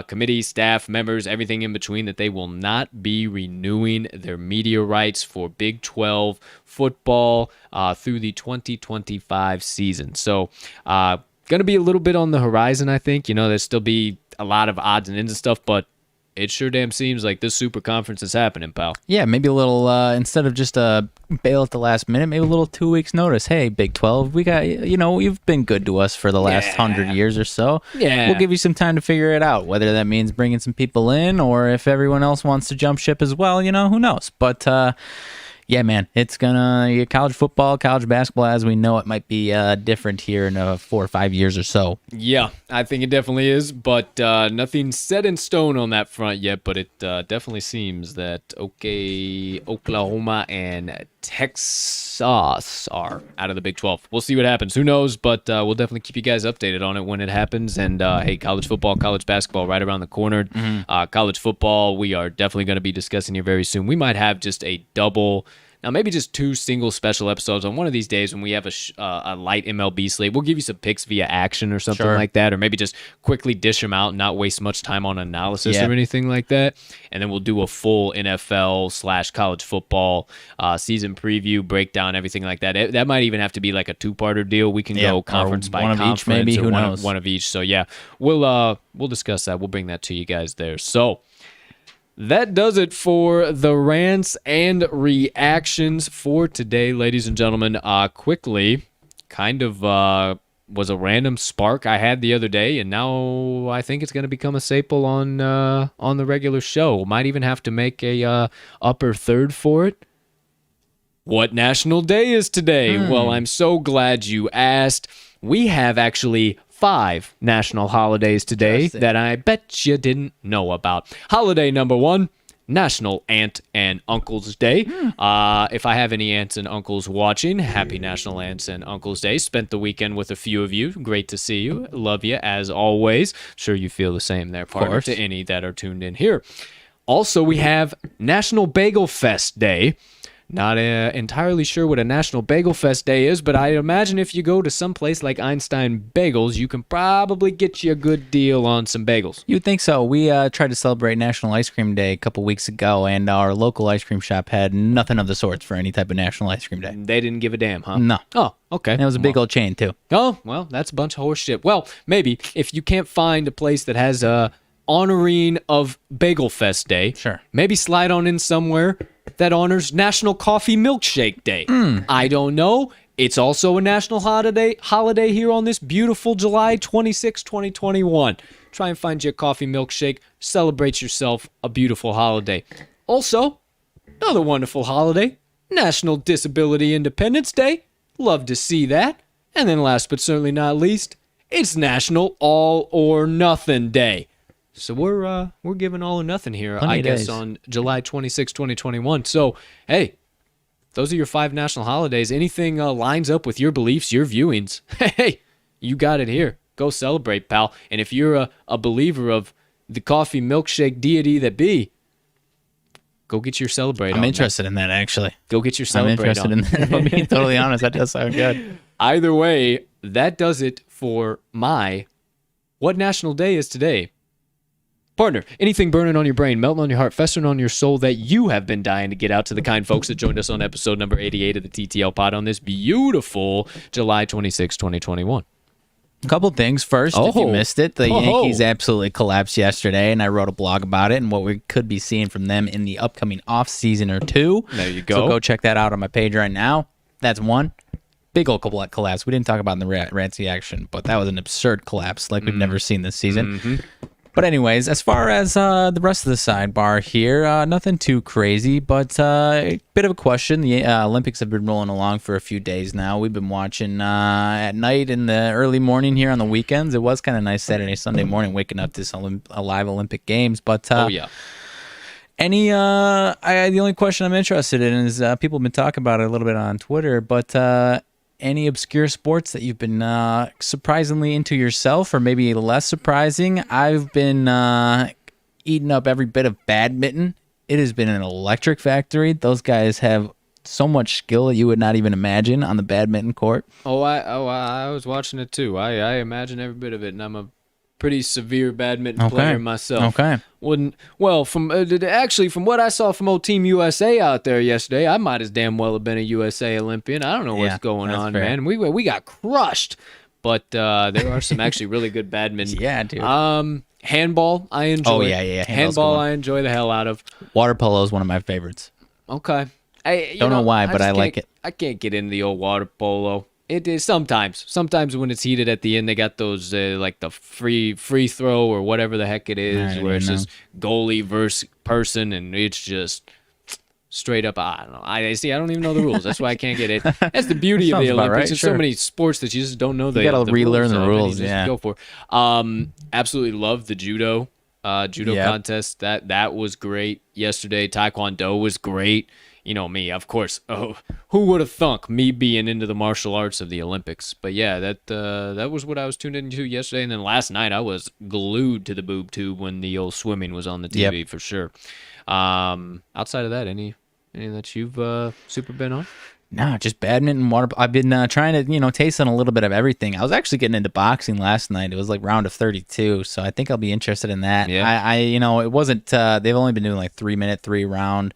committee, staff, members, everything in between, that they will not be renewing their media rights for Big 12 football through the 2025 season. So, going to be a little bit on the horizon, I think. There'll still be a lot of odds and ends and stuff, but it sure damn seems like this super conference is happening, pal. Yeah, maybe a little, instead of just a bail at the last minute, maybe a little 2 weeks notice. Hey, Big 12, we got, you've been good to us for the last 100 years or so. Yeah. We'll give you some time to figure it out, whether that means bringing some people in or if everyone else wants to jump ship as well, who knows. But, yeah, man, it's gonna college football, college basketball as we know it might be different here in 4 or 5 years or so. Yeah, I think it definitely is, but nothing set in stone on that front yet. But it definitely seems that Oklahoma and Texas are out of the Big 12. We'll see what happens. Who knows? But we'll definitely keep you guys updated on it when it happens. And hey, college football, college basketball, right around the corner. College football, we are definitely going to be discussing here very soon. We might have just a double. Now, maybe just 2 single special episodes on one of these days when we have a light MLB slate. We'll give you some picks via action or something like that, or maybe just quickly dish them out and not waste much time on analysis or anything like that. And then we'll do a full NFL/college football season preview, breakdown, everything like that. That might even have to be like a 2-parter deal. We can go conference by conference, each, maybe. Who knows? One of each. So yeah, we'll discuss that. We'll bring that to you guys there. So. That does it for the rants and reactions for today, ladies and gentlemen. Quickly, kind of was a random spark I had the other day, and now I think it's going to become a staple on the regular show. Might even have to make a upper third for it. What national day is today? Well, I'm so glad you asked. We have actually 5 national holidays today that I bet you didn't know about. Holiday number 1, National Aunt and Uncle's Day. If I have any aunts and uncles watching, happy National Aunts and Uncles Day. Spent the weekend with a few of you. Great to see you. Love you as always. Sure you feel the same there, partner, to any that are tuned in here. Also, we have National Bagel Fest Day. Not entirely sure what a National Bagel Fest Day is, but I imagine if you go to some place like Einstein Bagels, you can probably get you a good deal on some bagels. You'd think so. We tried to celebrate National Ice Cream Day a couple weeks ago, and our local ice cream shop had nothing of the sorts for any type of National Ice Cream Day. They didn't give a damn, huh? No. Oh, okay. And it was a big old chain, too. Oh, well, that's a bunch of horse shit. Well, maybe if you can't find a place that has a honoring of Bagel Fest Day, sure, maybe slide on in somewhere that honors National Coffee Milkshake Day. I don't know. It's also a national holiday here on this beautiful July 26, 2021. Try and find you a coffee milkshake. Celebrate yourself a beautiful holiday. Also, another wonderful holiday, National Disability Independence Day. Love to see that. And then last but certainly not least, it's National All or Nothing Day. So we're giving all or nothing here, I guess, on July 26, 2021. So, hey, those are your 5 national holidays. Anything lines up with your beliefs, your viewings, hey, you got it here. Go celebrate, pal. And if you're a believer of the coffee milkshake deity that be, go get your celebrate on. I'm interested in that, actually. Go get your celebrate on. I'm interested in that. If I'm being totally honest, that does sound good. Either way, that does it for my What National Day is Today. Partner, anything burning on your brain, melting on your heart, festering on your soul that you have been dying to get out to the kind folks that joined us on episode number 88 of the TTL Pod on this beautiful July 26, 2021. A couple things. First, if you missed it, the Yankees absolutely collapsed yesterday, and I wrote a blog about it and what we could be seeing from them in the upcoming offseason or two. There you go. So go check that out on my page right now. That's one. Big old collapse. We didn't talk about in the Rants Reaction, but that was an absurd collapse like we've never seen this season. But anyways, as far as the rest of the sidebar here, nothing too crazy, but a bit of a question. The Olympics have been rolling along for a few days now. We've been watching at night in the early morning here on the weekends. It was kind of nice Saturday, Sunday morning waking up to some live Olympic games. But the only question I'm interested in is people have been talking about it a little bit on Twitter, but any obscure sports that you've been surprisingly into yourself, or maybe less surprising? I've been eating up every bit of badminton. It has been an electric factory. Those guys have so much skill that you would not even imagine on the badminton court. I was watching it too. I imagine every bit of it, and I'm a pretty severe badminton player myself. From what I saw from old Team USA out there yesterday, I might as damn well have been a USA Olympian. I don't know what's going on, fair. Man. We got crushed, but there are some actually really good badminton. Yeah, dude. Handball, I enjoy. Oh yeah. Handball, I enjoy the hell out of. Water polo is one of my favorites. Okay. I don't know why, but I like it. I can't get into the old water polo. It is sometimes when it's heated at the end, they got those like the free throw or whatever the heck it is, where it's just goalie versus person, and it's just straight up. I don't know. I don't even know the rules. That's why I can't get it. That's the beauty of the Olympics. Right. There's so many sports that you just don't know. You got to relearn the rules. Yeah, go for. Absolutely love the judo contest. That was great yesterday. Taekwondo was great. You know me, of course. Oh, who would have thunk me being into the martial arts of the Olympics? But yeah, that was what I was tuned into yesterday. And then last night I was glued to the boob tube when the old swimming was on the TV for sure. Outside of that, any that you've super been on? No, just badminton, water. I've been trying to, taste on a little bit of everything. I was actually getting into boxing last night. It was like round of 32, so I think I'll be interested in that. Yeah. It wasn't. They've only been doing like 3-minute, 3-round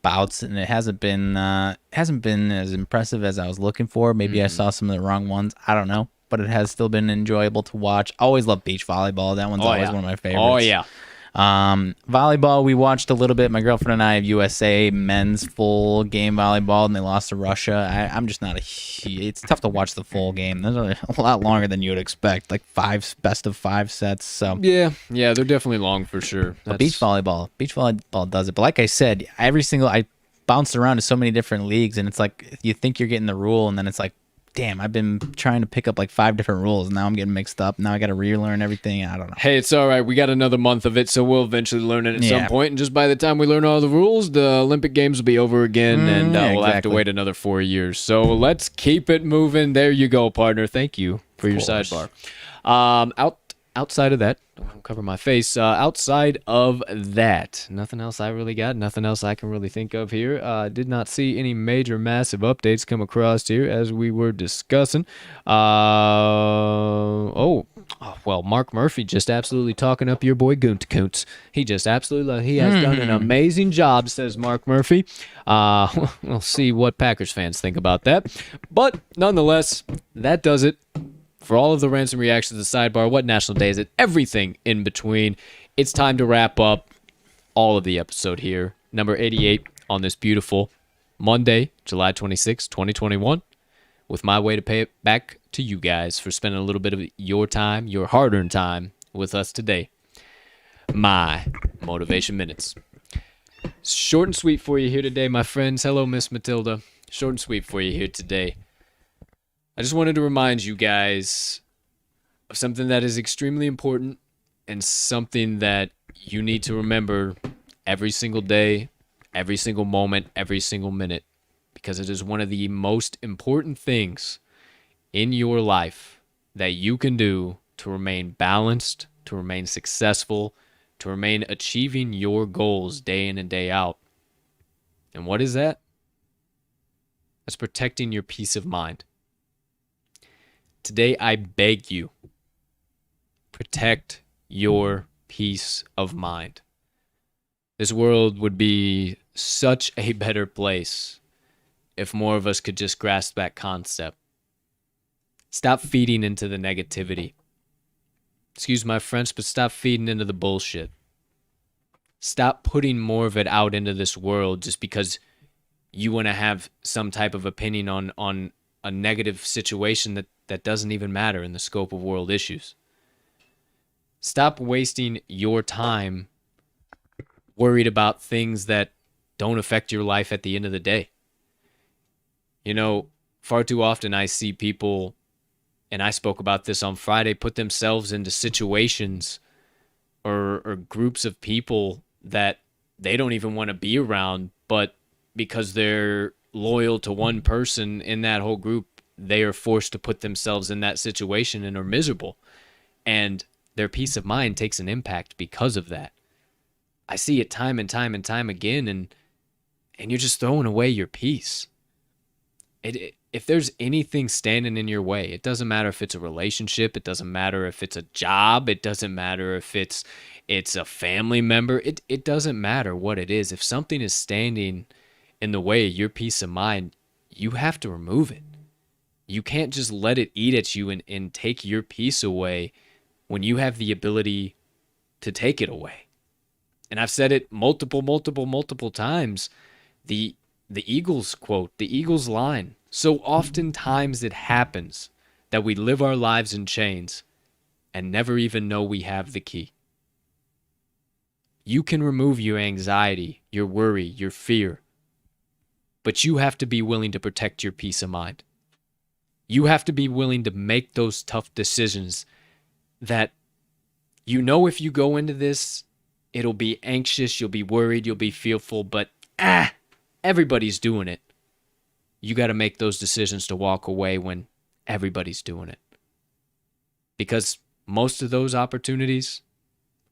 bouts, and it hasn't been as impressive as I was looking for. Maybe I saw some of the wrong ones. I don't know, but it has still been enjoyable to watch. Always love beach volleyball. That one's always one of my favorites. Oh yeah. Volleyball, we watched a little bit. My girlfriend and I have USA men's full game volleyball, and they lost to Russia. I'm just not it's tough to watch the full game. There's a lot longer than you would expect, like 5 best of 5 sets. So yeah, they're definitely long for sure. Beach volleyball does it. But like I said, I bounced around to so many different leagues, and it's like you think you're getting the rule, and then it's like damn, I've been trying to pick up like 5 different rules. Now I'm getting mixed up. Now I got to relearn everything. I don't know. Hey, it's all right. We got another month of it, so we'll eventually learn it at some point. And just by the time we learn all the rules, the Olympic Games will be over again, and we'll have to wait another 4 years. So let's keep it moving. There you go, partner. Thank you for your sidebar. Outside of that, I'll cover my face. Outside of that, nothing else I really got. Nothing else I can really think of here. Did not see any major, massive updates come across here as we were discussing. Well, Mark Murphy just absolutely talking up your boy Gunther Kuntz. He just absolutely, he has done an amazing job, says Mark Murphy. We'll see what Packers fans think about that. But nonetheless, that does it. For all of the rants and reactions, the sidebar, what national day is it, everything in between, it's time to wrap up all of the episode here. Number 88 on this beautiful Monday, July 26, 2021, with my way to pay it back to you guys for spending a little bit of your time, your hard-earned time, with us today. My Motivation Minutes. Short and sweet for you here today, my friends. Hello, Miss Matilda. Short and sweet for you here today. I just wanted to remind you guys of something that is extremely important and something that you need to remember every single day, every single moment, every single minute, because it is one of the most important things in your life that you can do to remain balanced, to remain successful, to remain achieving your goals day in and day out. And what is that? That's protecting your peace of mind. Today, I beg you, protect your peace of mind. This world would be such a better place if more of us could just grasp that concept. Stop feeding into the negativity. Excuse my French, but stop feeding into the bullshit. Stop putting more of it out into this world just because you want to have some type of opinion on a negative situation that doesn't even matter in the scope of world issues. Stop wasting your time worried about things that don't affect your life at the end of the day. You know, far too often I see people, and I spoke about this on Friday, put themselves into situations or groups of people that they don't even want to be around, but because they're loyal to one person in that whole group, they are forced to put themselves in that situation and are miserable. And their peace of mind takes an impact because of that. I see it time and time and time again, and you're just throwing away your peace. If there's anything standing in your way, it doesn't matter if it's a relationship, it doesn't matter if it's a job, it doesn't matter if it's a family member, it doesn't matter what it is. If something is standing in the way of your peace of mind, you have to remove it. You can't just let it eat at you and take your peace away when you have the ability to take it away. And I've said it multiple times. The Eagles quote, the Eagles line. So oftentimes it happens that we live our lives in chains and never even know we have the key. You can remove your anxiety, your worry, your fear, but you have to be willing to protect your peace of mind. You have to be willing to make those tough decisions that you know if you go into this, it'll be anxious, you'll be worried, you'll be fearful, but everybody's doing it. You got to make those decisions to walk away when everybody's doing it. Because most of those opportunities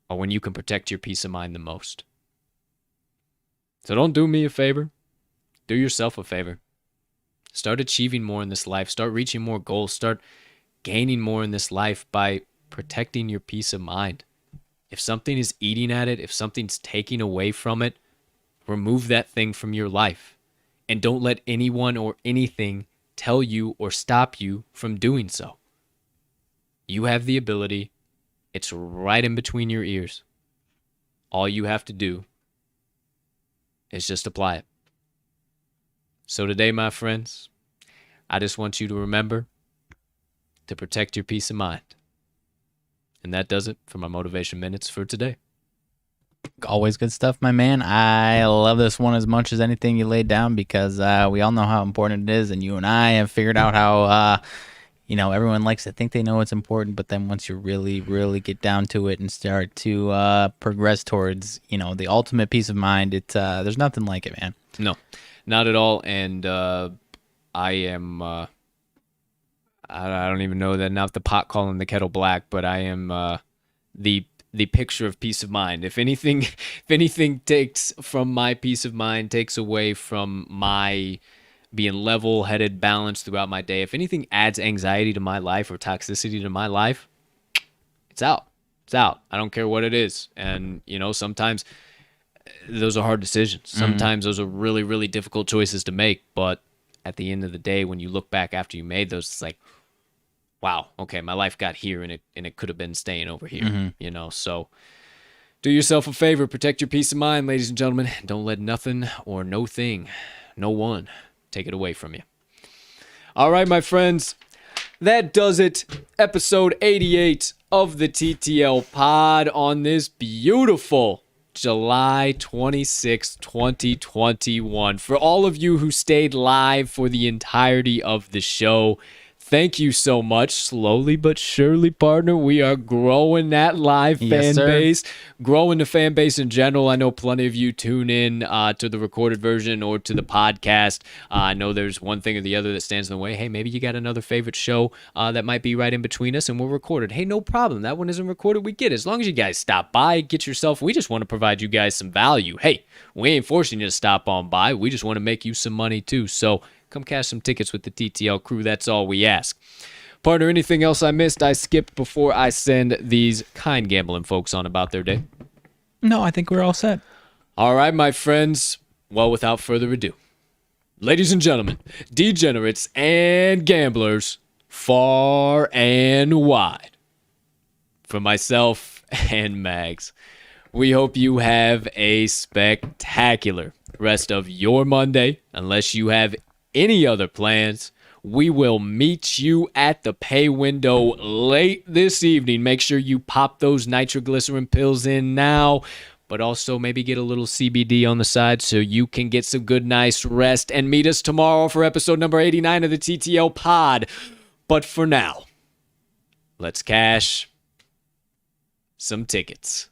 are when you can protect your peace of mind the most. So don't do me a favor. Do yourself a favor. Start achieving more in this life. Start reaching more goals. Start gaining more in this life by protecting your peace of mind. If something is eating at it, if something's taking away from it, remove that thing from your life. And don't let anyone or anything tell you or stop you from doing so. You have the ability. It's right in between your ears. All you have to do is just apply it. So today, my friends, I just want you to remember to protect your peace of mind. And that does it for my Motivation Minutes for today. Always good stuff, my man. I love this one as much as anything you laid down because we all know how important it is, and you and I have figured out how everyone likes to think they know it's important, but then once you really, really get down to it and start to progress towards the ultimate peace of mind, there's nothing like it, man. No, not at all. And I am I don't even know that not the pot calling the kettle black, but I am the picture of peace of mind. If anything takes from my peace of mind, takes away from my being level-headed, balanced throughout my day, if anything adds anxiety to my life or toxicity to my life, it's out. It's out. I don't care what it is. And, sometimes those are hard decisions. Sometimes those are really, really difficult choices to make. But at the end of the day, when you look back after you made those, it's like, wow, okay, my life got here and it could have been staying over here, So do yourself a favor, protect your peace of mind, ladies and gentlemen. Don't let nothing or no thing, no one, take it away from you. All right, my friends, that does it. Episode 88 of the TTL Pod on this beautiful July 26, 2021. For all of you who stayed live for the entirety of the show, thank you so much. Slowly but surely, partner, we are growing that live fan base, growing the fan base in general. I know plenty of you tune in to the recorded version or to the podcast. I know there's one thing or the other that stands in the way. Hey, maybe you got another favorite show that might be right in between us and we're recorded. Hey, no problem. That one isn't recorded. We get it. As long as you guys stop by, get yourself. We just want to provide you guys some value. Hey, we ain't forcing you to stop on by. We just want to make you some money too. So come cash some tickets with the TTL crew. That's all we ask. Partner, anything else I missed, I skipped before I send these kind gambling folks on about their day? No, I think we're all set. All right, my friends. Well, without further ado, ladies and gentlemen, degenerates and gamblers, far and wide, for myself and Mags, we hope you have a spectacular rest of your Monday, unless you have any other plans. We will meet you at the pay window late this evening. Make sure you pop those nitroglycerin pills in now, but also maybe get a little CBD on the side so you can get some good, nice rest and meet us tomorrow for episode number 89 of the TTL Pod. But for now, let's cash some tickets.